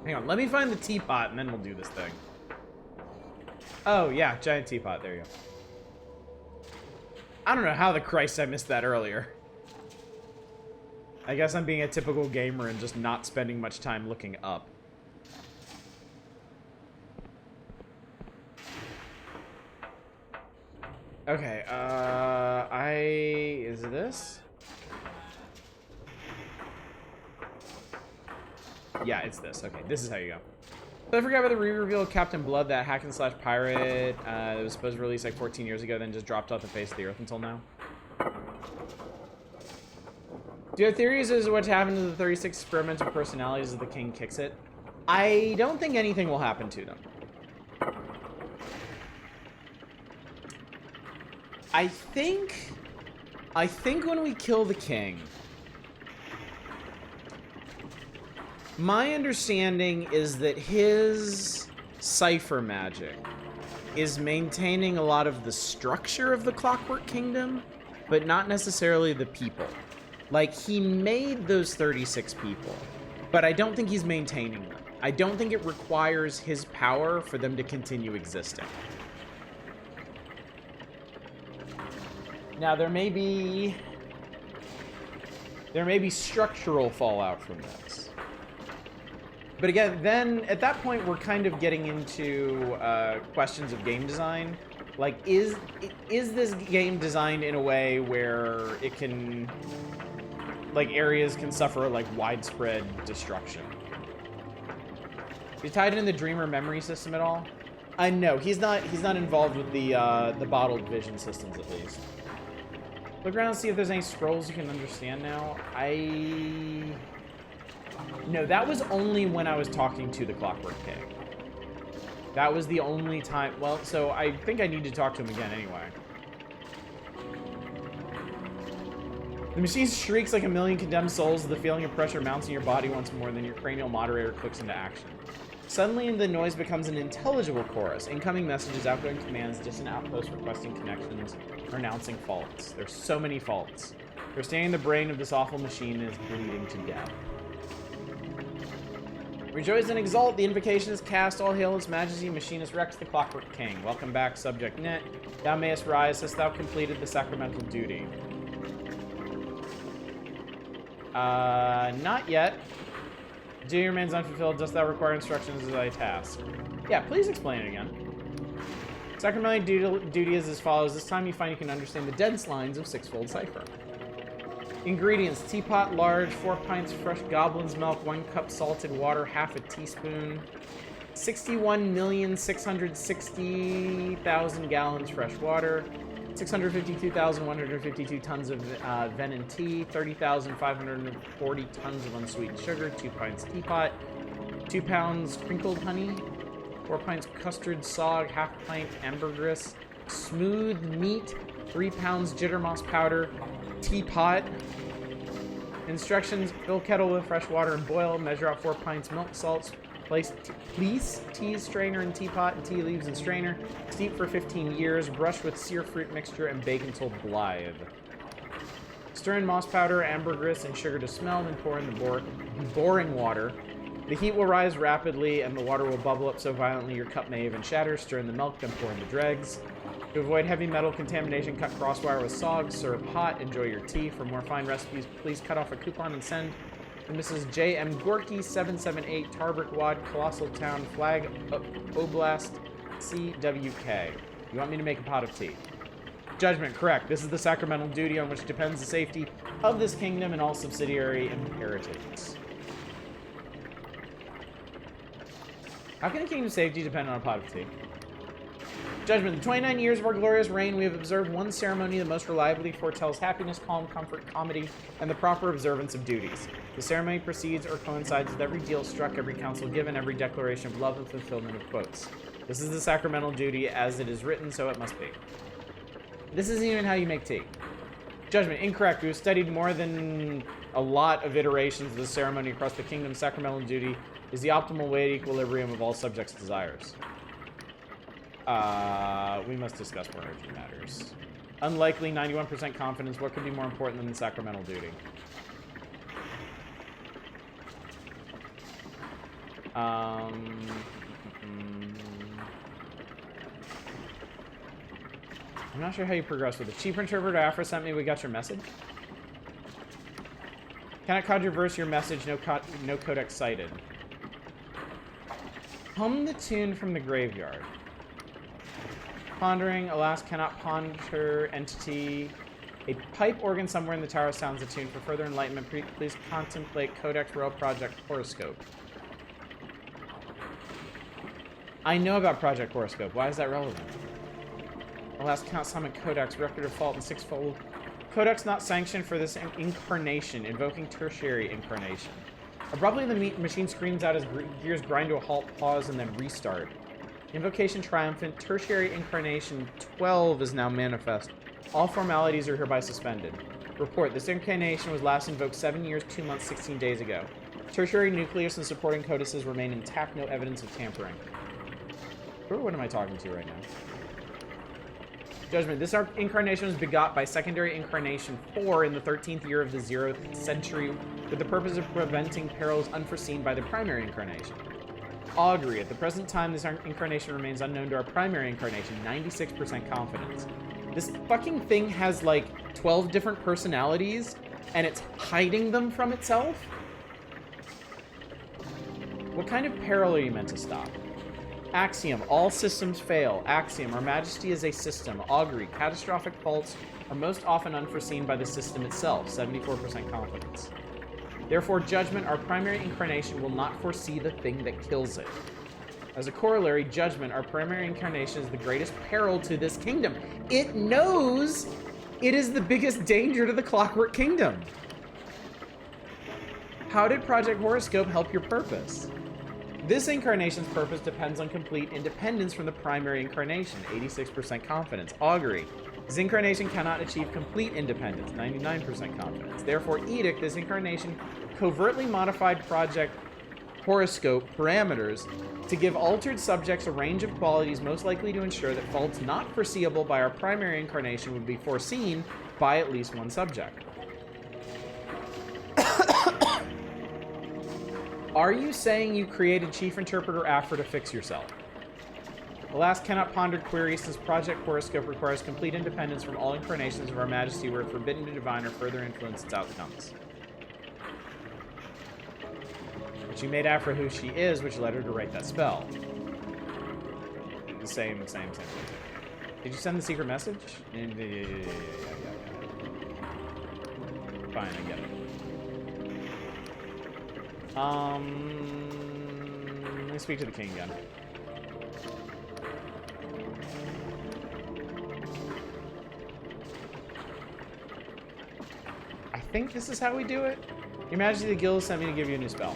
S1: Hang on, let me find the teapot and then we'll do this thing. Oh, yeah, giant teapot. There you go. I don't know how the Christ I missed that earlier. I guess I'm being a typical gamer and just not spending much time looking up. Okay, is it this? Yeah, it's this. Okay, this is how you go. So I forgot about the re-reveal of Captain Blood, that hack and slash pirate that was supposed to release like 14 years ago, then just dropped off the face of the earth until now. Do you have theories as to what happened to the 36 experimental personalities as the king kicks it? I don't think anything will happen to them. I think when we kill the king, my understanding is that his cipher magic is maintaining a lot of the structure of the Clockwork Kingdom, but not necessarily the people. Like, he made those 36 people, but I don't think he's maintaining them. I don't think it requires his power for them to continue existing. Now, there may be structural fallout from this. But again, then at that point, we're kind of getting into questions of game design. Like, is this game designed in a way where it can, like, areas can suffer like widespread destruction? Is tied in the Dreamer memory system at all? No, he's not involved with the bottled vision systems at least. Look around and see if there's any scrolls you can understand now. No, that was only when I was talking to the Clockwork King. That was the only time. Well, so I think I need to talk to him again anyway. The machine shrieks like a million condemned souls as the feeling of pressure mounts in your body once more, then your cranial moderator clicks into action. Suddenly, the noise becomes an intelligible chorus. Incoming messages, outgoing commands, distant outposts requesting connections, or announcing faults. There's so many faults. Understanding the brain of this awful machine is bleeding to death. Rejoice and exult, the invocation is cast, all hail His Majesty, Machinist Rex, the Clockwork King. Welcome back, Subject Net. Thou mayest rise, hast thou completed the sacramental duty? Not yet. Duty remains unfulfilled, dost thou require instructions as thy task? Yeah, please explain it again. Sacramental duty is as follows. This time you find you can understand the dense lines of sixfold cipher. Ingredients: teapot large, 4 pints fresh goblin's milk, 1 cup salted water, half a teaspoon, 61,660,000 gallons fresh water, 652,152 tons of venin tea, 30,540 tons of unsweetened sugar, 2 pints teapot, 2 pounds crinkled honey, 4 pints custard sog, half pint ambergris, smooth meat, 3 pounds jittermoss powder, teapot. Instructions: fill kettle with fresh water and boil. Measure out 4 pints milk salts. Place tea strainer in teapot and tea leaves in strainer. Steep for 15 years. Brush with sear fruit mixture and bake until blithe. Stir in moss powder, ambergris, and sugar to smell, then pour in the boring water. The heat will rise rapidly and the water will bubble up so violently your cup may even shatter. Stir in the milk, then pour in the dregs. To avoid heavy metal contamination, cut crosswire with SOG. Serve hot. Enjoy your tea. For more fine recipes, please cut off a coupon and send to Mrs. J.M. Gorky, 778 Tarbrick Wad, Colossal Town, Flag Oblast, CWK. You want me to make a pot of tea? Judgment, correct. This is the sacramental duty on which depends the safety of this kingdom and all subsidiary imperatives. How can a kingdom's safety depend on a pot of tea? Judgment. In the 29 years of our glorious reign, we have observed one ceremony that most reliably foretells happiness, calm, comfort, comedy, and the proper observance of duties. The ceremony precedes or coincides with every deal struck, every counsel given, every declaration of love and fulfillment of quotes. This is the sacramental duty as it is written, so it must be. This isn't even how you make tea. Judgment. Incorrect. We have studied more than a lot of iterations of the ceremony across the kingdom. Sacramental duty is the optimal way to equilibrium of all subjects' desires. We must discuss more urgent matters. Unlikely, 91% confidence. What could be more important than the sacramental duty? I'm not sure how you progress with it. Chief Interpreter Afra sent me, we got your message. Cannot controverse your message, no codex cited. Hum the tune from the graveyard. Pondering, alas, cannot ponder entity. A pipe organ somewhere in the tower sounds the tune. For further enlightenment, please contemplate Codex Royal Project Horoscope. I know about Project Horoscope. Why is that relevant? Alas, cannot summon Codex. Record of fault and sixfold. Codex not sanctioned for this incarnation. Invoking tertiary incarnation. Abruptly, the machine screams out as gears grind to a halt, pause, and then restart. Invocation triumphant. Tertiary incarnation 12 is now manifest. All formalities are hereby suspended. Report. This incarnation was last invoked 7 years, 2 months, 16 days ago. Tertiary nucleus and supporting codices remain intact. No evidence of tampering. What am I talking to right now? Judgment. This incarnation was begot by secondary incarnation 4 in the 13th year of the 0th century with the purpose of preventing perils unforeseen by the primary incarnation. Augury. At the present time, this incarnation remains unknown to our primary incarnation. 96% confidence. This fucking thing has like 12 different personalities and it's hiding them from itself? What kind of peril are you meant to stop? Axiom, all systems fail. Axiom, our majesty is a system. Augury, catastrophic faults are most often unforeseen by the system itself. 74% confidence. Therefore, judgment, our primary incarnation, will not foresee the thing that kills it. As a corollary, judgment, our primary incarnation, is the greatest peril to this kingdom. It knows it is the biggest danger to the Clockwork Kingdom. How did Project Horoscope help your purpose? This incarnation's purpose depends on complete independence from the primary incarnation, 86% confidence. Augury, this incarnation cannot achieve complete independence, 99% confidence. Therefore, Edict, this incarnation covertly modified Project Horoscope parameters to give altered subjects a range of qualities most likely to ensure that faults not foreseeable by our primary incarnation would be foreseen by at least one subject. Are you saying you created Chief Interpreter Afra to fix yourself? Alas, cannot ponder queries since Project Horoscope requires complete independence from all incarnations of our majesty were forbidden to divine or further influence its outcomes. But you made Afra who she is, which led her to write that spell. The same. Did you send the secret message? Yeah. Fine, I get it. Let me speak to the king again. I think this is how we do it. Your Majesty, the guild sent me to give you a new spell.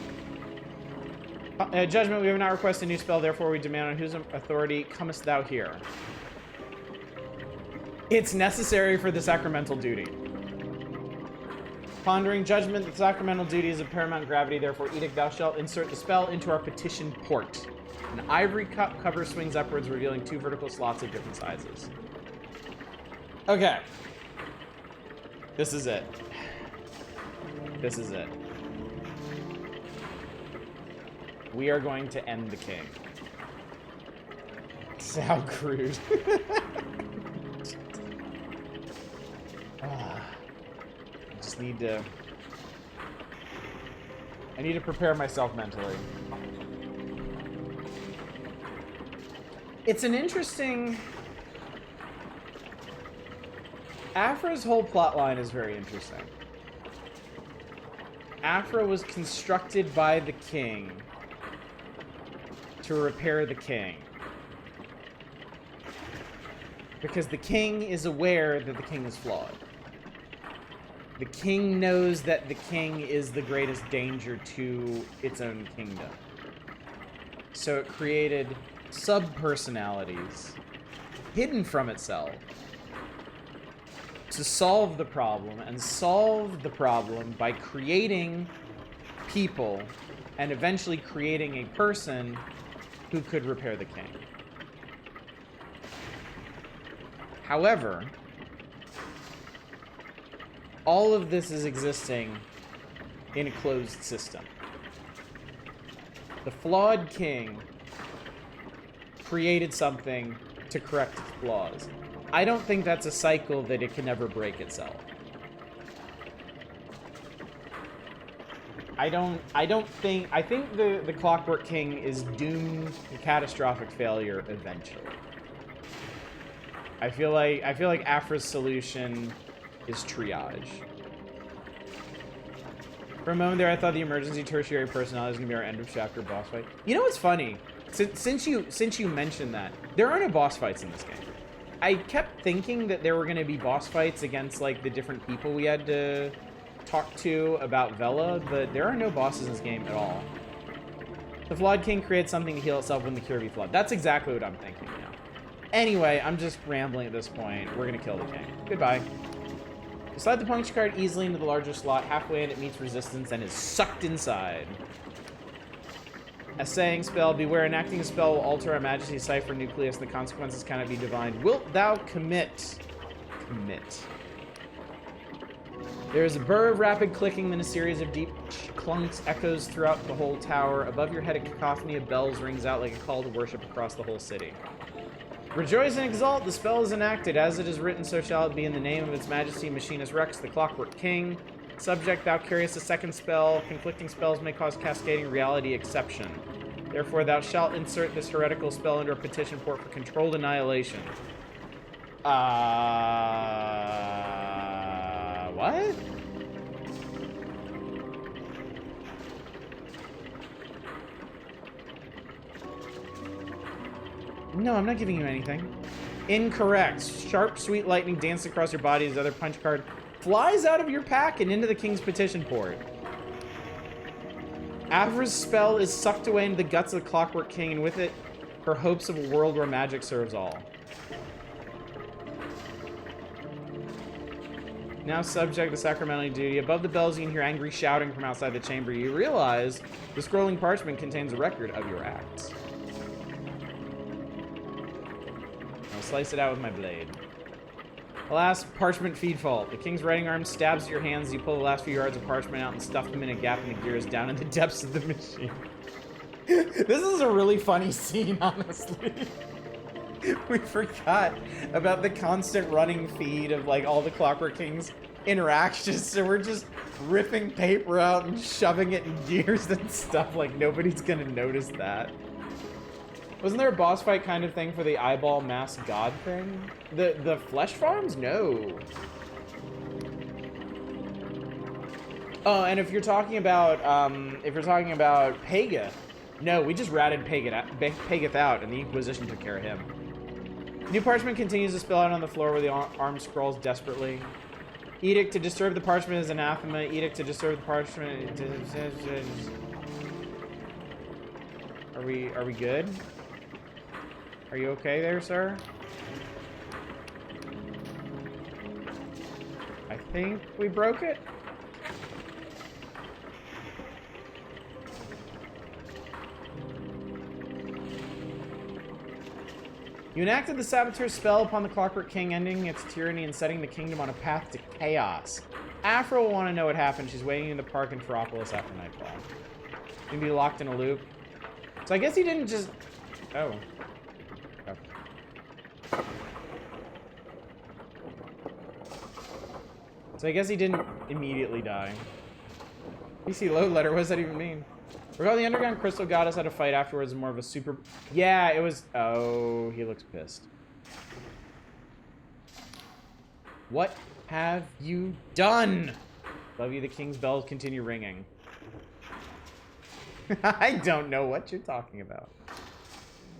S1: Judgment, we have not requested a new spell, therefore we demand on whose authority comest thou here? It's necessary for the sacramental duty. Pondering, judgment, the sacramental duty is of paramount gravity, therefore Edict, thou shalt insert the spell into our petition port. An ivory cup cover swings upwards, revealing 2 vertical slots of different sizes. Okay. This is it. This is it. We are going to end the king. How crude. I need to prepare myself mentally. It's an interesting... Afra's whole plotline is very interesting. Afra was constructed by the king to repair the king. Because the king is aware that the king is flawed. The king knows that the king is the greatest danger to its own kingdom. So it created sub-personalities hidden from itself to solve the problem, and solve the problem by creating people and eventually creating a person who could repair the king. However, all of this is existing in a closed system. The flawed king created something to correct its flaws. I don't think that's a cycle that it can never break itself. I think the Clockwork King is doomed to catastrophic failure eventually. I feel like Afra's solution is triage. For a moment there, I thought the emergency tertiary personality was gonna be our end of chapter boss fight. You know what's funny? Since you mentioned that, there are no boss fights in this game. I kept thinking that there were gonna be boss fights against like the different people we had to talk to about Vela, but there are no bosses in this game at all. The Flawed King creates something to heal itself when the cure be flawed. That's exactly what I'm thinking now. Anyway, I'm just rambling at this point. We're gonna kill the king. Goodbye. You slide the puncture card easily into the larger slot. Halfway in, it meets resistance and is sucked inside. A saying spell, beware, enacting a spell will alter our majesty's cipher nucleus and the consequences cannot be divined. Wilt thou commit? Commit. There is a burr of rapid clicking, then a series of deep clunks echoes throughout the whole tower. Above your head, a cacophony of bells rings out like a call to worship across the whole city. Rejoice and exult, the spell is enacted. As it is written, so shall it be in the name of its majesty, Machinus Rex, the Clockwork King. Subject, thou carriest a second spell. Conflicting spells may cause cascading reality exception. Therefore, thou shalt insert this heretical spell into a petition port for controlled annihilation. What? No, I'm not giving you anything. Incorrect. Sharp, sweet lightning danced across your body as the other punch card flies out of your pack and into the king's petition port. Avra's spell is sucked away into the guts of the Clockwork King, and with it, her hopes of a world where magic serves all. Now subject to sacramental duty. Above the bells, you can hear angry shouting from outside the chamber. You realize the scrolling parchment contains a record of your acts. I'll slice it out with my blade. Alas, parchment feed fault. The king's writing arm stabs at your hands as you pull the last few yards of parchment out and stuff them in a gap in the gears down in the depths of the machine. This is a really funny scene, honestly. We forgot about the constant running feed of like all the Clockwork King's interactions, so we're just ripping paper out and shoving it in gears and stuff like nobody's gonna notice that. Wasn't there a boss fight kind of thing for the eyeball masked god thing? The flesh farms? No. Oh, and if you're talking about Pega, no, we just ratted Pegeth out, and the Inquisition took care of him. New parchment continues to spill out on the floor where the arm scrawls desperately. Edict to disturb the parchment is anathema. Edict to disturb the parchment. Are we good? Are you okay there, sir? I think we broke it. You enacted the Saboteur's spell upon the Clockwork King, ending its tyranny and setting the kingdom on a path to chaos. Afra will want to know what happened. She's waiting in the park in Feropolis after nightfall. You can be locked in a loop. So I guess he didn't just... Oh. So I guess he didn't immediately die. PC load letter, what does that even mean? Recall the underground crystal goddess had a fight afterwards, more of a super... Yeah, it was... Oh, he looks pissed. What have you done? Love you, the king's bells continue ringing. I don't know what you're talking about.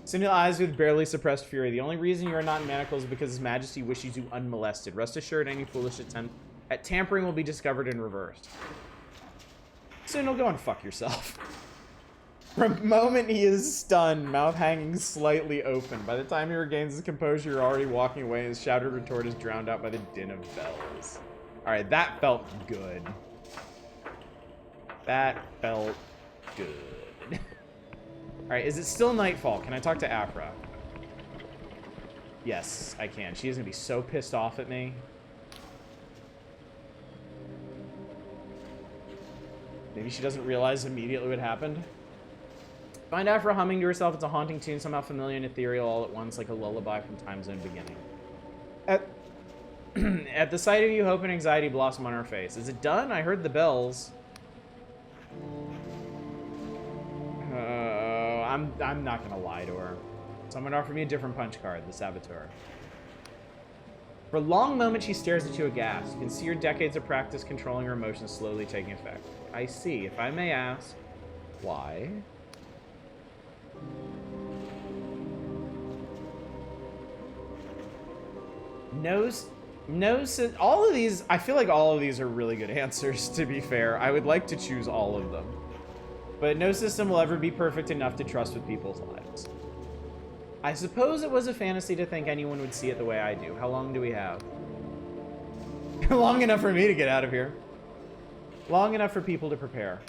S1: Simul eyes with barely suppressed fury. The only reason you are not in manacles is because His Majesty wishes you unmolested. Rest assured, any foolish attempt at tampering will be discovered and reversed. Soon you'll go and fuck yourself. From the moment he is stunned, mouth hanging slightly open. By the time he regains his composure, you're already walking away, and his shouted retort is drowned out by the din of bells. Alright, that felt good. That felt good. Alright, is it still nightfall? Can I talk to Afra? Yes, I can. She is going to be so pissed off at me. Maybe she doesn't realize immediately what happened. Find Afra humming to herself. It's a haunting tune, somehow familiar and ethereal all at once, like a lullaby from Time Zone beginning. At, at the sight of you, hope and anxiety blossom on her face. Is it done? I heard the bells. I'm not gonna lie to her. Someone offered me a different punch card, the Saboteur. For a long moment, she stares at you aghast. You can see her decades of practice controlling her emotions slowly taking effect. I see. If I may ask, why? All of these, I feel like all of these are really good answers, to be fair. I would like to choose all of them. But no system will ever be perfect enough to trust with people's lives. I suppose it was a fantasy to think anyone would see it the way I do. How long do we have? Long enough for me to get out of here. Long enough for people to prepare.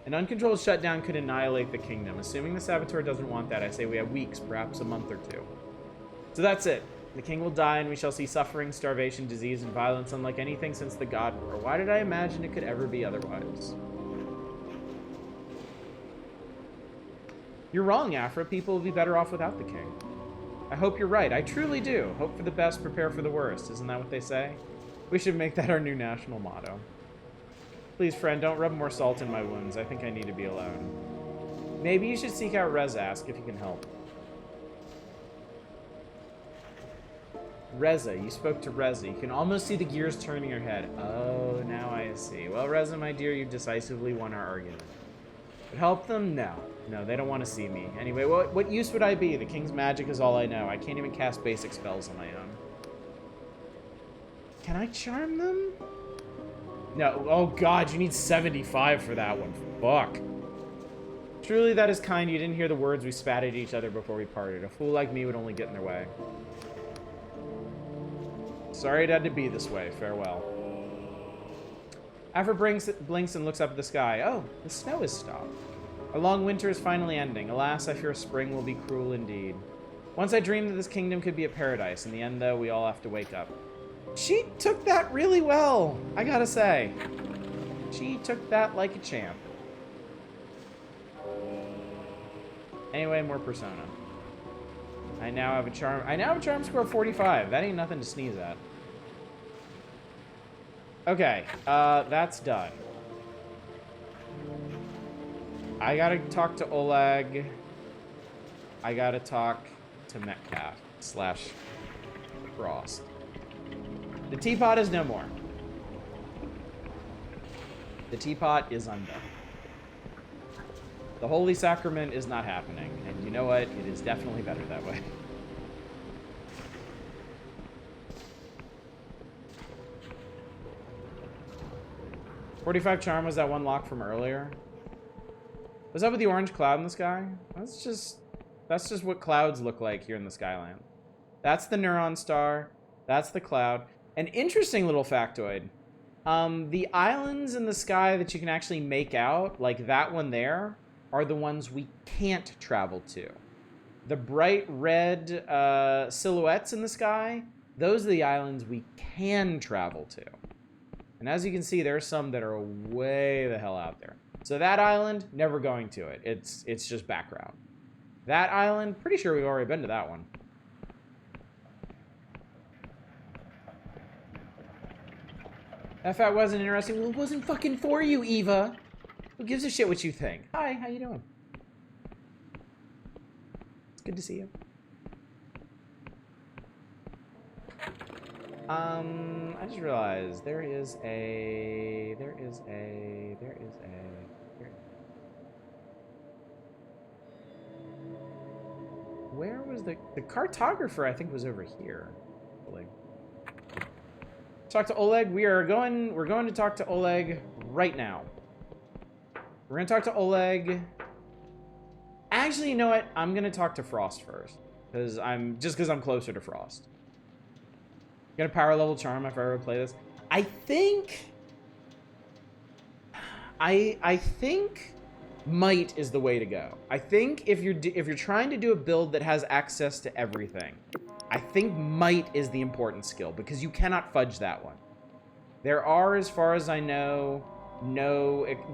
S1: An uncontrolled shutdown could annihilate the kingdom. Assuming the Saboteur doesn't want that, I say we have weeks, perhaps a month or two. So that's it. The king will die, and we shall see suffering, starvation, disease, and violence unlike anything since the God War. Why did I imagine it could ever be otherwise? You're wrong, Afra. People will be better off without the king. I hope you're right. I truly do. Hope for the best, prepare for the worst. Isn't that what they say? We should make that our new national motto. Please, friend, don't rub more salt in my wounds. I think I need to be alone. Maybe you should seek out Reza, ask if you can help. Reza, you spoke to Reza. You can almost see the gears turning your head. Oh, now I see. Well, Reza, my dear, you've decisively won our argument. But help them? No. No, they don't want to see me. Anyway, what use would I be? The king's magic is all I know. I can't even cast basic spells on my own. Can I charm them? No. Oh, God, you need 75 for that one. Fuck. Truly, that is kind. You didn't hear the words we spat at each other before we parted. A fool like me would only get in their way. Sorry it had to be this way. Farewell. Afra blinks and looks up at the sky. Oh, the snow has stopped. Our long winter is finally ending. Alas, I fear spring will be cruel indeed. Once I dreamed that this kingdom could be a paradise. In the end, though, we all have to wake up. She took that really well, I gotta say. She took that like a champ. Anyway, more Persona. I now have a charm score of 45. That ain't nothing to sneeze at. Okay, that's done. I gotta talk to Oleg. I gotta talk to Metcalf / Frost. The teapot is no more. The teapot is undone. The Holy Sacrament is not happening. And you know what? It is definitely better that way. $45 charm was that one lock from earlier. What's up with the orange cloud in the sky? That's just what clouds look like here in the Skyland. That's the Neuron Star. That's the cloud. An interesting little factoid. The islands in the sky that you can actually make out, like that one there, are the ones we can't travel to. The bright red silhouettes in the sky, those are the islands we can travel to. And as you can see, there are some that are way the hell out there. So that island, never going to it. It's just background. That island, pretty sure we've already been to that one. That wasn't interesting. Well, it wasn't fucking for you, Eva. Who gives a shit what you think? Hi, how you doing? It's good to see you. I just realized there is a where was the cartographer? I think was over here. Talk to Oleg. We're going to talk to Oleg right now. We're going to talk to Oleg. Actually, you know what? I'm going to talk to Frost first. Because I'm closer to Frost. Get a power level charm if I ever play this. I think might is the way to go. I think if you're trying to do a build that has access to everything, I think might is the important skill because you cannot fudge that one. There are, as far as I know,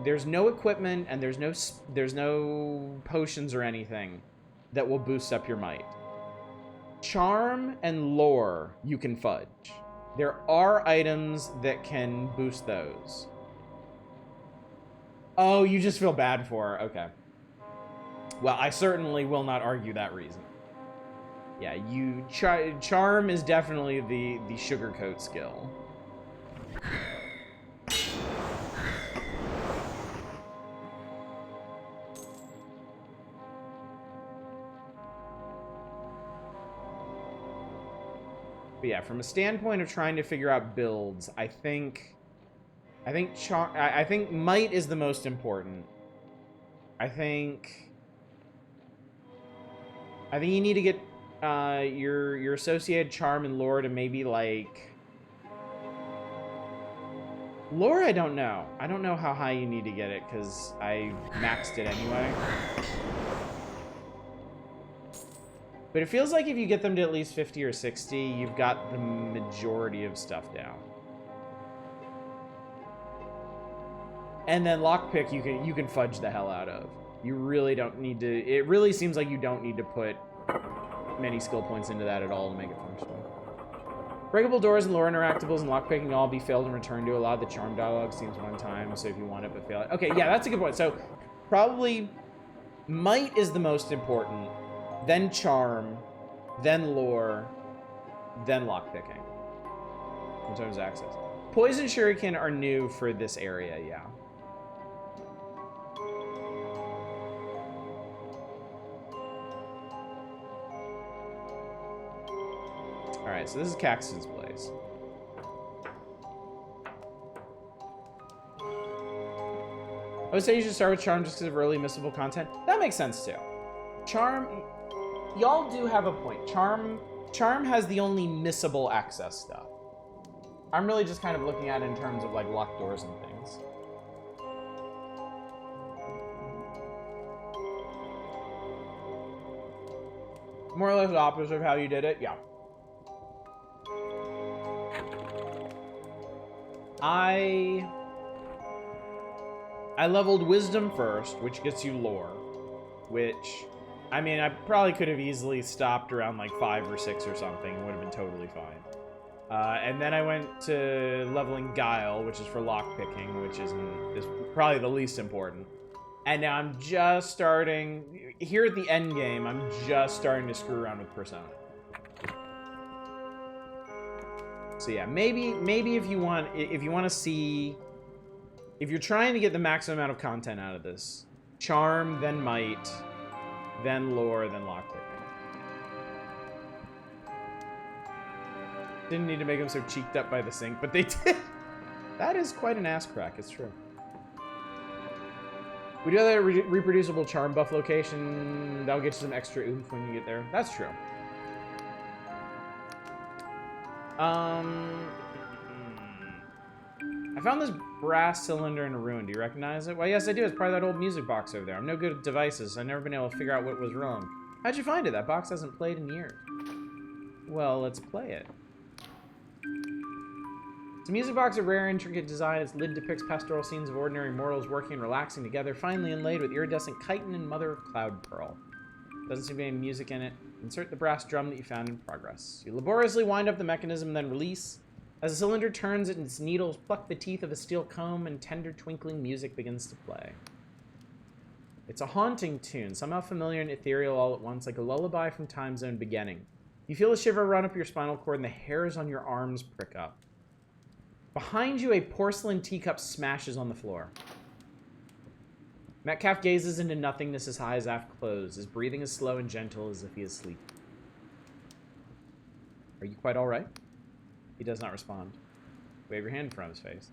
S1: there's no equipment and there's no potions or anything that will boost up your might. Charm and lore you can fudge. There are items that can boost those. Oh, you just feel bad for her. Okay. Well, I certainly will not argue that reason. Yeah, charm is definitely the sugarcoat skill. But yeah, from a standpoint of trying to figure out builds, I think might is the most important. I think you need to get your associated charm and lore to maybe like lore. I don't know. I don't know how high you need to get it because I maxed it anyway. But it feels like if you get them to at least 50 or 60, you've got the majority of stuff down. And then lockpick you can fudge the hell out of. You really don't need to. It really seems like you don't need to put many skill points into that at all to make it functional. Breakable doors and lore interactables and lockpicking all be failed and returned to. A lot of the charm dialogue seems one time, so if you want it but fail it. Okay, yeah, that's a good point. So probably might is the most important, then charm, then lore, then lockpicking in terms of access. Poison shuriken are new for this area, yeah. Alright, so this is Caxton's place. I would say you should start with Charm just because of early missable content. That makes sense too. Charm, y'all do have a point. Charm has the only missable access stuff. I'm really just kind of looking at it in terms of like locked doors and things. More or less the opposite of how you did it, yeah. I leveled Wisdom first, which gets you lore, which, I mean, I probably could have easily stopped around like 5 or 6 or something. It would have been totally fine. And then I went to leveling Guile, which is for lockpicking, which is probably the least important. And now I'm just starting, here at the end game, I'm just starting to screw around with Persona. So yeah, maybe if you want to see, if you're trying to get the maximum amount of content out of this, charm, then might, then lore, then lockpicking. Didn't need to make them so cheeked up by the sink, but they did. That is quite an ass crack, it's true. We do have a reproducible charm buff location. That'll get you some extra oomph when you get there. That's true. I found this brass cylinder in a ruin. Do you recognize it? Well, yes, I do. It's part of that old music box over there. I'm no good at devices. I've never been able to figure out what was wrong. How'd you find it? That box hasn't played in years. Well, let's play it. It's a music box of rare, intricate design. Its lid depicts pastoral scenes of ordinary mortals working and relaxing together, finely inlaid with iridescent chitin and mother of cloud pearl. Doesn't seem to be any music in it. Insert the brass drum that you found in progress. You laboriously wind up the mechanism and then release. As the cylinder turns and its needles pluck the teeth of a steel comb and tender twinkling music begins to play. It's a haunting tune, somehow familiar and ethereal all at once, like a lullaby from Time Zone beginning. You feel a shiver run up your spinal cord and the hairs on your arms prick up. Behind you, a porcelain teacup smashes on the floor. Metcalf gazes into nothingness as eyes half closed, his breathing is slow and gentle as if he is sleeping. Are you quite all right? He does not respond. Wave your hand in front of his face.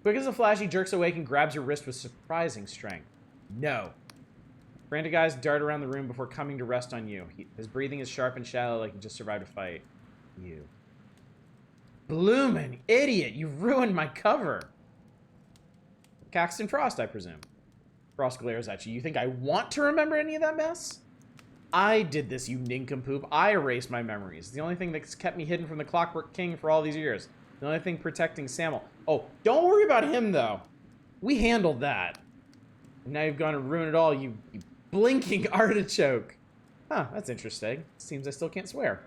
S1: Quick as a flash, he jerks awake and grabs your wrist with surprising strength. No. Frantic eyes dart around the room before coming to rest on you. His breathing is sharp and shallow like he just survived a fight. You. Bloomin' idiot! You ruined my cover! Caxton Frost, I presume. Frost glares at you. You think I want to remember any of that mess? I did this, you nincompoop. I erased my memories. It's the only thing that's kept me hidden from the Clockwork King for all these years. The only thing protecting Samuel. Oh, don't worry about him, though. We handled that. And now you've gone and ruined it all, you blinking artichoke. Huh, that's interesting. Seems I still can't swear.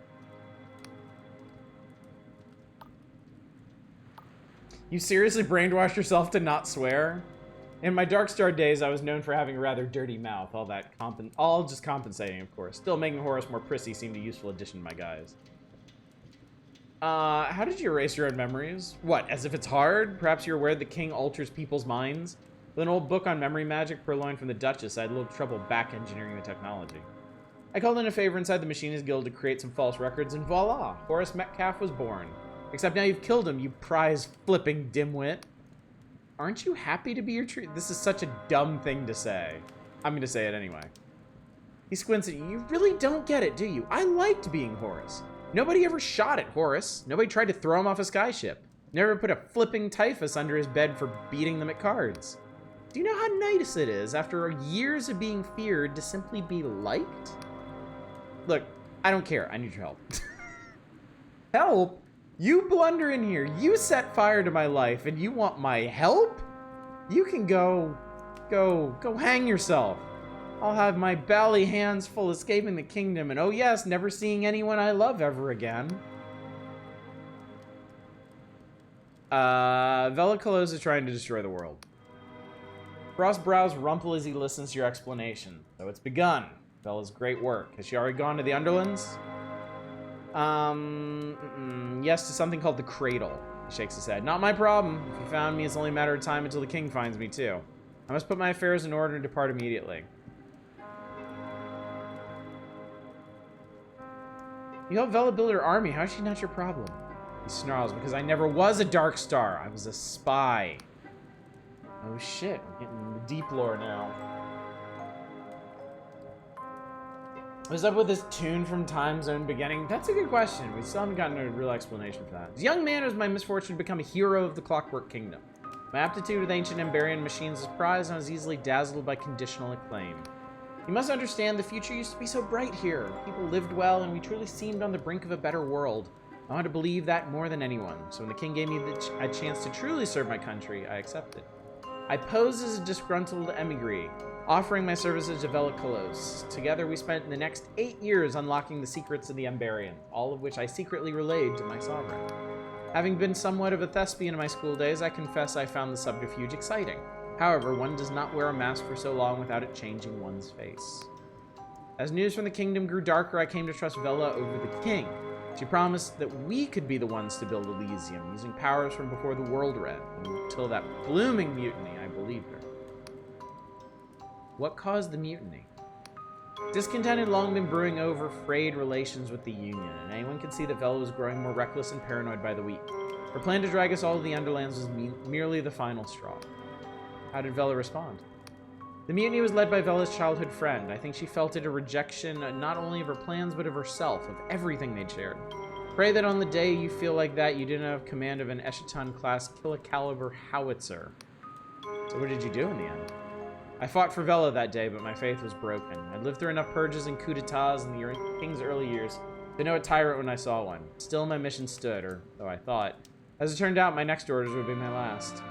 S1: You seriously brainwashed yourself to not swear? In my Darkstar days, I was known for having a rather dirty mouth. All just compensating, of course. Still, making Horus more prissy seemed a useful addition to my guise. How did you erase your own memories? What, as if it's hard? Perhaps you're aware the king alters people's minds? With an old book on memory magic purloined from the Duchess, I had a little trouble back-engineering the technology. I called in a favor inside the Machinist Guild to create some false records, and voila! Horace Metcalf was born. Except now you've killed him, you prize-flipping dimwit. Aren't you happy to be your tree? This is such a dumb thing to say. I'm gonna say it anyway. He squints at you. You really don't get it, do you? I liked being Horus. Nobody ever shot at Horus. Nobody tried to throw him off a skyship. Never put a flipping typhus under his bed for beating them at cards. Do you know how nice it is, after years of being feared, to simply be liked? Look, I don't care. I need your help. Help? You blunder in here. You set fire to my life, and you want my help? You can go hang yourself. I'll have my bally hands full escaping the kingdom, and oh yes, never seeing anyone I love ever again. Vela Kalos is trying to destroy the world. Frost brows rumple as he listens to your explanation. So it's begun. Vela's great work. Has she already gone to the Underlands? Yes, to something called the Cradle. He shakes his head. Not my problem. If you found me, it's only a matter of time until the king finds me, too. I must put my affairs in order and depart immediately. You helped Vela build her army. How is she not your problem? He snarls, because I never was a Darkstar. I was a spy. Oh shit, we're getting the deep lore now. What's up with this tune from Time Zone Beginning? That's a good question. We still haven't gotten a real explanation for that. As a young man, it was my misfortune to become a hero of the Clockwork Kingdom. My aptitude with ancient Emberian machines was prized, and I was easily dazzled by conditional acclaim. You must understand, the future used to be so bright here. People lived well, and we truly seemed on the brink of a better world. I wanted to believe that more than anyone, so when the king gave me a chance to truly serve my country, I accepted. I posed as a disgruntled emigre, offering my services to Vela Kalos. Together, we spent the next 8 years unlocking the secrets of the Emberian, all of which I secretly relayed to my sovereign. Having been somewhat of a thespian in my school days, I confess I found the subterfuge exciting. However, one does not wear a mask for so long without it changing one's face. As news from the kingdom grew darker, I came to trust Vela over the king. She promised that we could be the ones to build Elysium, using powers from before the world red. Until that blooming mutiny, I believed her. What caused the mutiny? Discontent had long been brewing over frayed relations with the Union, and anyone could see that Vela was growing more reckless and paranoid by the week. Her plan to drag us all to the Underlands was merely the final straw. How did Vela respond? The mutiny was led by Vela's childhood friend. I think she felt it a rejection not only of her plans, but of herself, of everything they'd shared. Pray that on the day you feel like that, you didn't have command of an Eschaton-class kilocaliber howitzer. So what did you do in the end? I fought for Vela that day, but my faith was broken. I'd lived through enough purges and coups d'etats in the king's early years to know a tyrant when I saw one. Still, my mission stood, or so I thought. As it turned out, my next orders would be my last.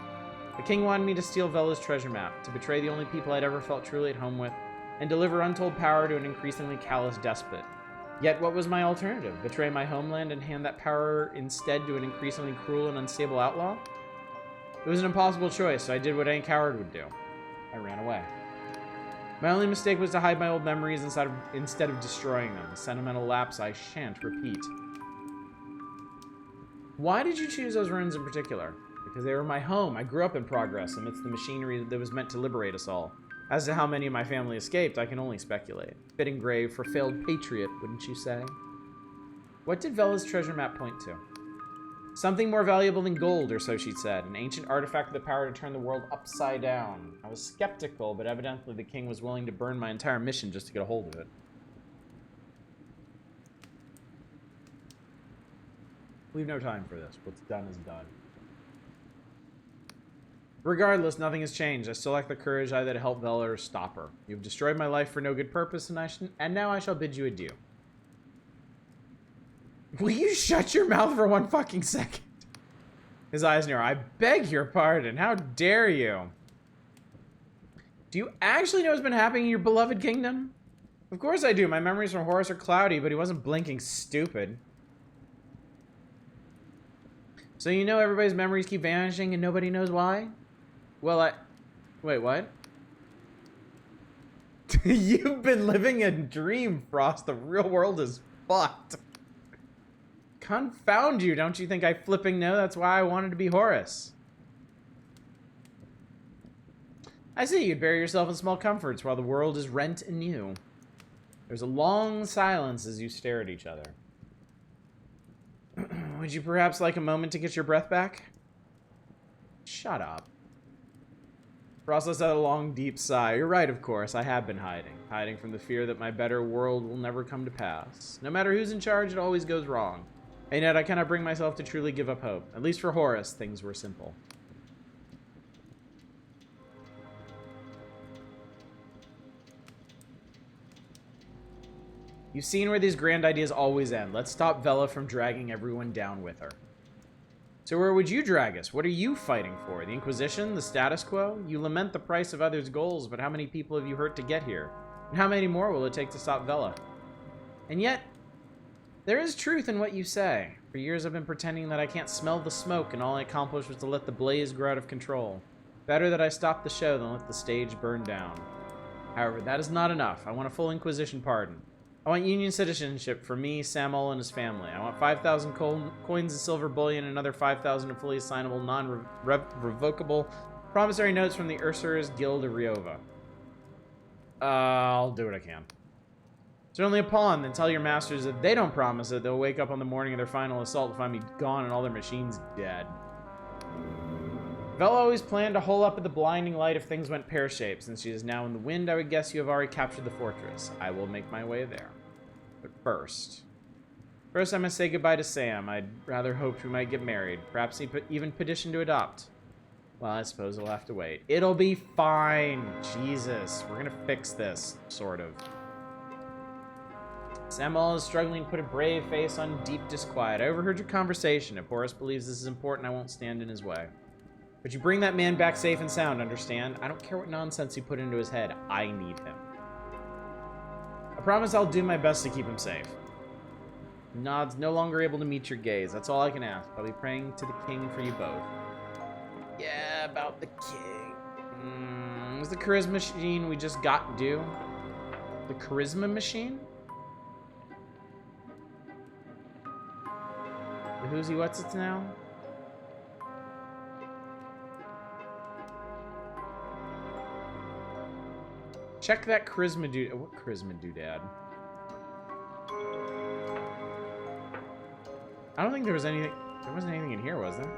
S1: The king wanted me to steal Vela's treasure map, to betray the only people I'd ever felt truly at home with, and deliver untold power to an increasingly callous despot. Yet what was my alternative? Betray my homeland and hand that power instead to an increasingly cruel and unstable outlaw? It was an impossible choice, so I did what any coward would do. I ran away. My only mistake was to hide my old memories instead of destroying them, a sentimental lapse I shan't repeat. Why did you choose those ruins in particular? Because they were my home. I grew up in progress amidst the machinery that was meant to liberate us all. As to how many of my family escaped, I can only speculate. Fitting grave for failed patriot, wouldn't you say? What did Vela's treasure map point to? Something more valuable than gold, or so she'd said. An ancient artifact with the power to turn the world upside down. I was skeptical, but evidently the king was willing to burn my entire mission just to get a hold of it. We've no time for this. What's done is done. Regardless, nothing has changed. I still lack the courage either to help Vela or stop her. You've destroyed my life for no good purpose, and now I shall bid you adieu. Will you shut your mouth for one fucking second? His eyes narrow. I beg your pardon. How dare you? Do you actually know what's been happening in your beloved kingdom? Of course I do. My memories from Horus are cloudy, but he wasn't blinking stupid. So you know everybody's memories keep vanishing and nobody knows why? Well, wait, what? You've been living a dream, Frost. The real world is fucked. Confound you, don't you think I flipping know? That's why I wanted to be Horus. I see you'd bury yourself in small comforts while the world is rent anew. There's a long silence as you stare at each other. Would you perhaps like a moment to get your breath back? Shut up. Frost lets out a long, deep sigh. You're right, of course. I have been hiding. Hiding from the fear that my better world will never come to pass. No matter who's in charge, it always goes wrong. And yet I cannot bring myself to truly give up hope. At least for Horus, things were simple. You've seen where these grand ideas always end. Let's stop Vela from dragging everyone down with her. So where would you drag us? What are you fighting for? The Inquisition? The status quo? You lament the price of others' goals, but how many people have you hurt to get here? And how many more will it take to stop Vela? And yet, there is truth in what you say. For years I've been pretending that I can't smell the smoke, and all I accomplished was to let the blaze grow out of control. Better that I stop the show than let the stage burn down. However, that is not enough. I want a full Inquisition pardon. I want Union citizenship for me, Samuel, and his family. I want 5,000 coins of silver bullion and another 5,000 of fully assignable, non-revocable promissory notes from the Usurers Guild of Riova. I'll do what I can. It's only a pawn, then tell your masters that they don't promise it, they'll wake up on the morning of their final assault to find me gone and all their machines dead. Vela always planned to hole up at the blinding light if things went pear-shaped. Since she is now in the wind, I would guess you have already captured the fortress. I will make my way there. But first I must say goodbye to Sam. I'd rather hoped we might get married. Perhaps even petition to adopt. Well, I suppose we'll have to wait. It'll be fine. Jesus. We're gonna fix this, sort of. Samuel is struggling to put a brave face on deep disquiet. I overheard your conversation. If Horus believes this is important, I won't stand in his way. But you bring that man back safe and sound, understand? I don't care what nonsense you put into his head. I need him. I promise I'll do my best to keep him safe. Nod's no longer able to meet your gaze. That's all I can ask. I'll be praying to the king for you both. Yeah, about the king. Is the charisma machine we just got due? The charisma machine? The who's he what's it now? Check that charisma dude. What charisma doodad? I don't think there was anything. There wasn't anything in here, was there?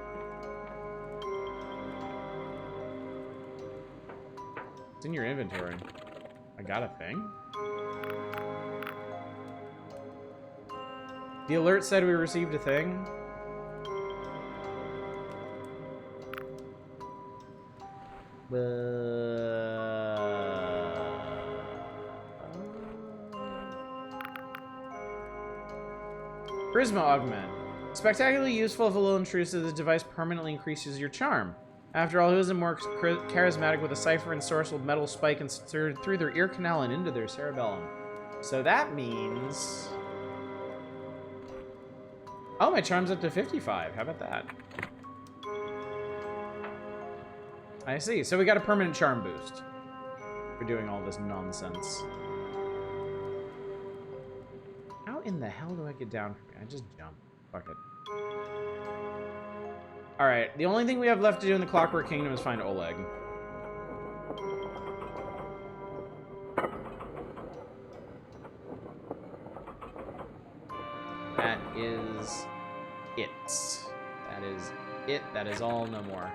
S1: It's in your inventory. I got a thing. The alert said we received a thing. Charisma augment. Spectacularly useful if a little intrusive, the device permanently increases your charm. After all, who isn't more charismatic with a cipher and source with metal spike inserted through their ear canal and into their cerebellum? So that means... Oh, my charm's up to 55. How about that? I see. So we got a permanent charm boost for doing all this nonsense. How in the hell do I get down from here? I just jump. Fuck it. Alright, the only thing we have left to do in the Clockwork Kingdom is find Oleg. That is it. That is it. That is all, no more.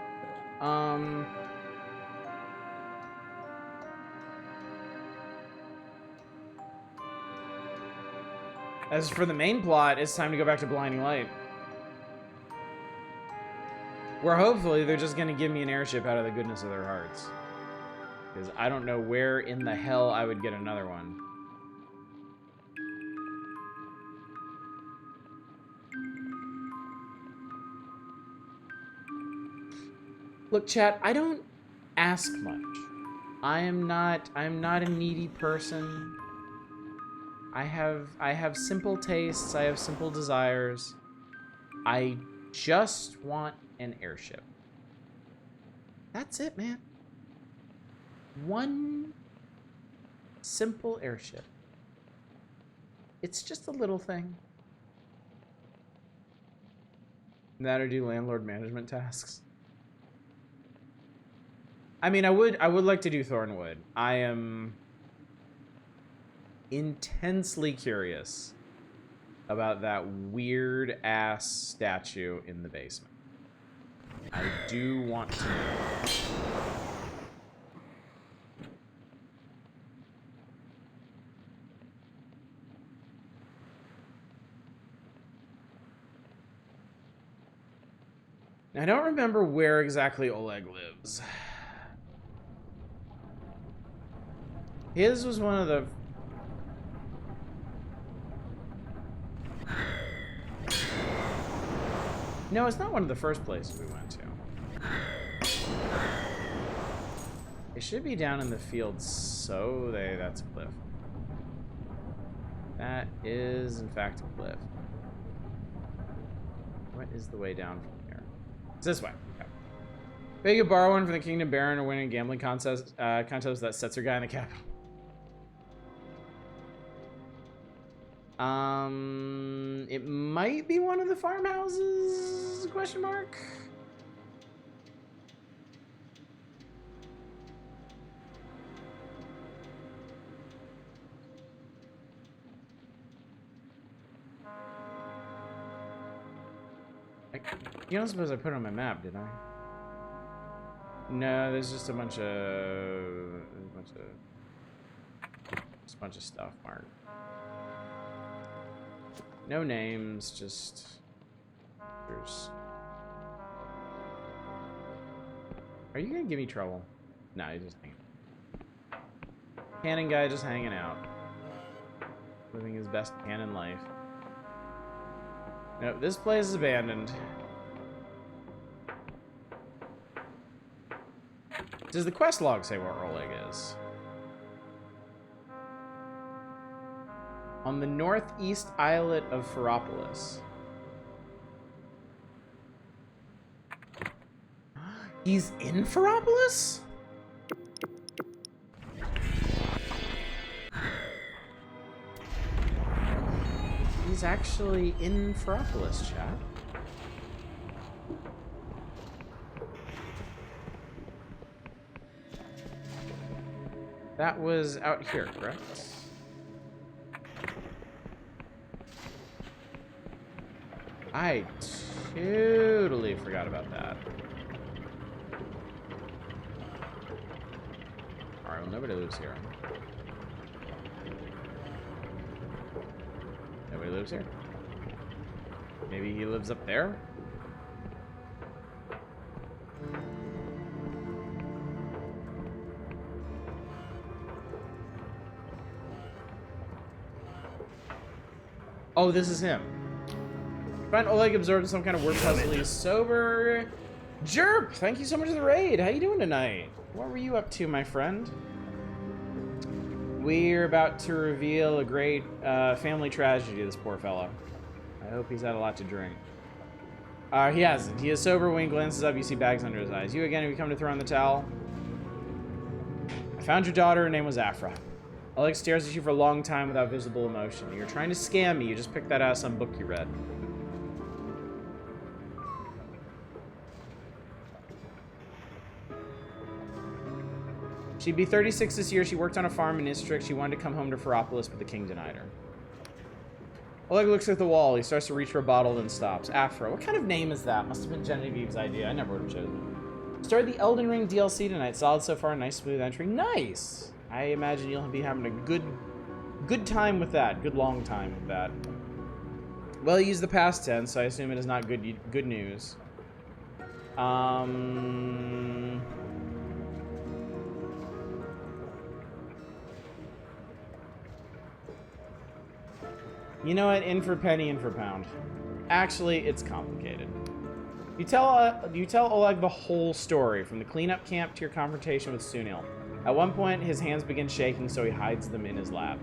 S1: As for the main plot, it's time to go back to Blinding Light. Where hopefully they're just gonna give me an airship out of the goodness of their hearts. Because I don't know where in the hell I would get another one. Look, chat, I don't ask much. I'm not a needy person. I have simple tastes, I have simple desires. I Just want an airship. That's it, man. One simple airship. It's just a little thing. That or do landlord management tasks. I mean, I would like to do Thornwood. I am intensely curious about that weird ass statue in the basement. I do want to know. I don't remember where exactly Oleg lives. His was one of the... No, it's not one of the first places we went to. It should be down in the field, so that's a cliff. That is, in fact, a cliff. What is the way down from here? It's this way. Okay. They could borrow one from the Kingdom Baron or win a gambling contest that sets her guy in the capital. It might be one of the farmhouses, question mark? You don't suppose I put it on my map, did I? No, there's just a bunch of stuff marked. No names, just there's. Are you gonna give me trouble? No, he's just hanging. Cannon guy just hanging out, living his best canon life. Nope, this place is abandoned. Does the quest log say where Oleg is? On the northeast islet of Ferropolis. He's in Ferropolis? He's actually in Ferropolis, chat. That was out here, correct? I totally forgot about that. Alright, well, nobody lives here. Nobody lives here. Maybe he lives up there? Oh, this is him. Find Oleg absorbed in some kind of word puzzle. He's sober. Jerp, thank you so much for the raid. How you doing tonight? What were you up to, my friend? We're about to reveal a great family tragedy to this poor fellow. I hope he's had a lot to drink. He hasn't. He is sober. When he glances up, you see bags under his eyes. You again, have you come to throw in the towel? I found your daughter. Her name was Afra. Oleg stares at you for a long time without visible emotion. You're trying to scam me. You just picked that out of some book you read. She'd be 36 this year. She worked on a farm in Istrix. She wanted to come home to Ferropolis, but the king denied her. Oleg looks at the wall. He starts to reach for a bottle, then stops. Afra. What kind of name is that? Must have been Genevieve's idea. I never would have chosen it. Started the Elden Ring DLC tonight. Solid so far. Nice, smooth entry. Nice! I imagine you'll be having a good time with that. Good long time with that. Well, you use the past tense, so I assume it is not good news. You know what? In for penny, in for pound. Actually, it's complicated. You tell Oleg the whole story, from the cleanup camp to your confrontation with Sunil. At one point, his hands begin shaking, so he hides them in his lap.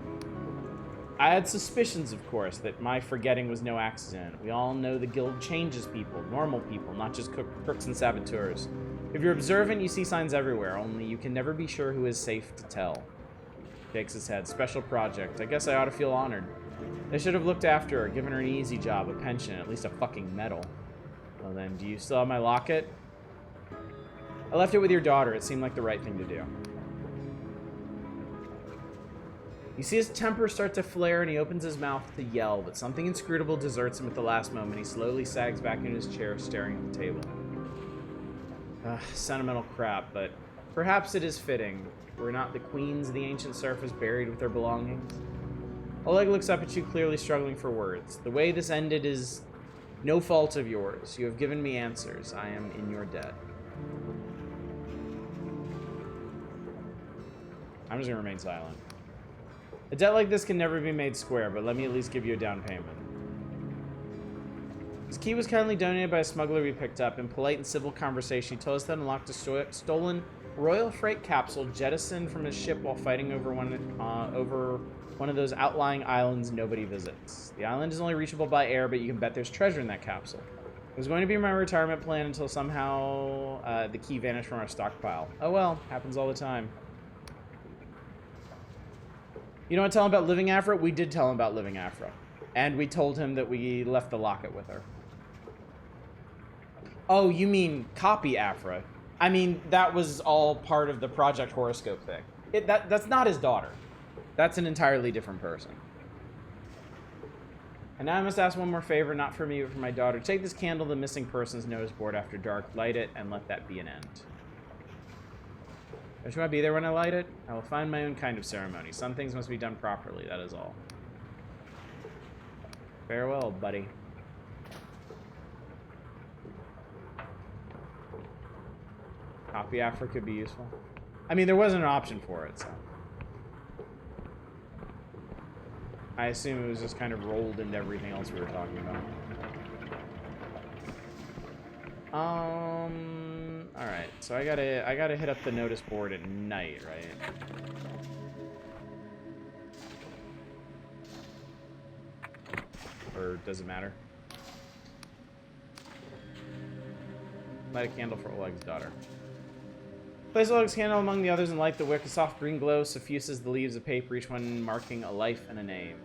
S1: I had suspicions, of course, that my forgetting was no accident. We all know the guild changes people, normal people, not just crooks and saboteurs. If you're observant, you see signs everywhere, only you can never be sure who is safe to tell. Shakes his head. Special project. I guess I ought to feel honored. They should have looked after her, given her an easy job, a pension, at least a fucking medal. Well then, do you still have my locket? I left it with your daughter. It seemed like the right thing to do. You see his temper start to flare and he opens his mouth to yell, but something inscrutable deserts him at the last moment. He slowly sags back into his chair, staring at the table. Sentimental crap, but perhaps it is fitting. Were not the queens of the ancient surface buried with their belongings? Oleg looks up at you, clearly struggling for words. The way this ended is no fault of yours. You have given me answers. I am in your debt. I'm just gonna remain silent. A debt like this can never be made square, but let me at least give you a down payment. His key was kindly donated by a smuggler we picked up. In polite and civil conversation, he told us that unlocked a stolen royal freight capsule jettisoned from his ship while fighting over one of those outlying islands nobody visits. The island is only reachable by air, but you can bet there's treasure in that capsule. It was going to be my retirement plan until somehow the key vanished from our stockpile. Oh well, happens all the time. You don't want to tell him about living Afra? We did tell him about living Afra. And we told him that we left the locket with her. Oh, you mean copy Afra? I mean, that was all part of the Project Horoscope thing. That's not his daughter. That's an entirely different person. And now I must ask one more favor, not for me, but for my daughter. Take this candle to the missing persons notice board after dark, light it, and let that be an end. Don't you want to be there when I light it? I will find my own kind of ceremony. Some things must be done properly, that is all. Farewell, buddy. Copy Afra could be useful. I mean, there wasn't an option for it, so. I assume it was just kind of rolled into everything else we were talking about. Alright, so I gotta hit up the notice board at night, right? Or does it matter? Light a candle for Oleg's daughter. Place Oleg's candle among the others and light the wick. A soft green glow suffuses the leaves of paper, each one marking a life and a name.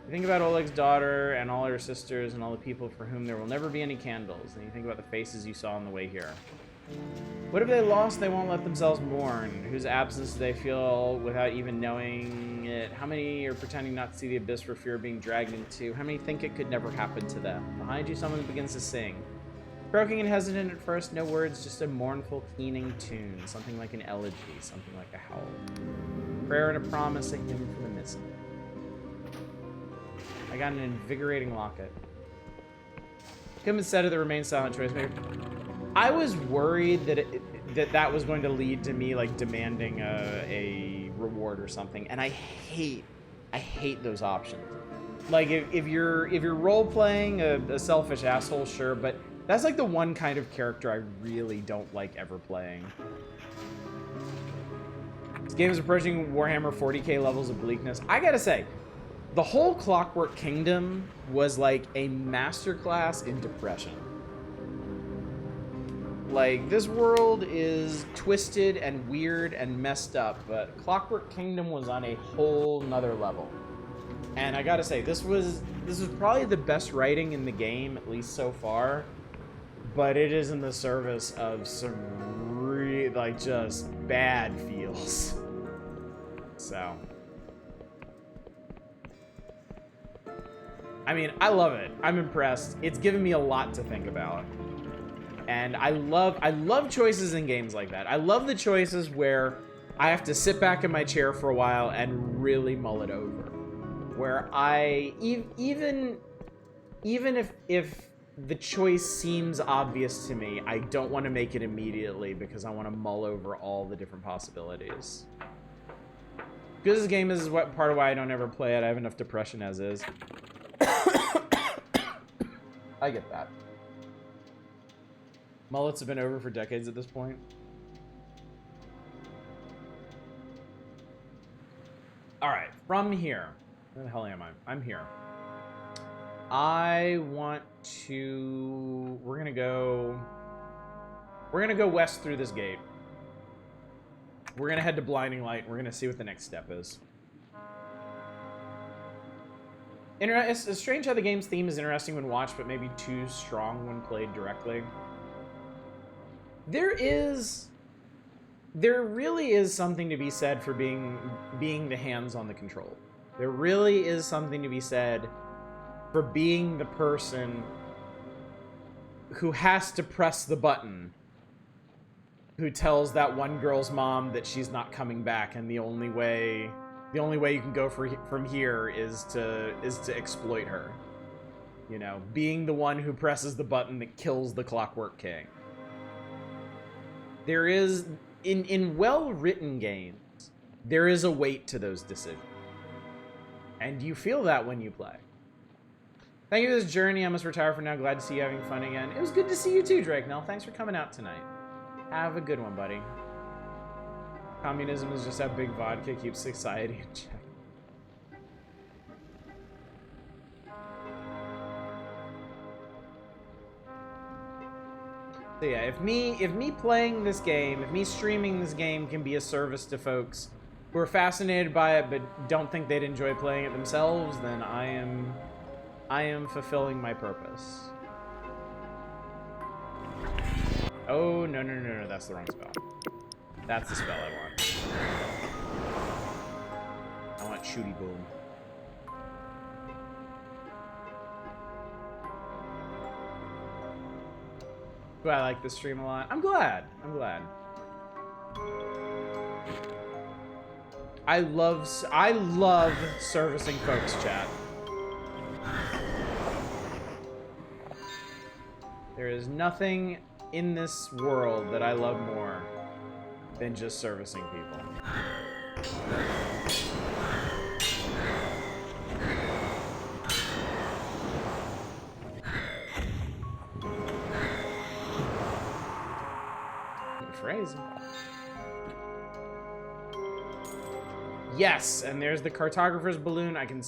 S1: You think about Oleg's daughter and all her sisters and all the people for whom there will never be any candles. And you think about the faces you saw on the way here. What have they lost they won't let themselves mourn? Whose absence do they feel without even knowing it? How many are pretending not to see the abyss for fear of being dragged into? How many think it could never happen to them? Behind you, someone begins to sing. Croaking and hesitant at first, no words, just a mournful, keening tune. Something like an elegy, something like a howl. Prayer and a promise, a hymn for the missing. I got an invigorating locket. Come and said it, the remain silent choice maker. I was worried that that was going to lead to me like demanding a reward or something, and I hate those options. Like if you're role playing a selfish asshole, sure, but that's like the one kind of character I really don't like ever playing. This game is approaching Warhammer 40k levels of bleakness. I gotta say, the whole Clockwork Kingdom was like a masterclass in depression. Like, this world is twisted and weird and messed up, but Clockwork Kingdom was on a whole nother level. And I gotta say, this was probably the best writing in the game, at least so far. But it is in the service of some like just bad feels. So, I mean, I love it. I'm impressed. It's given me a lot to think about. And I love choices in games like that. I love the choices where I have to sit back in my chair for a while and really mull it over. Where I even if the choice seems obvious to me, I don't want to make it immediately because I want to mull over all the different possibilities. Because this game is what part of why I don't ever play it. I have enough depression as is. I get that. Mullets have been over for decades at this point. All right. from here. Where the hell am I? I'm here. I want to... We're gonna go west through this gate. We're gonna head to Blinding Light. We're gonna see what the next step is. It's strange how the game's theme is interesting when watched, but maybe too strong when played directly. There really is something to be said for being the hands on the control. There really is something to be said for being the person who has to press the button, who tells that one girl's mom that she's not coming back, and the only way you can go from here is to exploit her. You know, being the one who presses the button that kills the Clockwork King. There is, in well-written games, there is a weight to those decisions. And you feel that when you play. Thank you for this journey. I must retire for now. Glad to see you having fun again. It was good to see you too, Drake. Nell, thanks for coming out tonight. Have a good one, buddy. Communism is just how big vodka keeps society in check. So yeah, if me playing this game, if me streaming this game can be a service to folks who are fascinated by it but don't think they'd enjoy playing it themselves, then I am fulfilling my purpose. Oh, no, that's the wrong spell. That's the spell I want. I want Shooty Boom. Do I like this stream a lot? I'm glad. I love servicing folks, chat. There is nothing in this world that I love more than just servicing people. Good phrase. Yes, and there's the cartographer's balloon. I can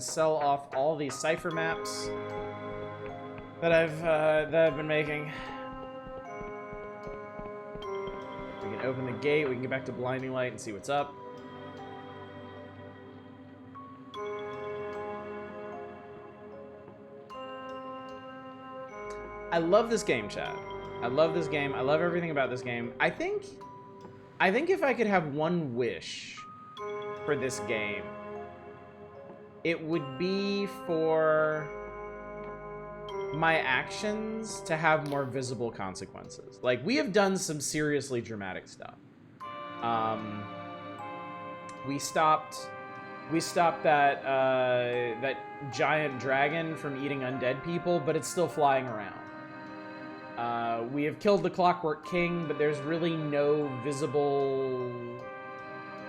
S1: sell off all these cipher maps that I've been making. We can open the gate. We can get back to Blinding Light and see what's up. I love this game, chat. I love this game. I love everything about this game. I think if I could have one wish for this game, it would be for my actions to have more visible consequences. Like, we have done some seriously dramatic stuff. We stopped that giant dragon from eating undead people, but it's still flying around. We have killed the Clockwork King, but there's really no visible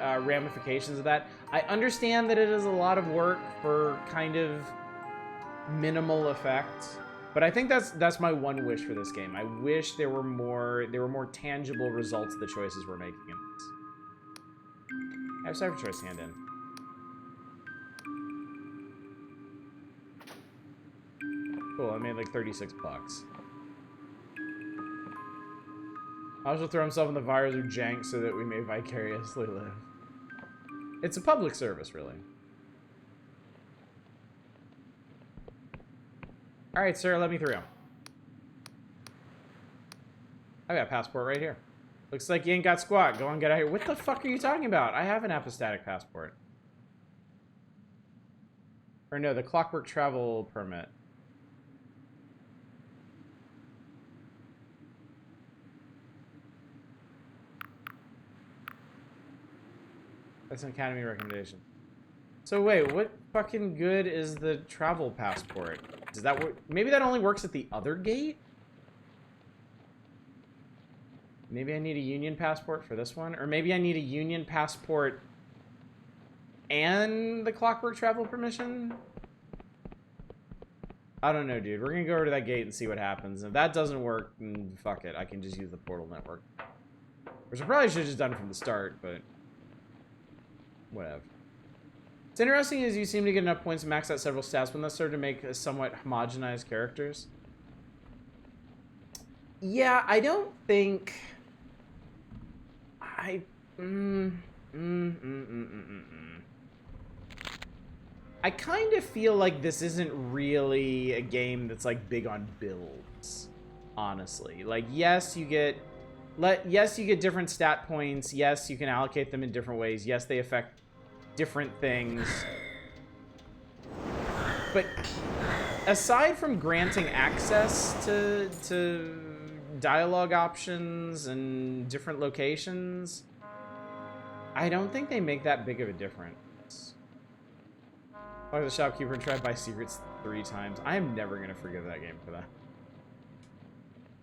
S1: ramifications of that. I understand that it is a lot of work for kind of minimal effect, but I think that's my one wish for this game. I wish there were more tangible results of the choices we're making in this. I have Cypher Choice hand in. Cool, I made like 36 bucks. I'll just throw himself in the fires of jank so that we may vicariously live. It's a public service, really. Alright, sir, let me through. I got a passport right here. Looks like you ain't got squat. Go on, get out here. What the fuck are you talking about? I have an apostatic passport. Or no, the Clockwork Travel Permit. That's an Academy recommendation. So wait, what fucking good is the travel passport? Does that work? Maybe that only works at the other gate? Maybe I need a union passport for this one? Or maybe I need a union passport and the Clockwork Travel permission? I don't know, dude. We're gonna go over to that gate and see what happens. If that doesn't work, then fuck it. I can just use the portal network. Which I probably should have just done from the start, but whatever. It's interesting as you seem to get enough points to max out several stats, but that's serve to make a somewhat homogenized characters. Yeah, I don't think... I kind of feel like this isn't really a game that's like big on builds, honestly. Like, yes, you get different stat points. Yes, you can allocate them in different ways. Yes, they affect different things. But aside from granting access to dialogue options and different locations, I don't think they make that big of a difference. Talk to the shopkeeper and try to buy secrets 3 times. I am never going to forgive that game for that.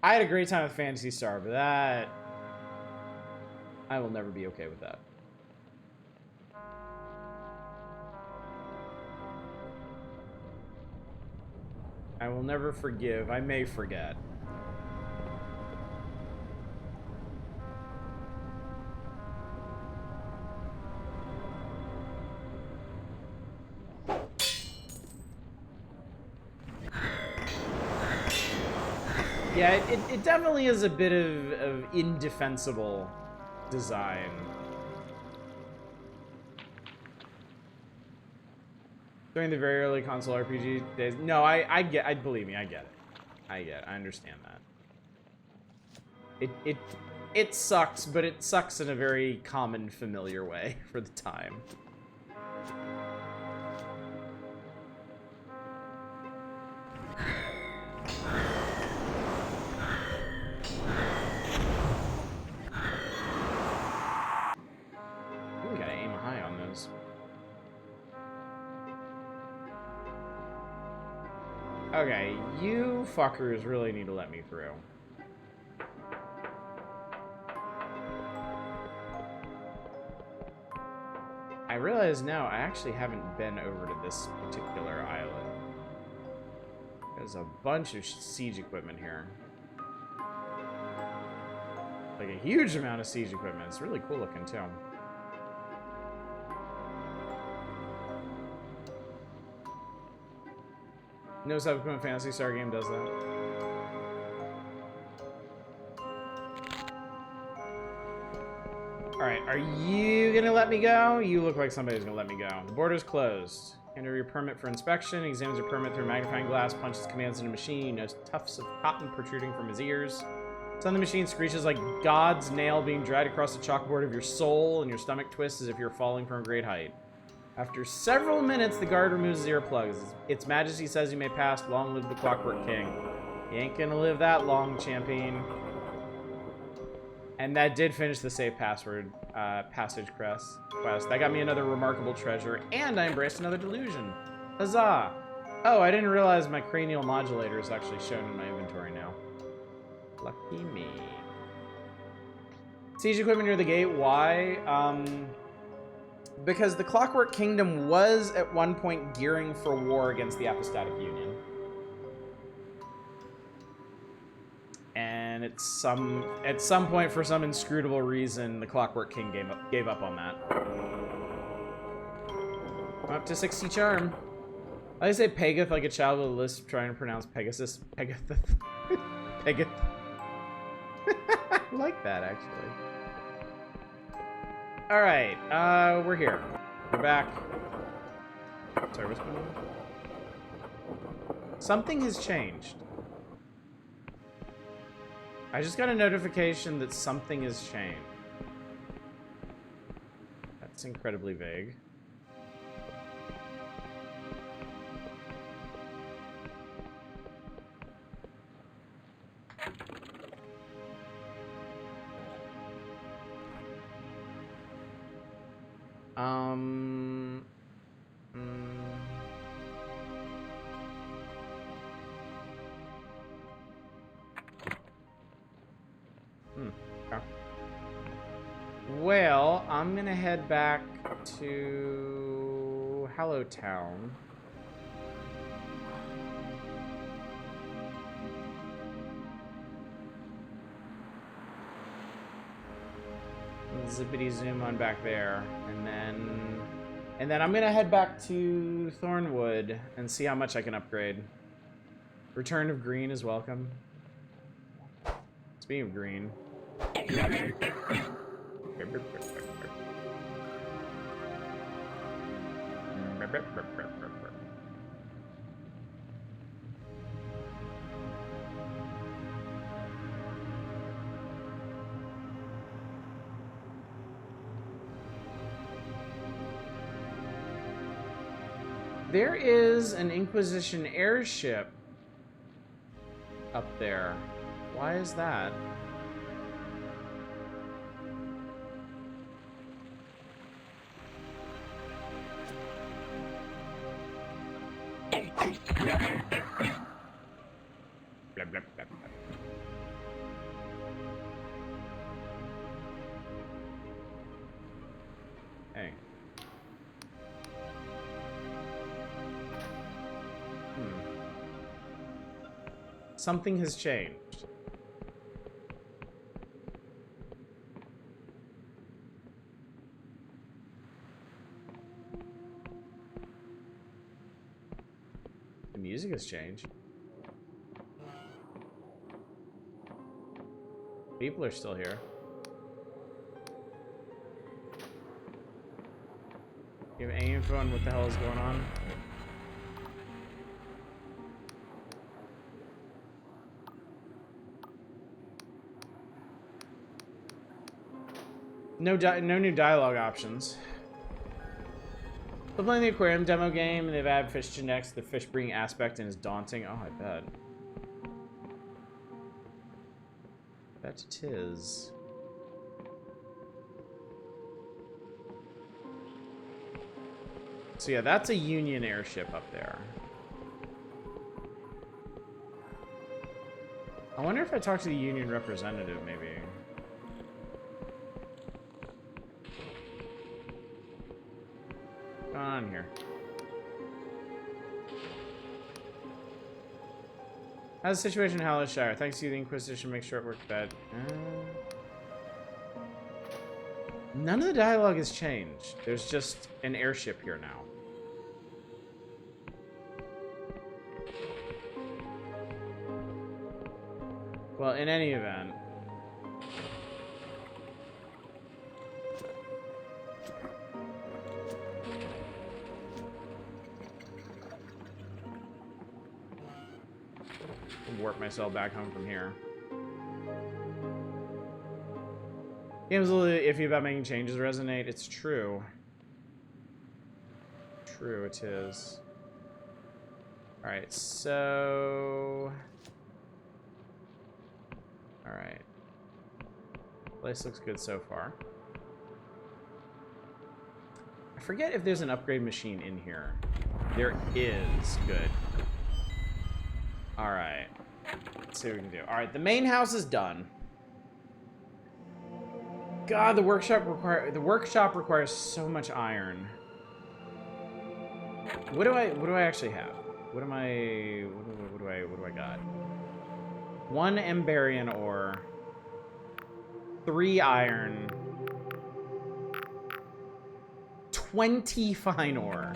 S1: I had a great time with Phantasy Star, but that... I will never be okay with that. I will never forgive. I may forget. Yeah, it definitely is a bit of indefensible design. During the very early console RPG days. No, believe me, I get it. I understand that. It sucks, but it sucks in a very common, familiar way for the time. We gotta aim high on those. Okay, you fuckers really need to let me through. I realize now I actually haven't been over to this particular island. There's a bunch of siege equipment here. Like a huge amount of siege equipment. It's really cool looking too. No subsequent Phantasy Star game does that. Alright, are you gonna let me go? You look like somebody's gonna let me go. The border's closed. Enter your permit for inspection. Examines your permit through a magnifying glass. Punches commands in a machine. Notes tufts of cotton protruding from his ears. Some of the machine screeches like God's nail being dragged across the chalkboard of your soul, and your stomach twists as if you're falling from a great height. After several minutes, the guard removes his earplugs. Its Majesty says you may pass. Long live the Clockwork King. You ain't gonna live that long, champion. And that did finish the safe passage quest. That got me another remarkable treasure, and I embraced another delusion. Huzzah! Oh, I didn't realize my cranial modulator is actually shown in my inventory now. Lucky me. Siege equipment near the gate. Why? Because the Clockwork Kingdom was at one point gearing for war against the Apostatic Union. And at some point, for some inscrutable reason, the Clockwork King gave up on that. I'm up to 60 charm. I say Pegath like a child with a lisp trying to pronounce Pegasus. Pegath. Pegath. I like that, actually. Alright, we're here. We're back. Sorry, what's going on? Something has changed. I just got a notification that something has changed. That's incredibly vague. Okay. Well, I'm gonna head back to Hallowtown. Zippity zoom on back there, and then And then I'm gonna head back to Thornwood and see how much I can upgrade. Return of green is welcome. Speaking of green. There is an Inquisition airship up there. Why is that? Blah, blah, blah, blah. Hey. Something has changed. The music has changed. People are still here. You have any info on what the hell is going on? No new dialogue options. We're playing the aquarium demo game, and they've added fish genetics. The fish breeding aspect and is daunting. Oh, I bet. I bet it is. So yeah, that's a Union airship up there. I wonder if I talk to the Union representative, maybe. What's going on here? How's the situation in Hallishire? Thanks to the Inquisition, make sure it worked bad. None of the dialogue has changed. There's just an airship here now. Well, in any event. I'll warp myself back home from here. Game's a little iffy about making changes resonate. It's true. True, it is. Alright, so... Alright. Place looks good so far. I forget if there's an upgrade machine in here. There is. Good. Alright. Let's see what we can do. Alright, the main house is done. God, the workshop requires so much iron. What do I actually have? What do I got? 1 Emberian ore, 3 iron, 20 fine ore.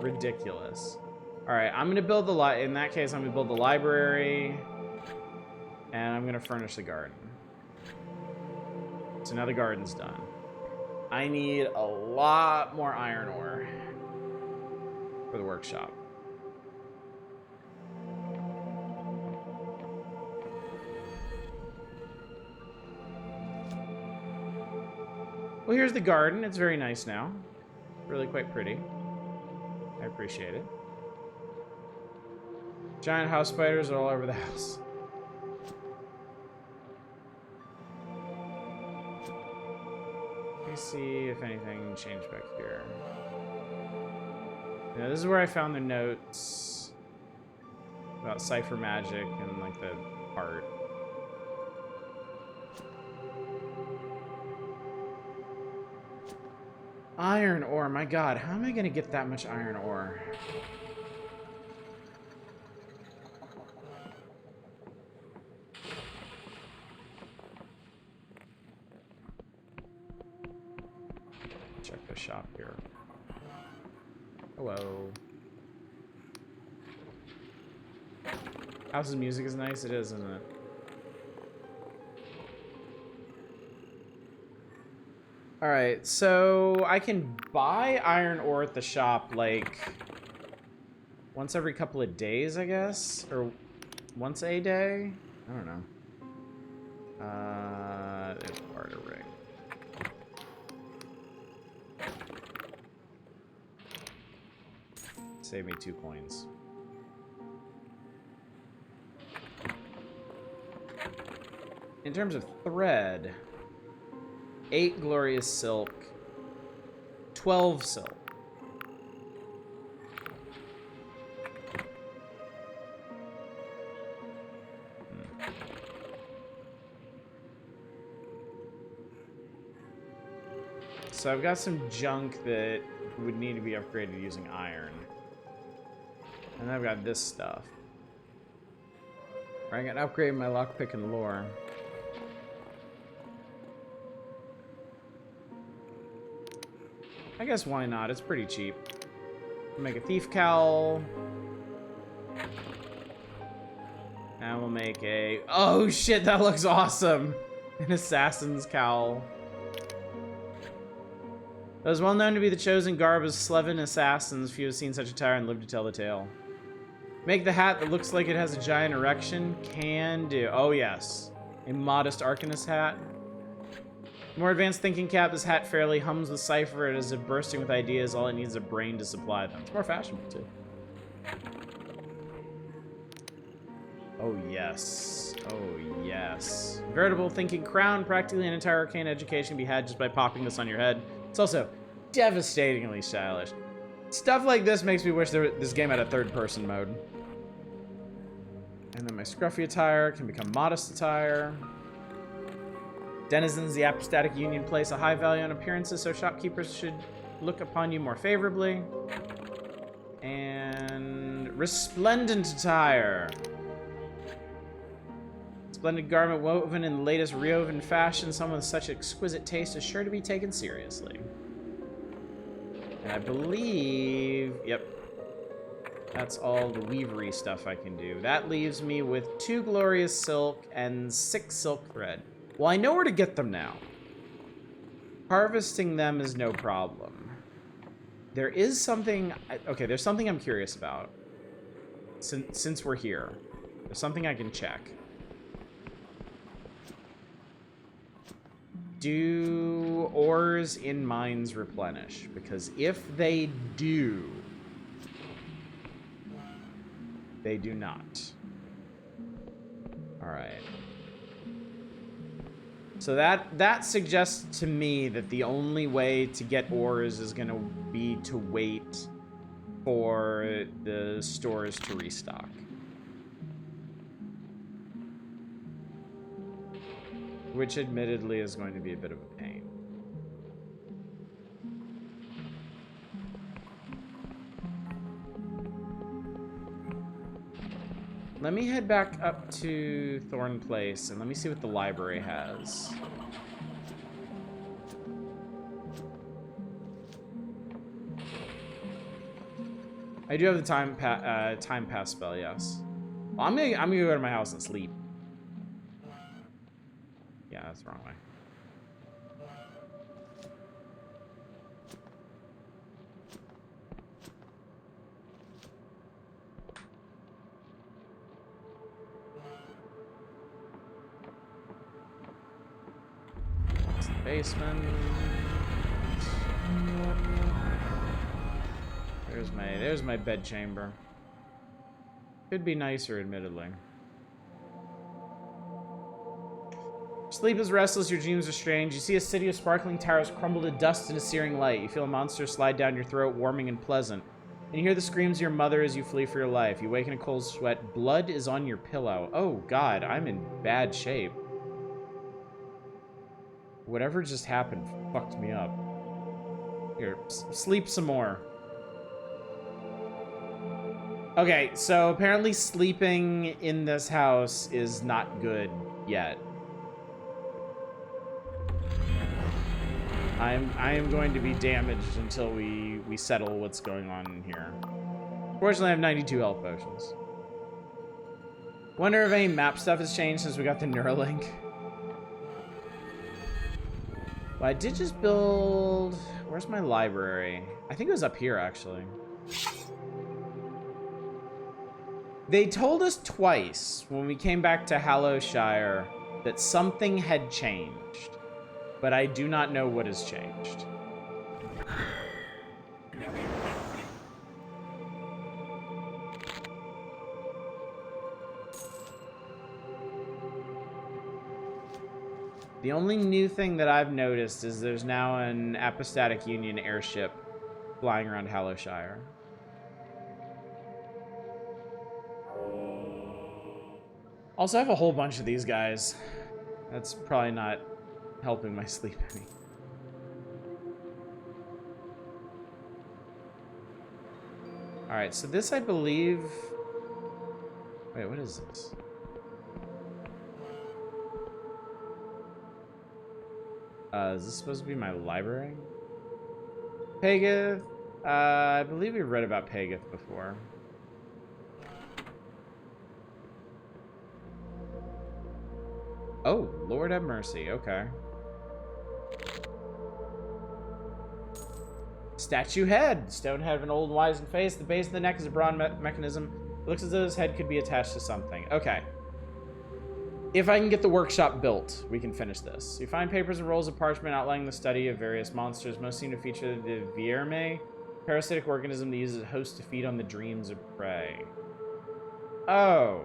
S1: Ridiculous. All right, I'm gonna build in that case, I'm gonna build the library, and I'm gonna furnish the garden. So now the garden's done. I need a lot more iron ore for the workshop. Well, here's the garden. It's very nice now. Really quite pretty. I appreciate it. Giant house spiders are all over the house. Let me see if anything changed back here. Yeah, this is where I found the notes about cipher magic and like the art. Iron ore, my god, how am I gonna get that much iron ore? Check a shop here. Hello. House's music is nice. It is, isn't it? Alright, so I can buy iron ore at the shop, like, once every couple of days, I guess? Or once a day? I don't know. There's barter ring. Save me 2 coins. In terms of thread, 8 glorious silk, 12 silk. So I've got some junk that would need to be upgraded using iron. And I've got this stuff. I can upgrade my lockpick and lore. I guess why not? It's pretty cheap. Make a thief cowl. And we'll make a... Oh shit, that looks awesome! An assassin's cowl. It was well known to be the chosen garb of Slevin assassins. Few have seen such attire and lived to tell the tale. Make the hat that looks like it has a giant erection. Can do. Oh yes. A modest Arcanist hat. More advanced thinking cap, this hat fairly hums with cipher. It is bursting with ideas. All it needs is a brain to supply them. It's more fashionable too. Oh yes. Oh yes. Veritable thinking crown. Practically an entire arcane education can be had just by popping this on your head. It's also devastatingly stylish. Stuff like this makes me wish this game had a third-person mode. And then my scruffy attire can become modest attire. Denizens, the apostatic union place a high value on appearances, so shopkeepers should look upon you more favorably. And resplendent attire. Splendid garment woven in the latest rewoven fashion. Someone with such exquisite taste is sure to be taken seriously. And I believe... Yep. That's all the weavery stuff I can do. That leaves me with 2 glorious silk and 6 silk thread. Well, I know where to get them now. Harvesting them is no problem. There is something... Okay, there's something I'm curious about. Since we're here. There's something I can check. Do ores in mines replenish? Because if they do, they do not. All right. So that suggests to me that the only way to get ores is going to be to wait for the stores to restock. Which admittedly is going to be a bit of a pain. Let me head back up to Thorn Place and let me see what the library has. I do have the time pass spell, yes. Well, I'm gonna go to my house and sleep. Yeah, that's the wrong way. That's the basement. There's my bed chamber. Could be nicer, admittedly. Sleep is restless, your dreams are strange. You see a city of sparkling towers crumble to dust in a searing light. You feel a monster slide down your throat, warming and pleasant. And you hear the screams of your mother as you flee for your life. You wake in a cold sweat. Blood is on your pillow. Oh, God, I'm in bad shape. Whatever just happened fucked me up. Here, sleep some more. Okay, so apparently sleeping in this house is not good yet. I am going to be damaged until we settle what's going on in here. Fortunately, I have 92 health potions. Wonder if any map stuff has changed since we got the Neuralink. Well, I did just build... Where's my library? I think it was up here, actually. They told us twice when we came back to Hallowshire that something had changed. But I do not know what has changed. The only new thing that I've noticed is there's now an Apostatic Union airship flying around Hallowshire. Also, I have a whole bunch of these guys. That's probably not helping my sleep any. Alright, so this, I believe... Wait, what is this? Is this supposed to be my library? Pageth? I believe we've read about Pageth before. Oh, Lord have mercy. Okay. Statue head. Stone head of an old wizened face. The base of the neck is a bronze mechanism. It looks as though his head could be attached to something. Okay. If I can get the workshop built, we can finish this. You find papers and rolls of parchment outlining the study of various monsters. Most seem to feature the Vierme, parasitic organism that uses a host to feed on the dreams of prey. Oh.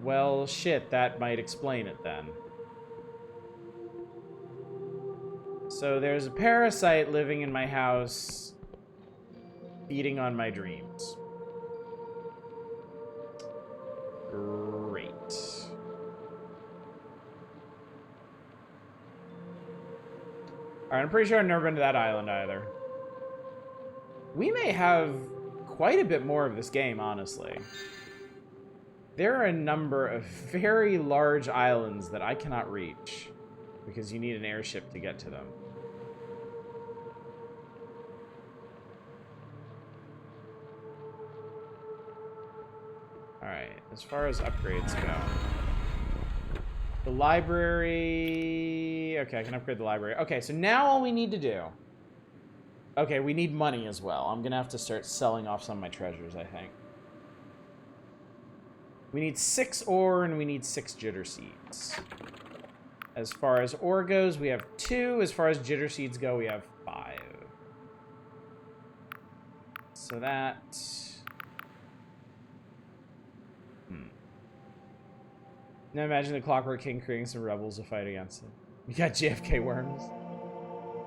S1: Well, shit, that might explain it then. So there's a parasite living in my house, feeding on my dreams. Great. Alright, I'm pretty sure I've never been to that island either. We may have quite a bit more of this game, honestly. There are a number of very large islands that I cannot reach because you need an airship to get to them. Alright, as far as upgrades go. The library... Okay, I can upgrade the library. Okay, so now all we need to do... Okay, we need money as well. I'm gonna have to start selling off some of my treasures, I think. We need 6 ore and we need 6 jitter seeds. As far as ore goes, we have 2. As far as jitter seeds go, we have 5. So that... Now imagine the Clockwork King creating some rebels to fight against him. You got JFK worms.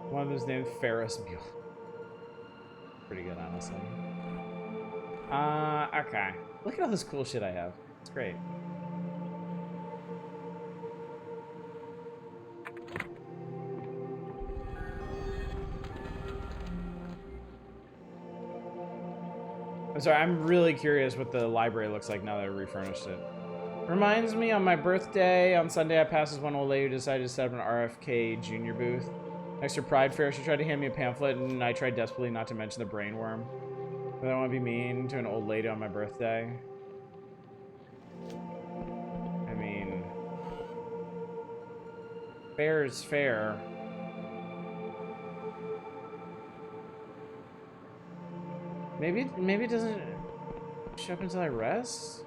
S1: One of them's named Ferris Bueller. Pretty good, honestly. Okay. Look at all this cool shit I have. It's great. I'm sorry, I'm really curious what the library looks like now that I refurnished it. Reminds me, on my birthday, on Sunday, I passed as one old lady who decided to set up an RFK Junior booth. Next to Pride Fair, she tried to hand me a pamphlet, and I tried desperately not to mention the brainworm. But I don't want to be mean to an old lady on my birthday. I mean... fair is fair. Maybe it doesn't show up until I rest?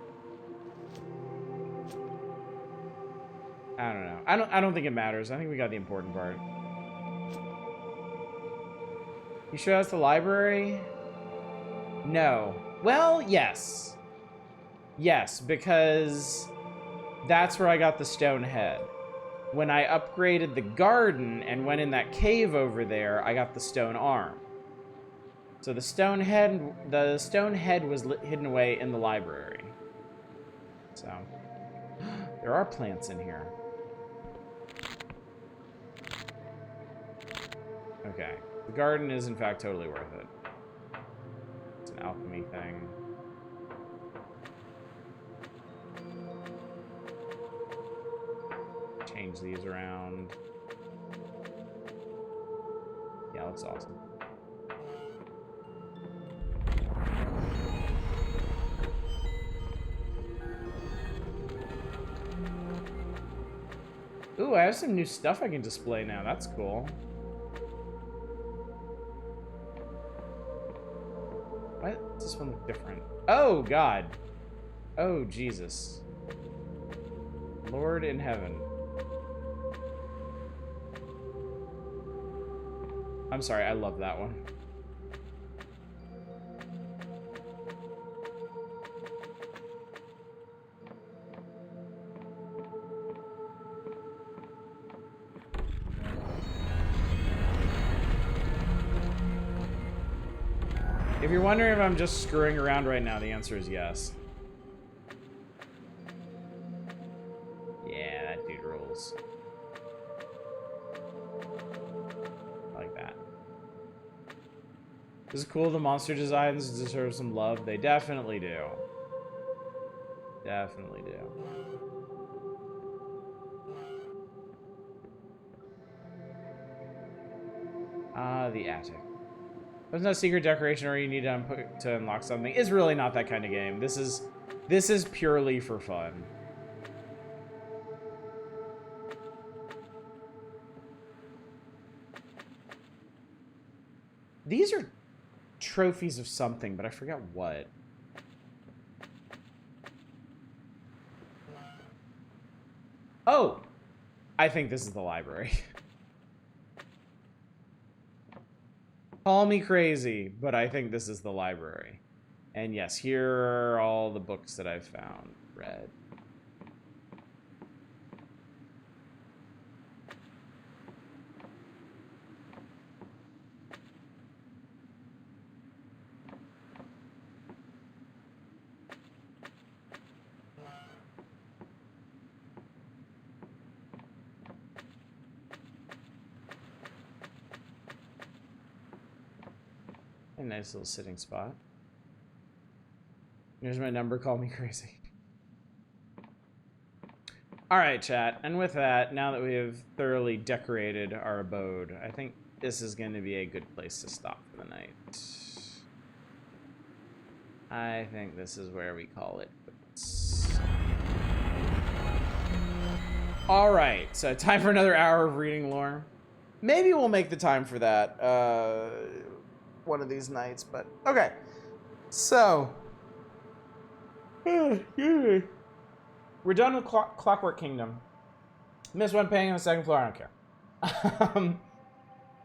S1: I don't know. I don't think it matters. I think we got the important part. You sure that's the library? No. Well, yes. Yes, because that's where I got the stone head. When I upgraded the garden and went in that cave over there, I got the stone arm. So the stone head was hidden away in the library. So there are plants in here. Okay. The garden is, in fact, totally worth it. It's an alchemy thing. Change these around. That looks awesome. Ooh, I have some new stuff I can display now. That's cool. Why does this one look different? Oh, God. Oh, Jesus. Lord in heaven. I'm sorry, I love that one. If you're wondering if I'm just screwing around right now, the answer is yes. Yeah, that dude rules. I like that. This is cool. The monster designs deserve some love. They definitely do. Definitely do. Ah, the attic. There's no secret decoration or you need to unlock something. It's really not that kind of game. This is purely for fun. These are trophies of something, but I forget what. Oh! I think this is the library. Call me crazy, but I think this is the library. And yes, here are all the books that I've found. Read. A nice little sitting spot. Here's my number, call me crazy. Alright, chat, and with that, now that we have thoroughly decorated our abode, I think this is going to be a good place to stop for the night. I think this is where we call it quits. Alright, so time for another hour of reading lore. Maybe we'll make the time for that one of these nights, but okay. So, we're done with Clockwork Kingdom. Missed one paying on the second floor, I don't care.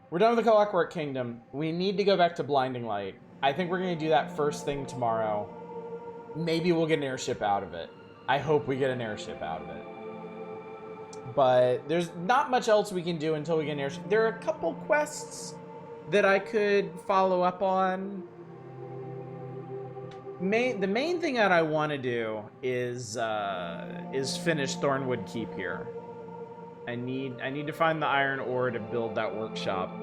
S1: We're done with the Clockwork Kingdom. We need to go back to Blinding Light. I think we're going to do that first thing tomorrow. Maybe we'll get an airship out of it. I hope we get an airship out of it. But there's not much else we can do until we get an airship. There are a couple quests that I could follow up on. The main thing that I want to do is finish Thornwood Keep here. I need to find the iron ore to build that workshop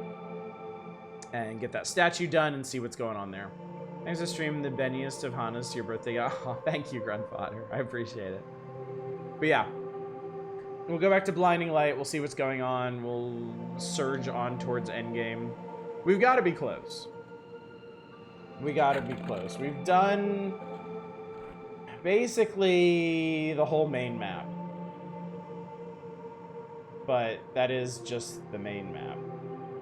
S1: and get that statue done and see what's going on there. Thanks for streaming the benniest of Hanas to your birthday. Oh, thank you, Grandfather. I appreciate it. But yeah, we'll go back to Blinding Light. We'll see what's going on. We'll surge on towards Endgame. We've got to be close. We got to be close. We've done basically the whole main map. But that is just the main map,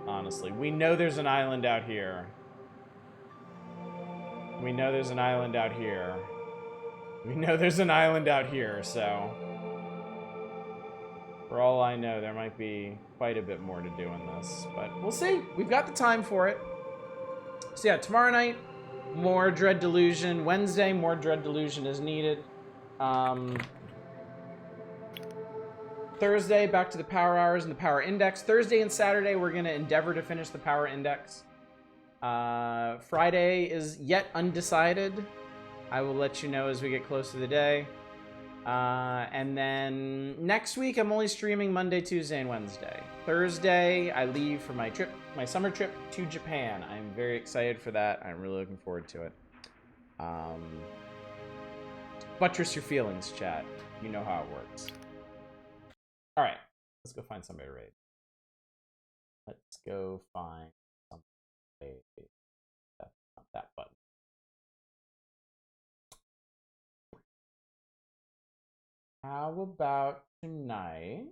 S1: honestly. We know there's an island out here. We know there's an island out here. We know there's an island out here, so for all I know, there might be quite a bit more to do in this, but we'll see. We've got the time for it. So yeah, tomorrow night, more Dread Delusion. Wednesday, more Dread Delusion is needed. Thursday, back to the Power Hours and the Power Index. Thursday and Saturday, we're going to endeavor to finish the Power Index. Friday is yet undecided. I will let you know as we get close to the day. And then next week, I'm only streaming Monday, Tuesday, and Wednesday. Thursday, I leave for my trip, my summer trip to Japan. I'm very excited for that. I'm really looking forward to it. Buttress your feelings, chat. You know how it works. All right, let's go find somebody to raid. Let's go find Wait, that's not that button. How about tonight?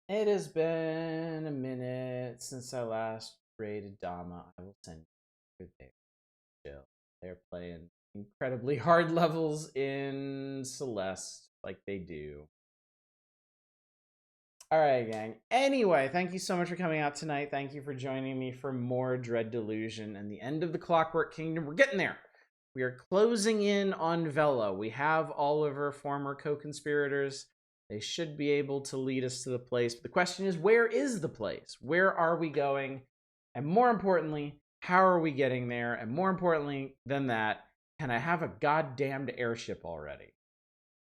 S1: It has been a minute since I last raided Dama. I will send you there. Still, they're playing incredibly hard levels in Celeste, like they do. All right, gang. Anyway, thank you so much for coming out tonight. Thank you for joining me for more Dread Delusion and the end of the Clockwork Kingdom. We're getting there. We are closing in on Vela. We have all of our former co-conspirators. They should be able to lead us to the place. But the question is, where is the place? Where are we going? And more importantly, how are we getting there? And more importantly than that, can I have a goddamned airship already?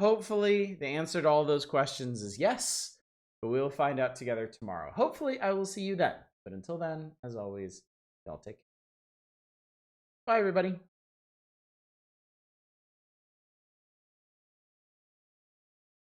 S1: Hopefully, the answer to all those questions is yes, but we'll find out together tomorrow. Hopefully, I will see you then. But until then, as always, y'all take care. Bye, everybody.